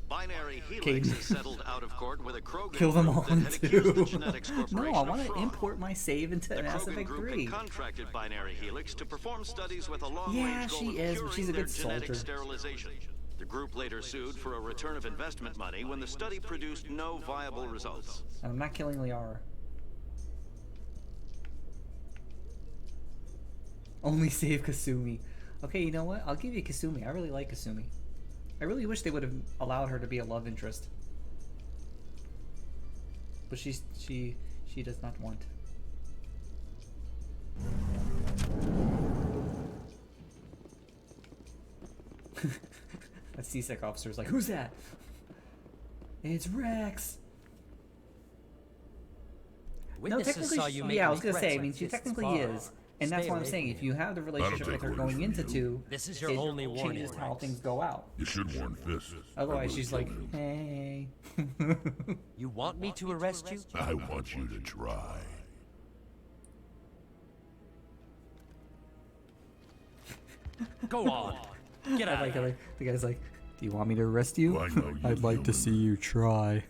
Binary Helix is settled out of court with a Krogan Kill them all that had accused the too. Genetics No, Corporation I of want to fraud. import my save into The Mass Krogan Effect group 3. had contracted Binary Helix to perform studies with a long-range Yeah, goal she of is, but she's a curing good their genetic soldier. sterilization. The group later sued for a return of investment money when the study produced no viable results. And I'm not killing Liara. Only save Kasumi. Okay, you know what? I'll give you Kasumi. I really like Kasumi. I really wish they would have allowed her to be a love interest. But she does not want. A CSEC officer's like, who's that? It's Rex. Witnesses saw you make yeah, I was gonna threats say. I like mean, she this technically far. is, and that's Stay what I'm away saying. from If you have the relationship with her take going orders into from you. two, This is your it only warning, changes how Rex. things go out. You should warn Fist. Otherwise, I she's will like, kill him. hey. You want me to arrest you? I want you to try. Go on. Get out. I like how the guy's like, do you want me to arrest you? I know you I'd like to see you try.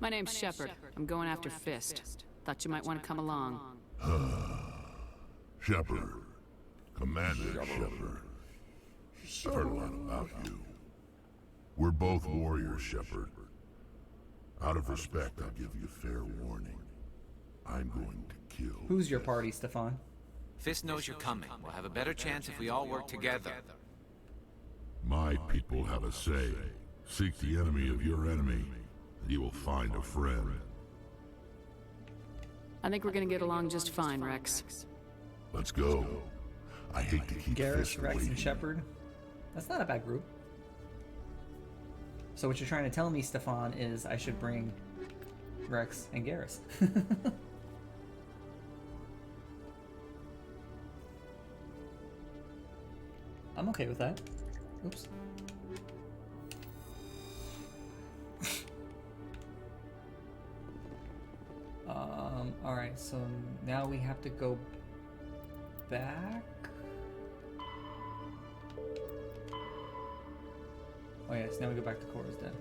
My name's Shepard. I'm going after Fist. Thought you might want to come along. Shepard. Commander Shepard. I've heard a lot about you. We're both warriors, Shepard. Out of respect, I'll give you fair warning. I'm going to kill. Who's your party, Stefan? Fist knows you're coming. We'll have a better chance if we all work together. My people have a say. Seek the enemy of your enemy, and you will find a friend. I think we're gonna get along just fine, Rex. Let's go. I hate to keep Garrus, Fist Rex, waiting. and Shepard. That's not a bad group. So what you're trying to tell me, Stefan, is I should bring Rex and Garrus. I'm okay with that. Oops. Alright, so now we have to go back. Oh yes, now we go back to Cora's Den.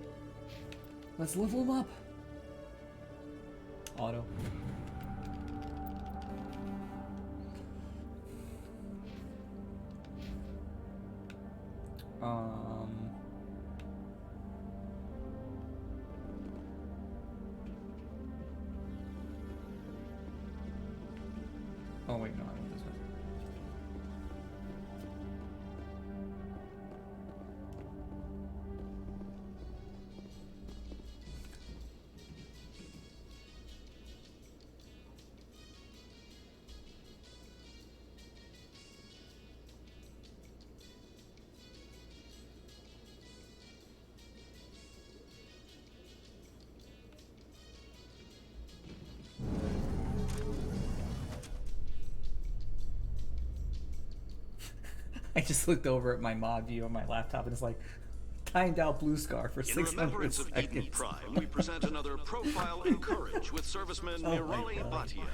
Let's level him up. Auto. Oh wait, no, I want this one. I just looked over at my mod view on my laptop and it's like timed out Blue Scar for In 600 remembrance of Eden seconds. Prime, we present another profile in courage with serviceman Mirali Bhatia.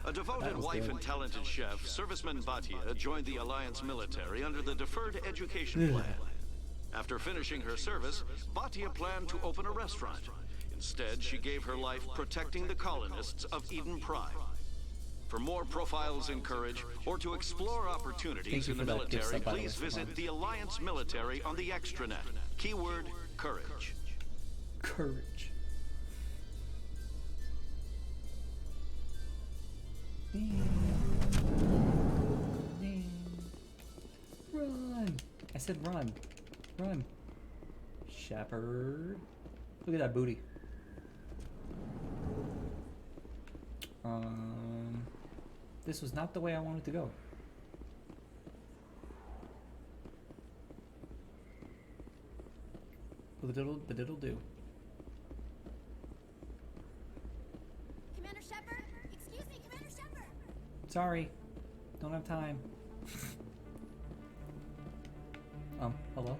A devoted wife good. and talented chef, serviceman Bhatia joined the Alliance military under the Deferred Education Plan. After finishing her service, Bhatia planned to open a restaurant. Instead, she gave her life protecting the colonists of Eden Prime. For more profiles in courage, or to explore opportunities in the military, please visit the Alliance Military on the extranet. Keyword, courage. Courage. Run! I said run. Run. Shepard. Look at that booty. This was not the way I wanted to go. But it'll do. Commander Shepard? Excuse me, Commander Shepard! Sorry. Don't have time. Hello?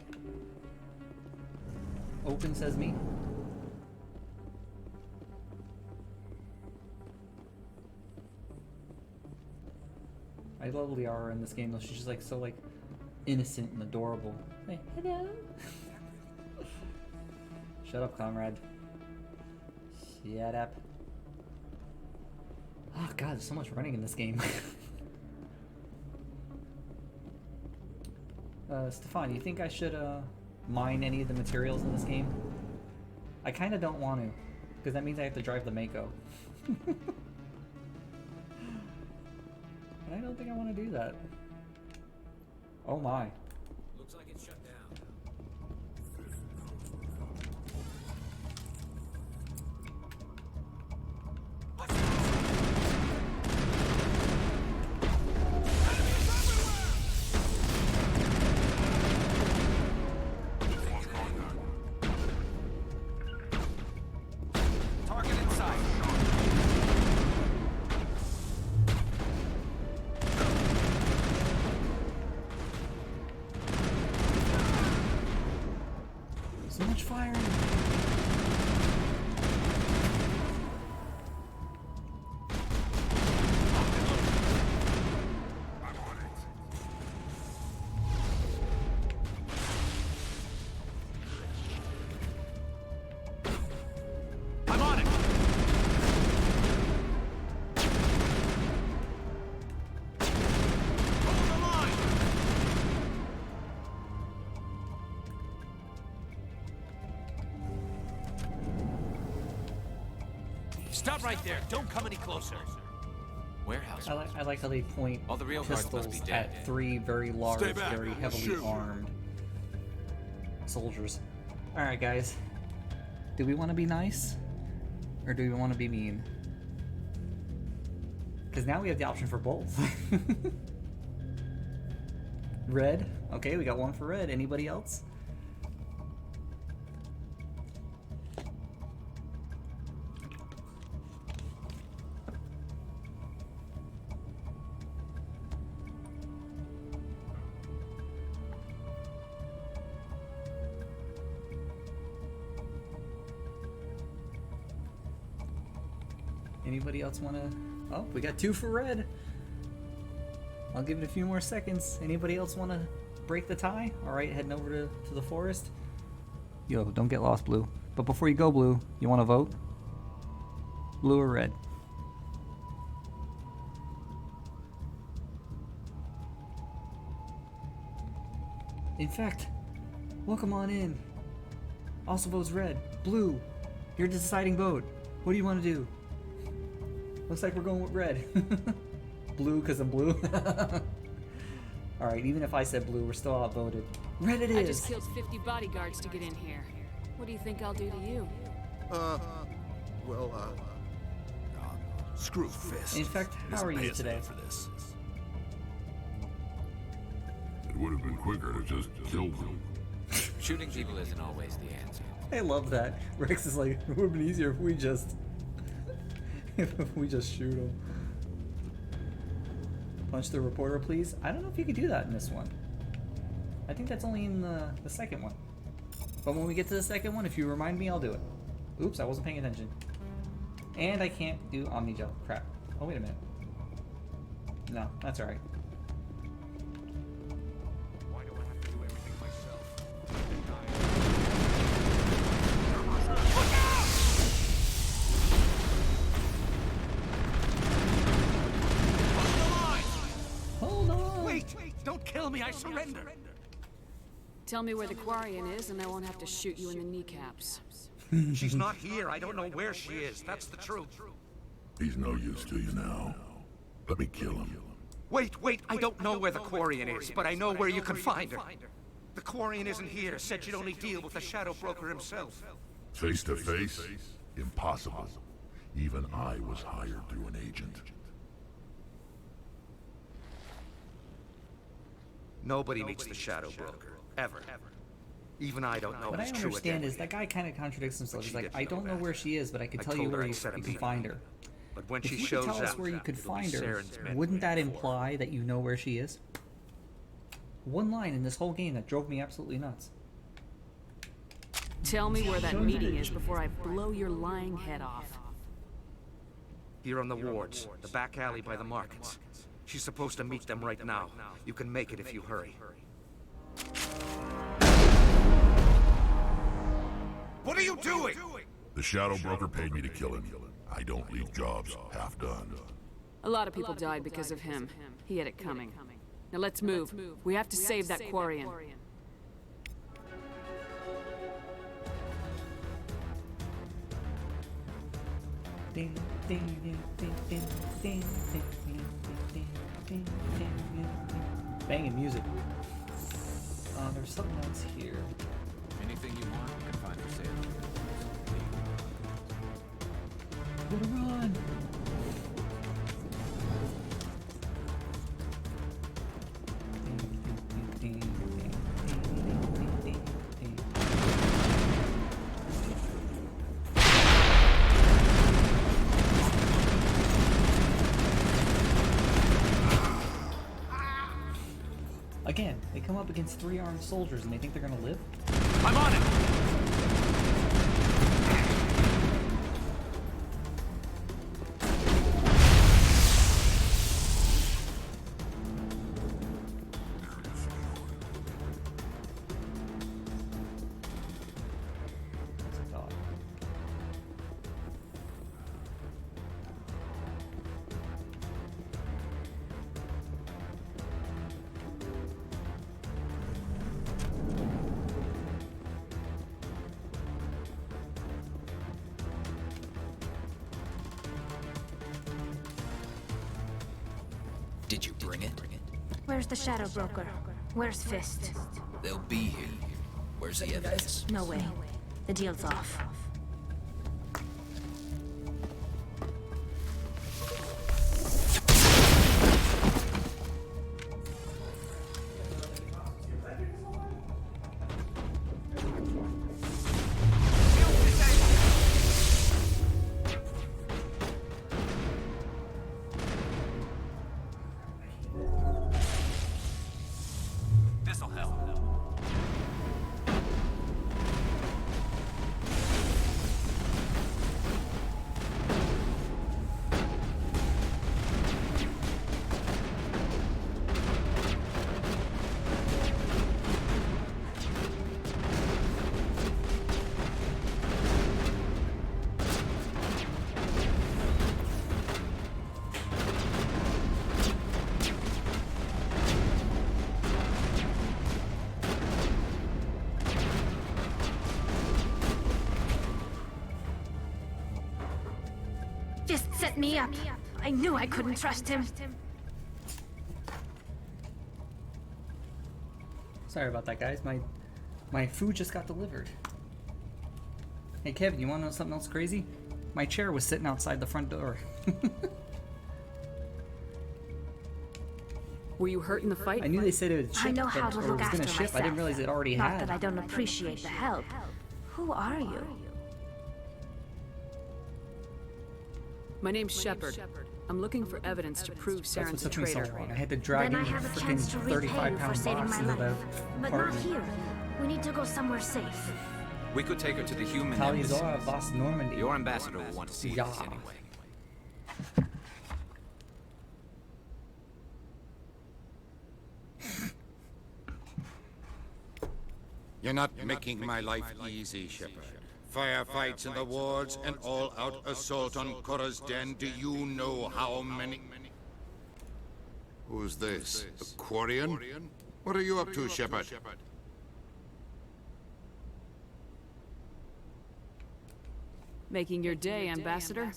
Open says me. I love Liara in this game though. She's just like so like innocent and adorable. Hey, hello. Shut up, comrade. Shut up. Oh god, there's so much running in this game. Stefan, you think I should mine any of the materials in this game? I kind of don't want to, because that means I have to drive the Mako. And I don't think I want to do that. Oh my. Looks like it's shut down. So much firing. I'm on it. Hold the line. Stop right there. Don't come any closer. Warehouse. I like how they point All the real guards must pistols be dead. at three very large, Stay back. very I'll heavily shoot. armed soldiers. Alright, guys. Do we want to be nice? Or do we want to be mean? Because now we have the option for both. Red. Okay, we got one for red. Anybody else? Anybody else want to... Oh, we got two for red. I'll give it a few more seconds. Anybody else want to break the tie? Alright, heading over to the forest. Yo, don't get lost, Blue. But before you go, Blue, you want to vote? Blue or red? In fact, welcome on in. Also votes red. Blue, you're the deciding vote. What do you want to do? Looks like we're going with red. Blue because I'm blue. Alright, even if I said blue, we're still outvoted. Red it is! I just killed 50 bodyguards to get in here. What do you think I'll do to you? Screw Fist. In fact, how are you today? For this. It would have been quicker to just kill them. Shooting people isn't always the answer. I love that. Rex is like, it would have been easier if we just... if we just shoot him. Punch the reporter, please. I don't know if you could do that in this one. I think that's only in the second one. But when we get to the second one, if you remind me, I'll do it. Oops, I wasn't paying attention. And I can't do Omnigel. Crap. Oh, wait a minute. No, that's alright. Why do I have to do everything myself? Hold on! Wait! Don't kill me! I surrender! Tell me where the Quarian is and I won't have to shoot you in the kneecaps. She's not here. I don't know where she is. That's the truth. He's no use to you now. Let me kill him. Wait! I don't know where the Quarian is, but I know where you can find her. The Quarian isn't here. Said she'd only deal with the Shadow Broker himself. Face to face? Impossible. Even I was hired through an agent. Nobody meets the Shadow Broker. Ever. Even I don't know What I his true understand is identity. that guy kind of contradicts himself. He's she like, didn't I know don't know that. where she is, but I could I tell you told her where I'd you set a can beat. find her. But when If she you shows could tell us up, where you could it'll be find her, Saren's men wouldn't that waiting for her. imply that you know where she is? One line in this whole game that drove me absolutely nuts. Tell me where that meeting is before I blow your lying head off. Here on the wards, the back alley by the markets. She's supposed to meet them right now. You can make it if you hurry. What are you doing? The Shadow Broker paid me to kill him. I don't leave jobs half done. A lot of people died because of him. He had it coming. Now let's move. We have to save that Quarian. Ding, ding, ding, ding, ding, ding, ding, ding, ding, ding, ding, ding. Banging music. There's something else here. Anything you want, you can find for sale. Gotta run! Again, they come up against 3 armed soldiers and they think they're gonna live? I'm on it! Did you bring it? Where's the Shadow Broker? Where's Fist? They'll be here. Where's the evidence? No way. The deal's off. This'll help. Fist set me up. I knew I couldn't trust him. Sorry about that, guys. My food just got delivered. Hey, Kevin, you want to know something else crazy? My chair was sitting outside the front door. Were you hurt in the fight? I knew they said it would ship, I know how but, to or look was after gonna ship. myself. I didn't realize it already Not had. that I don't appreciate the help. Who are you? My name's Shepard. I'm looking for evidence to prove That's what Saren's a took me so traitor. long. I had to drag Then in I have a freaking chance to repay you for 35-pound saving box my into the life. But not apartment. here. We need to go somewhere safe. We could take her to the human Tali's embassy. Aura, Boss Normandy. Your ambassador will want to see Yeah. this anyway. You're not making my life easy, Shepard. Firefights in the wards, an all-out assault on Korra's den. Do you know how many? Who's this? A Quarian? What are you up to, Shepard? Making your day, Ambassador?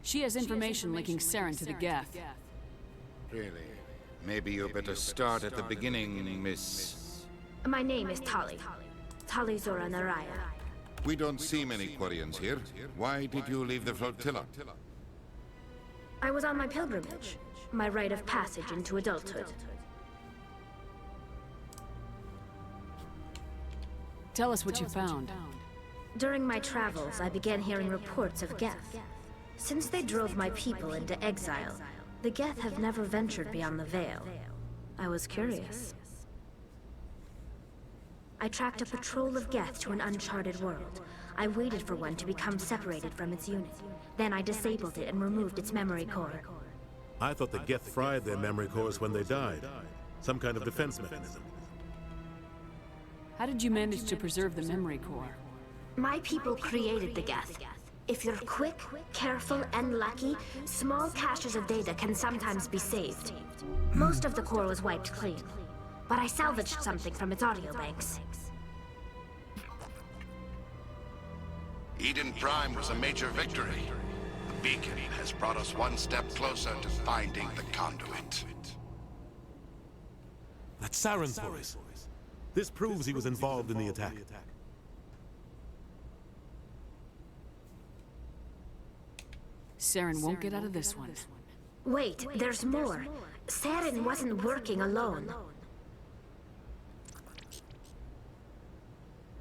She has information linking Saren to the Geth. Really? Maybe you better start at the beginning, Miss... My name is Tali. Tali Zora Naraya. We don't see many Quarians here. Why did you leave the flotilla? I was on my pilgrimage. My rite of passage into adulthood. Tell us what you found. During my travels, I began hearing reports of Geth. Since they drove my people into exile, the Geth have never ventured beyond the Veil. I was curious. I tracked a patrol of Geth to an uncharted world. I waited for one to become separated from its unit. Then I disabled it and removed its memory core. I thought the Geth fried their memory cores when they died. Some kind of defense mechanism. How did you manage to preserve the memory core? My people created the Geth. If you're quick, careful, and lucky, small caches of data can sometimes be saved. Most of the core was wiped clean, but I salvaged something from its audio banks. Eden Prime was a major victory. The beacon has brought us one step closer to finding the conduit. That's Saren's voice. This proves he was involved in the attack. Saren won't get out of this one. Wait, there's more. Saren wasn't working alone.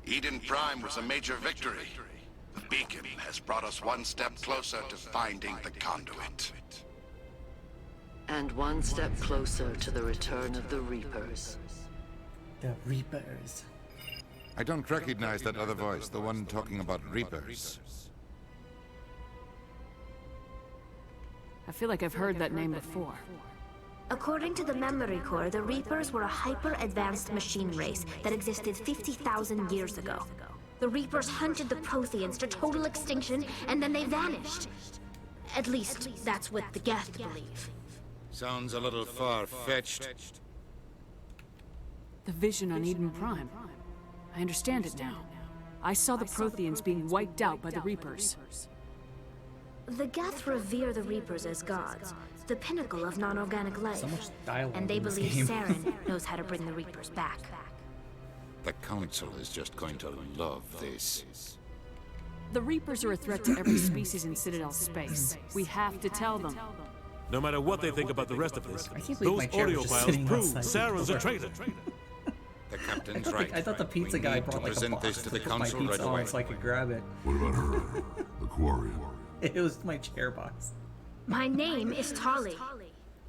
Eden Prime was a major victory. The beacon has brought us one step closer to finding the conduit. And one step closer to the return of the Reapers. The Reapers. I don't recognize that other voice, the one talking about Reapers. I feel like I've heard that name before. According to the Memory Core, the Reapers were a hyper-advanced machine race that existed 50,000 years ago. The Reapers hunted the Protheans to total extinction, and then they vanished. At least, that's what the Geth believe. Sounds a little far-fetched. The vision on Eden Prime. I understand it now. I saw the Protheans being wiped out by the Reapers. The Geth revere the Reapers as gods, the pinnacle of non-organic life. So much dialogue And they in this believe game. Saren knows how to bring the Reapers back. The Council is just going to love this. The Reapers are a threat to every species in Citadel space. We have to tell them. No matter what they think about the rest of this, can't believe those my chair was audio just files sitting prove outside the Saren's a door. traitor. The captain's right. I thought the pizza We guy need brought to like a present box this to the put my council pizza right on away. so I could grab it. What about her? The Quarian. It was my chair box. My name is Tali.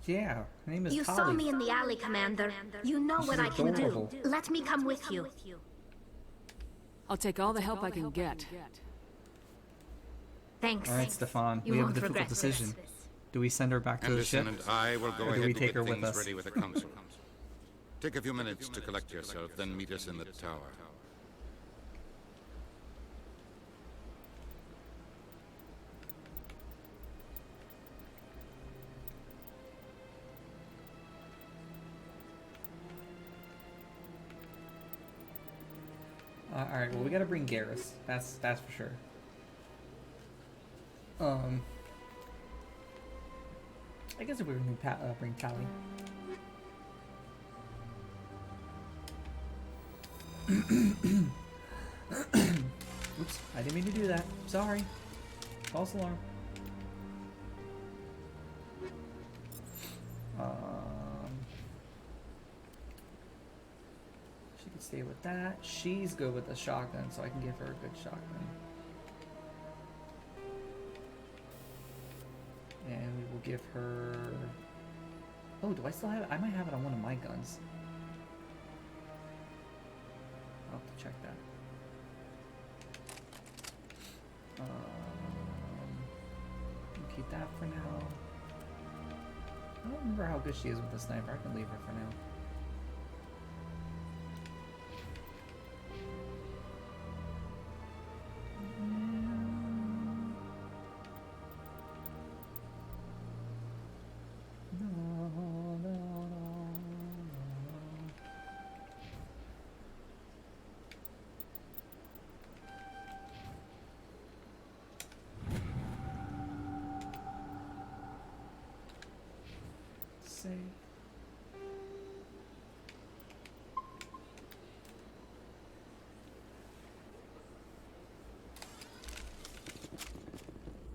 Yeah, her name is You Tali. saw me in the alley, Commander. You know She's what I can adorable. do. Let me come with you. I'll take all the help I can get. Thanks. All right, Stefan, You we have a won't difficult regret decision. this. Do we send her back to the ship? Anderson and I will go or do ahead we to take get her with things us? ready with the council. Take a few minutes to collect yourself, then meet us in the tower. All right. Well, we gotta bring Garrus. That's for sure. I guess if we bring Tali. Oops! I didn't mean to do that. Sorry. False alarm. She can stay with that. She's good with the shotgun, so I can give her a good shotgun. And we will give her... Oh, do I still have it? I might have it on one of my guns. I'll have to check that. We'll keep that for now. I don't remember how good she is with the sniper. I can leave her for now.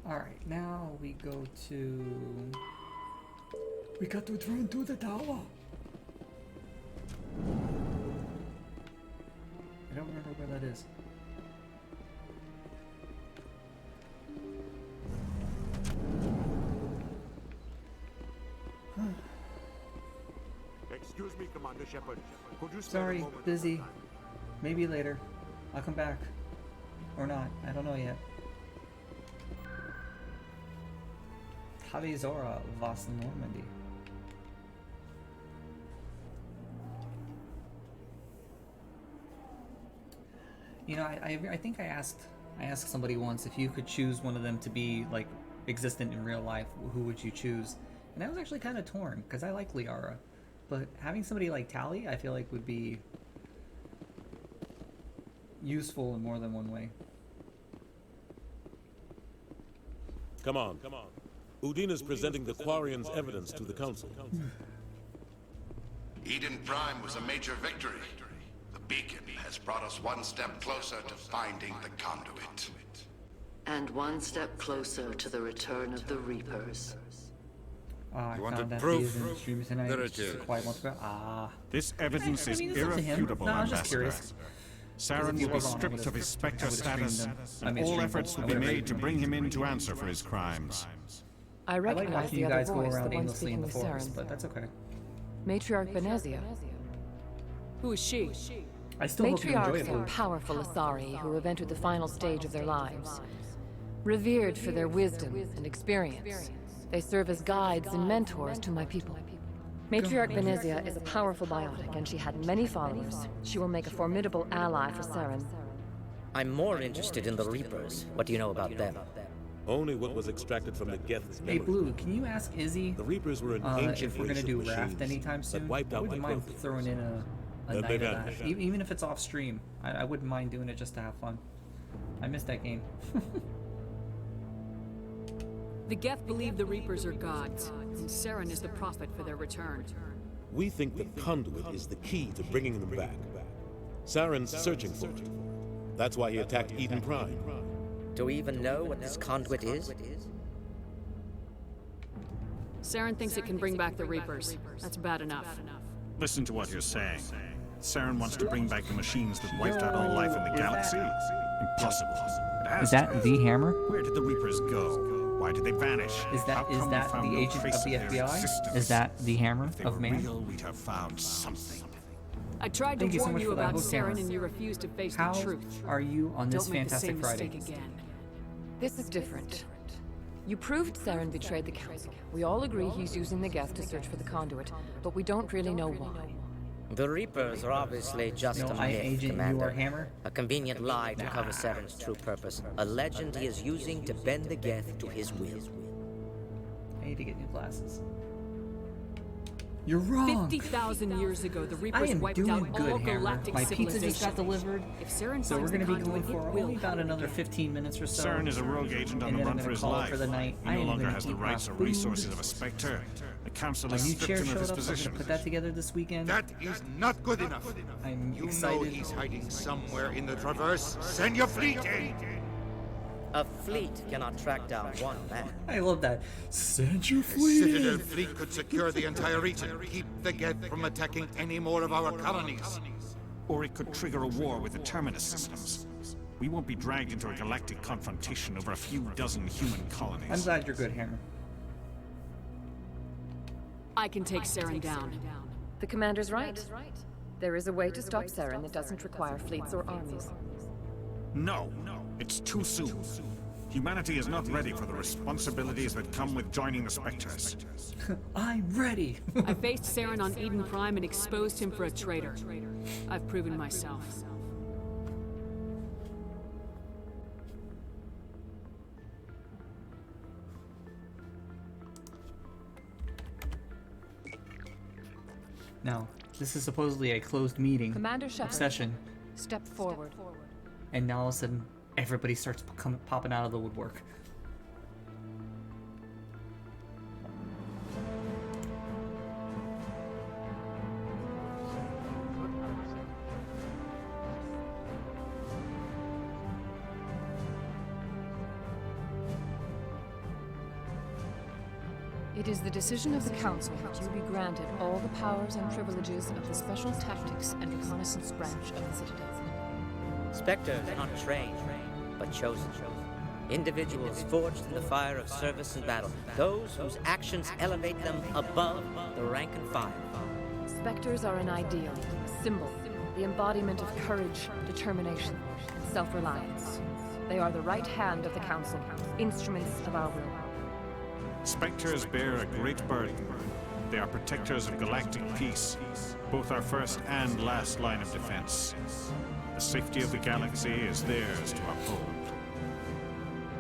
Alright, now we go to... We got to run to the tower! I don't remember where that is. Excuse me, Commander Shepard. Could you spare a Sorry, moment? busy. Maybe later. I'll come back. Or not. I don't know yet. Havizora was Normandy. You know, I think I asked somebody once if you could choose one of them to be like existent in real life, who would you choose? And I was actually kind of torn because I like Liara, but having somebody like Tali, I feel like would be useful in more than one way. Come on. Udine is presenting the Quarian's evidence to the Council. Eden Prime was a major victory. The beacon has brought us one step closer to finding the conduit. And one step closer to the return of the Reapers. I You wanted found that proof? he is in the stream tonight. There it just is. quite months ago. This evidence I is mean, it's up to him. irrefutable, No, I was just Ambassador. curious. Saren he will be was on, I stripped would've- of his Spectre I would've streamed status, them. I and mean, all streamed efforts them. will be I would've made to streamed bring them. him in to answer for his crimes. I I like recognize watching the you other guys go voice, around the one aimlessly in the speaking with forest, Saren. but that's okay. Matriarch Benezia. Who is she? I still hope you enjoy Matriarchs are it. powerful Asari who have entered the final stage of their lives. Revered for their wisdom and experience, they serve as guides and mentors to my people. Matriarch Venezia is a powerful biotic, and she had many followers. She will make a formidable ally for Saren. I'm more interested in the Reapers. What do you know about them? Only what was extracted from the Geth's Hey, memory. Blue, can you ask Izzy The Reapers were an ancient if we're gonna race do of Raft machines anytime soon? that wiped I out wouldn't my mind Protheans. throwing in a Then night they of that. vanished. Even if it's off stream. I wouldn't mind doing it just to have fun. I missed that game. The Geth believe the Reapers are gods, and Saren is the prophet for their return. We think the conduit is the key to bringing them back. Saren's searching for it. That's why he attacked Eden Prime. Do we even know what this conduit is? Saren thinks it can bring back the Reapers. That's bad enough. Listen to what you're saying. Saren wants to bring back the machines that wiped out all life in the galaxy? Impossible. It has Is that to. the Hammer? Where did the Reapers go? Why did they vanish? Is that How come we found the no agent trace of the their FBI? existence? Is that the Hammer If they of were man? real, we'd have found something. I tried Thank to you so warn much you for that about hook, Hammer. Saren, and you refused to face How the truth. are you on this Don't make the Fantastic same Friday? mistake again. This is different. You proved Saren betrayed the Council. We all agree he's using the Geth to search for the conduit, but we don't really know why. The Reapers are obviously just No, a I, myth, Agent, you Commander. are Hammer? A convenient lie to cover Saren's true purpose. A legend he is using to bend the Geth to his will. I need to get new glasses. You're wrong. 50,000 years ago, the I Reapers am wiped doing out good, all Hammer. galactic My pizza just got civilization. delivered. If Saren So we're finds going to the be going conduit, for it will only about help. another 15 minutes or so. Saren is a rogue agent on and the then run I'm for gonna his call it life. for the night. He I no am longer gonna has the eat my rights or food. resources of a Spectre. The Council My has new stripped chair him of showed his up. I'm position. going to put that together this weekend. That is not good enough. I'm You know excited. he's hiding somewhere in the Traverse. Send your fleet in! A fleet cannot track down one man. I love that. Send your A Citadel fleet could secure the entire region, keep the Geth from attacking any more of our colonies. Or it could trigger a war with the Terminus systems. We won't be dragged into a galactic confrontation over a few dozen human colonies. I'm glad you're good, Hammer. I can take Saren down. The Commander's right. There is a way to stop Saren that doesn't require fleets or armies. No, it's too soon. Humanity is not ready for the responsibilities that come with joining the Spectres. I'm ready. I faced Saren on Eden Prime and exposed him for a traitor. I've proven myself. Now, this is supposedly a closed meeting. Commander Shepard. Session. Step forward. And now all of a sudden, everybody starts popping out of the woodwork. It is the decision of the Council that you be granted all the powers and privileges of the Special Tactics and Reconnaissance Branch of the Citadel. Spectres are not trained, but chosen. Individuals forged in the fire of service and battle. Those whose actions elevate them above the rank and file. Spectres are an ideal, a symbol, the embodiment of courage, determination, and self-reliance. They are the right hand of the Council, instruments of our will. Spectres bear a great burden. They are protectors of galactic peace, both our first and last line of defense. The safety of the galaxy is theirs to uphold.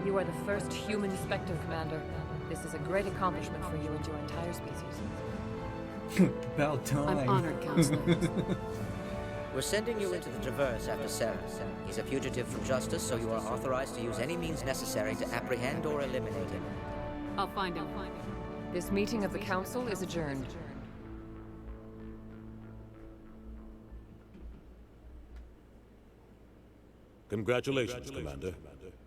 You are the first human Spectre, Commander. This is a great accomplishment for you and your entire species. About time. I'm honored, Counselor. We're sending you into the Traverse after Saren. He's a fugitive from justice, so you are authorized to use any means necessary to apprehend or eliminate him. I'll find him. This meeting of the Council is adjourned. Congratulations, Commander.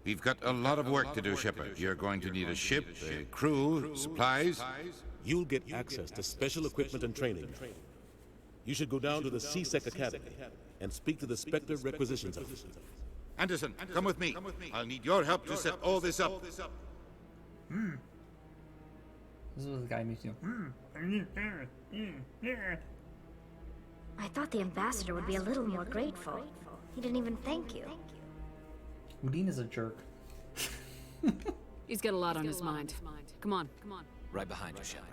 We've got a lot of work to do, Shepard. You're going to need a ship, a crew, supplies. You'll get access to special equipment and training. You should go down to the CSEC Academy and speak to the Spectre Requisitions Officer. Anderson, come with me. I'll need your help to set all this up. This is what the guy makes you. I thought the ambassador would be a little more grateful. He didn't even thank you. Udine is a jerk. He's got a lot on his mind. Come on. Right behind you, Shepard.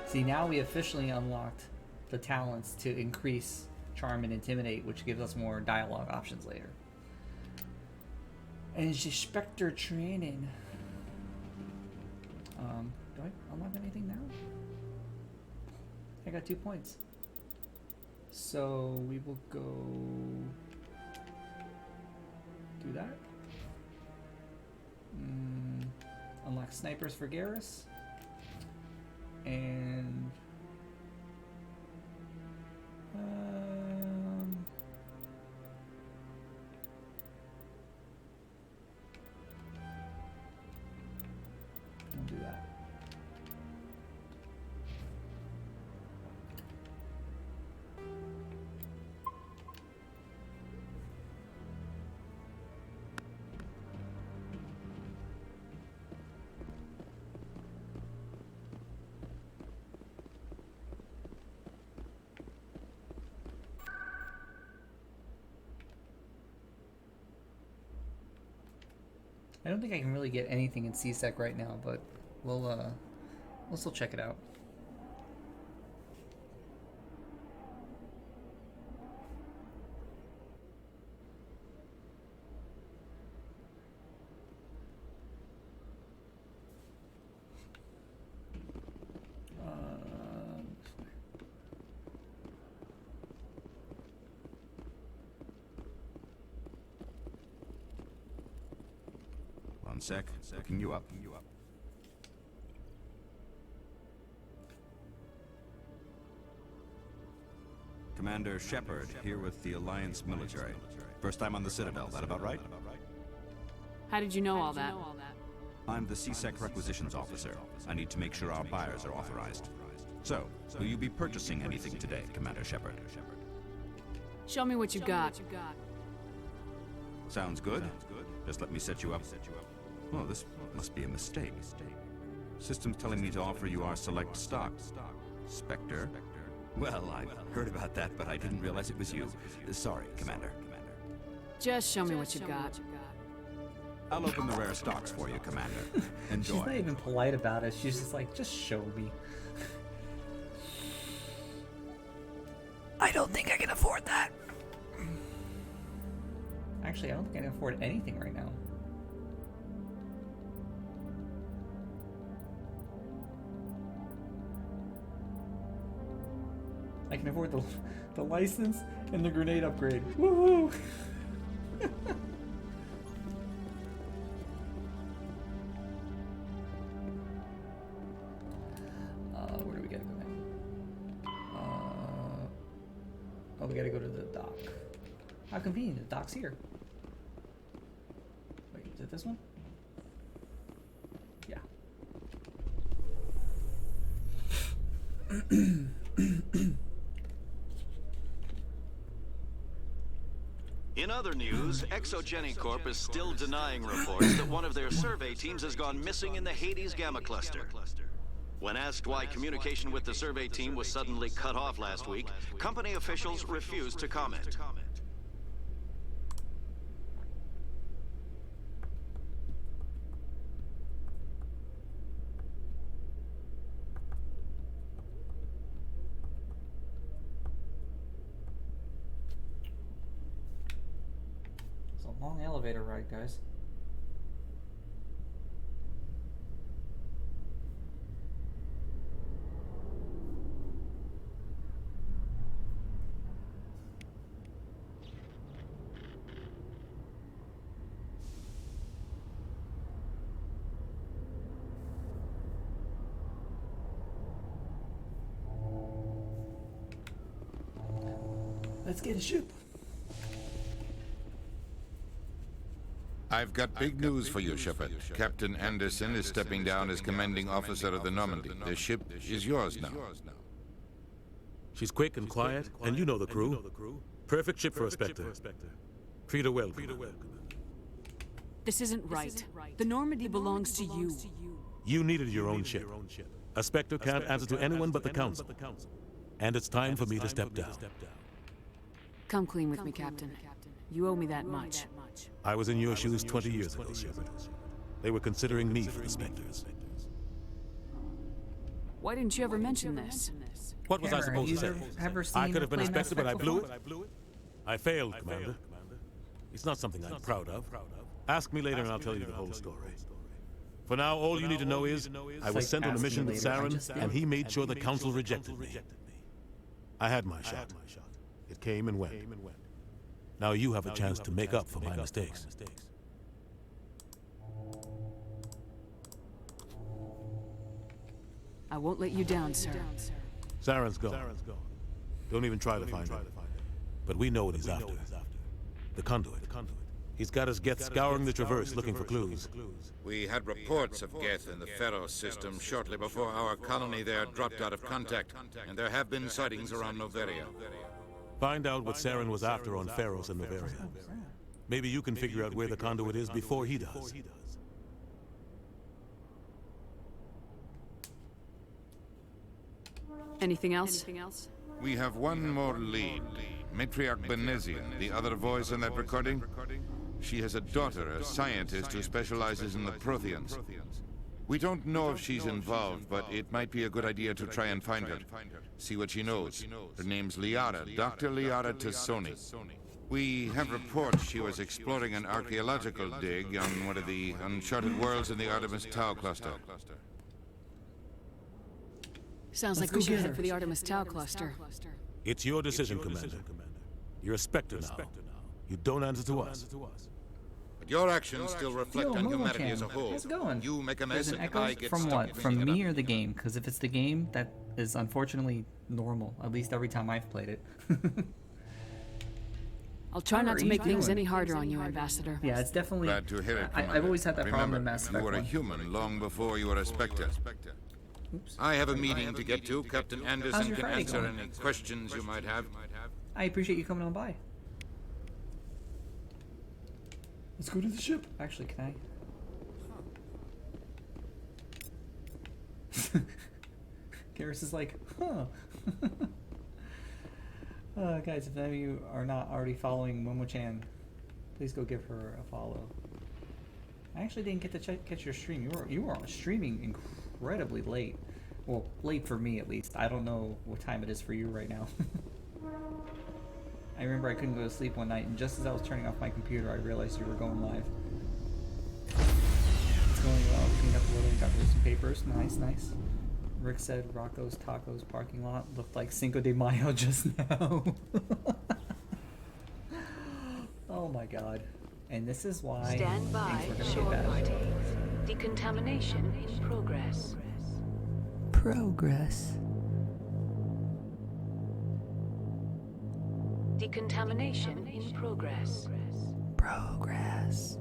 See, now we officially unlocked the talents to increase charm and intimidate, which gives us more dialogue options later. And it's just Spectre training. Do I unlock anything now? I got 2 points. So we will go do that. Unlock snipers for Garrus. And we'll do that. I don't think I can really get anything in CSEC right now, but we'll still check it out. One sec. Looking you up. Commander Shepard, here with the Alliance military. First time on the Citadel, that about right? How did you know all that? I'm the CSEC requisitions officer. I need to make sure our buyers are authorized. So, will you be purchasing anything today, Commander Shepard? Show me what you got. Sounds good. Just let me set you up. Oh, this must be a mistake. System's telling me to offer you our select stock. Spectre? Well, I heard about that, but I didn't realize it was you. Sorry, Commander. Just show me what you got. I'll open the rare stocks for you, Commander. Enjoy. She's not even polite about it. She's just like, just show me. I don't think I can afford that. Actually, I don't think I can afford anything right now. I can afford the license and the grenade upgrade. Woohoo! Where do we gotta go now? Oh, we gotta go to the dock. How convenient, the dock's here. Wait, is it this one? Yeah. In other news, Exogeny Corp is still denying reports that one of their survey teams has gone missing in the Hades Gamma Cluster. When asked why communication with the survey team was suddenly cut off last week, company officials refused to comment. It's a long elevator ride, guys. Let's get a ship. I've got big news for you, Shepard. Captain Anderson is stepping down as commanding officer of the Normandy. The ship is yours now. She's quick and quiet, and you know the crew. Perfect ship for a Spectre. Treat her well, Commander. This isn't right. The Normandy belongs to you. You needed your own ship. A Spectre can't answer to anyone but the Council. And it's time for me to step down. Come clean with me, Captain. You owe me that much. I was in your shoes 20 years ago, Shepard. They were considering me for the Spectres. Why didn't you ever mention this? What was I supposed to say? I could have been a Spectre, but I blew it. I failed, Commander. It's not something I'm proud of. Ask me later and I'll tell you the whole story. For now, all you need to know is, I was sent on a mission with Saren, and he made sure the Council rejected me. I had my shot. It came and went. Now you have a chance to make up for my mistakes. I won't let you down, sir. Saren's gone. Don't even try to find him. But we know what he's after. The conduit. He's got his Geth scouring the Traverse looking for clues. We had reports of Geth in the Pharaoh system shortly before our colony there dropped out of contact, and there have been sightings around Noveria. Find out what Saren was after on Pharos and Noveria. Maybe you can figure out where the conduit is before he does. Anything else? We have one more lead. Matriarch Benezian, the other voice in that recording. She has a daughter, a scientist who specializes in the Protheans. We don't know if she's involved, but it might be a good idea to try and find her. See what she knows. Her name's Liara, Dr. Liara Tassoni. We have reports she was exploring an archaeological dig on one of the uncharted worlds in the Artemis Tau cluster. Sounds like we should head for the Artemis Tau cluster. It's your decision, Commander. You're a Spectre now. You don't answer to us. But your actions still reflect on humanity as a whole. How's it going? You make a There's mess an and echo I get from stuck what? From cleaning it me up. or the game? Because if it's the game, that is unfortunately normal. At least every time I've played it. I'll try not to make things any harder on you, Ambassador. Yeah, it's definitely. Glad to hear it, I've Commander. always had that problem in Remember, Mass you Effect were a 1. human long before you were a Spectre. Oops. I have a meeting to get to. Captain How's Anderson your can Friday answer going? any questions you might have. I appreciate you coming on by. Let's go to the ship. Actually, can I? Garrus is like, huh. Guys, if any of you are not already following Momo-chan, please go give her a follow. I actually didn't get to catch your stream. You were streaming incredibly late. Well, late for me at least. I don't know what time it is for you right now. I remember I couldn't go to sleep one night, and just as I was turning off my computer, I realized you were going live. It's going well. Cleaned up a little and got rid of some papers. Nice, nice. Rick said Rocco's Tacos parking lot looked like Cinco de Mayo just now. Oh my god. And this is why Stand by, things were gonna get bad. Decontamination in progress. Progress. Decontamination in progress. Progress.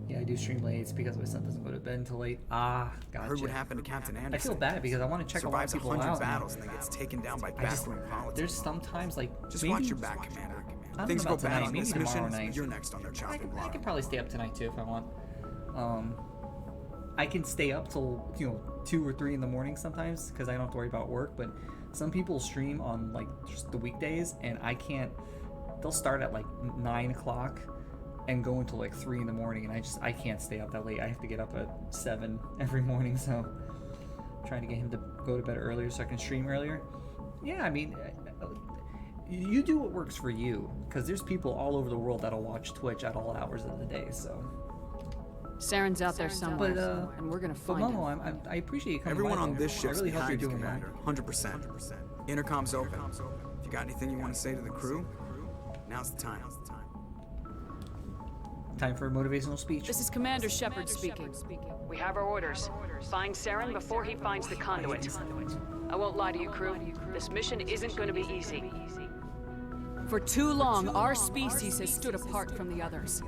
Yeah, I do stream late. It's because my son doesn't go to bed until late. Ah, gotcha. Heard what happened to Captain Anderson. I feel bad because I want to check a lot of Survives people 100 out. battles and then gets taken down by backroom politics. There's sometimes like Just maybe, watch your back, Commander. I don't Things know go about bad tonight, on maybe this tomorrow mission, night. you're next on their chopping I block. can probably stay up tonight too if I want. I can stay up till 2 or 3 in the morning sometimes because I don't have to worry about work. But some people stream on like just the weekdays, and I can't. They'll start at like 9 o'clock and go until like 3 in the morning, and I can't stay up that late. I have to get up at 7 every morning, so I'm trying to get him to go to bed earlier so I can stream earlier. Yeah, I mean, you do what works for you, because there's people all over the world that'll watch Twitch at all hours of the day. So Saren's out there somewhere, But, and we're gonna but find him. Momo, I appreciate you coming Everyone by, on though. this I ship's really hope you're behind you, doing well. Commander. 100%. Intercom's open. If you got anything you want to say to the crew, now's the time. Time for a motivational speech. This is Commander Shepard speaking. We have our orders. Find Saren before he finds the conduit. I won't lie to you, crew. This mission isn't going to be easy. For too long, our species has stood apart from the others.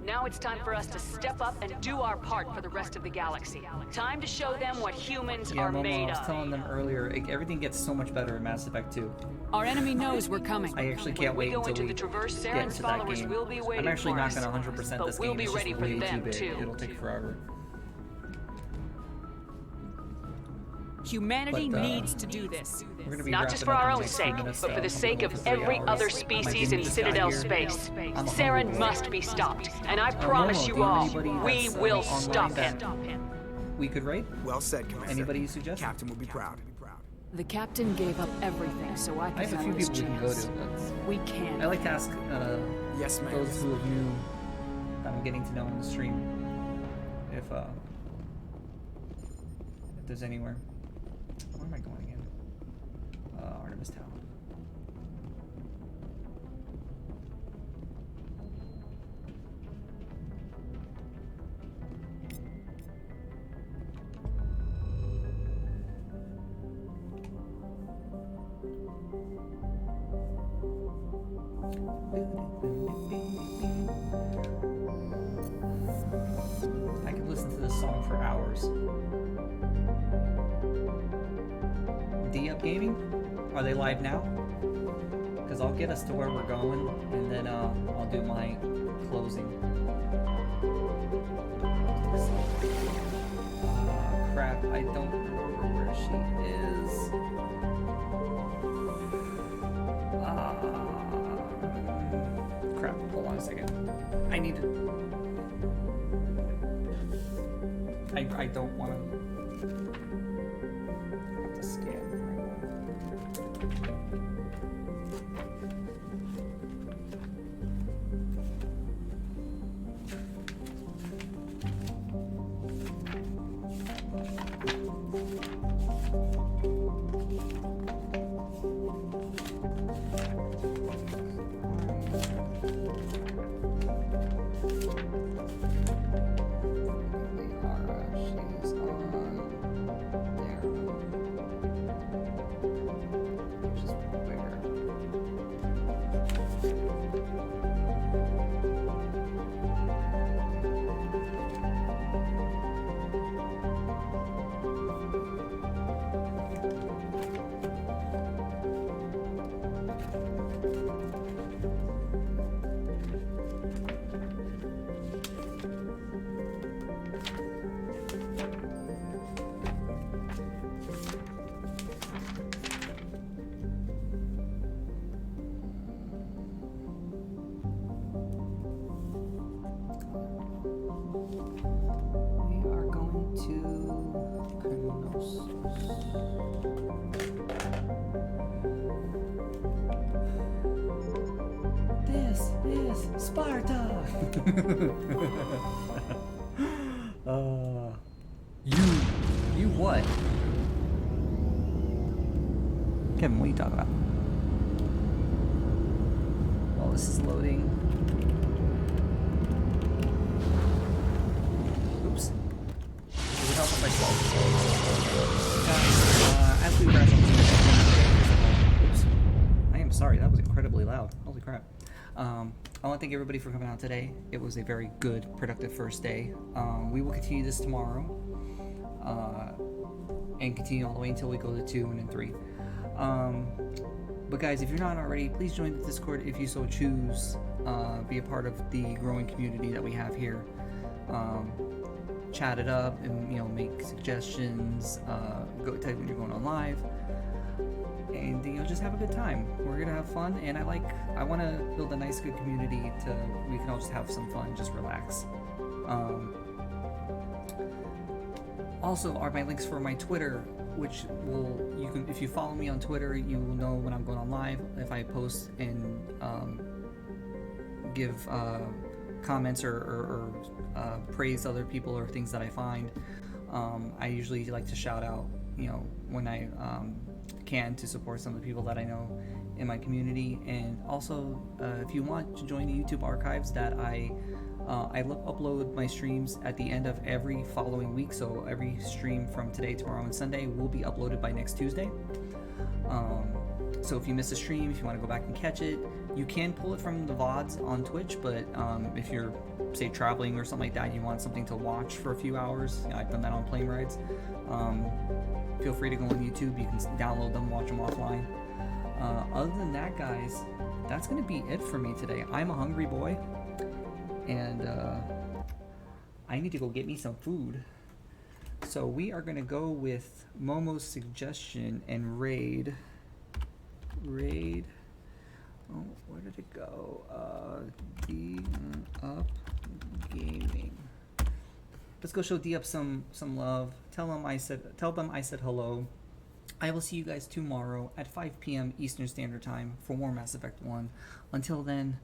Now it's time for us to step up and do our part for the rest of the galaxy. Time to show them what humans Yeah, are Momo, made I was of. telling them earlier, everything gets so much better in Mass Effect 2. Our enemy knows we're coming. I actually can't When wait we go until into we the Traverse, get Saren's into that followers game. will be waiting I'm actually for not us. going to 100% But this we'll game. be It's ready just for way them, too big. too. It'll take forever. Humanity But, needs to do this. We're gonna be Not just wrapping for up our in own the next sake, few minutes, but for though. the sake I'm of going for 3 every hours. other My species game in just got Citadel here. space. I'm a Saren hungry must boy. be stopped, and I Momo, promise do you you know all, anybody we that's, will online stop that him. we could raid? Well said, Commander. Anybody you suggest? Captain will be proud. The captain gave up everything so I I could have a few this people we can go chance. to, but We can. I like to ask Yes, ma'am. those who have new that I'm getting to know on the stream if there's anywhere. Where am I going again? Artemis Town. I could listen to this song for hours. D-Up Gaming? Are they live now? Because I'll get us to where we're going, and then I'll do my closing. Crap, I don't remember where she is. Crap, hold on a second. I need to... I don't want to scan right now. This is Sparta! You what? Kevin, what are you talking about? While this is loading. Oops. Does it help if I guys, as we wrap up, oops. I am sorry, that was incredibly loud. Holy crap. I want to thank everybody for coming out today. It was a very good, productive first day. We will continue this tomorrow, and continue all the way until we go to 2 and then 3. But guys, if you're not already, please join the Discord if you so choose. Be a part of the growing community that we have here. Chat it up and make suggestions. Go type when you're going on live. And just have a good time. We're gonna have fun, and I want to build a nice, good community we can all just have some fun, just relax. Also, are my links for my Twitter, which if you follow me on Twitter, you will know when I'm going on live. If I post and give comments or praise other people or things that I find, I usually like to shout out, when I can, to support some of the people that I know in my community. And also, if you want to join the YouTube archives, that I upload my streams at the end of every following week. So every stream from today, tomorrow, and Sunday will be uploaded by next Tuesday. So if you miss a stream, if you want to go back and catch it, you can pull it from the VODs on Twitch. But if you're, say, traveling or something like that, you want something to watch for a few hours, I've done that on plane rides. Feel free to go on YouTube. You can download them, watch them offline. Other than that, guys, that's going to be it for me today. I'm a hungry boy, and I need to go get me some food. So we are going to go with Momo's suggestion and raid. Oh, where did it go? D Up Gaming. Let's go show D Up some love. Tell them I said hello. I will see you guys tomorrow at 5 p.m. Eastern Standard Time for more Mass Effect 1. Until then,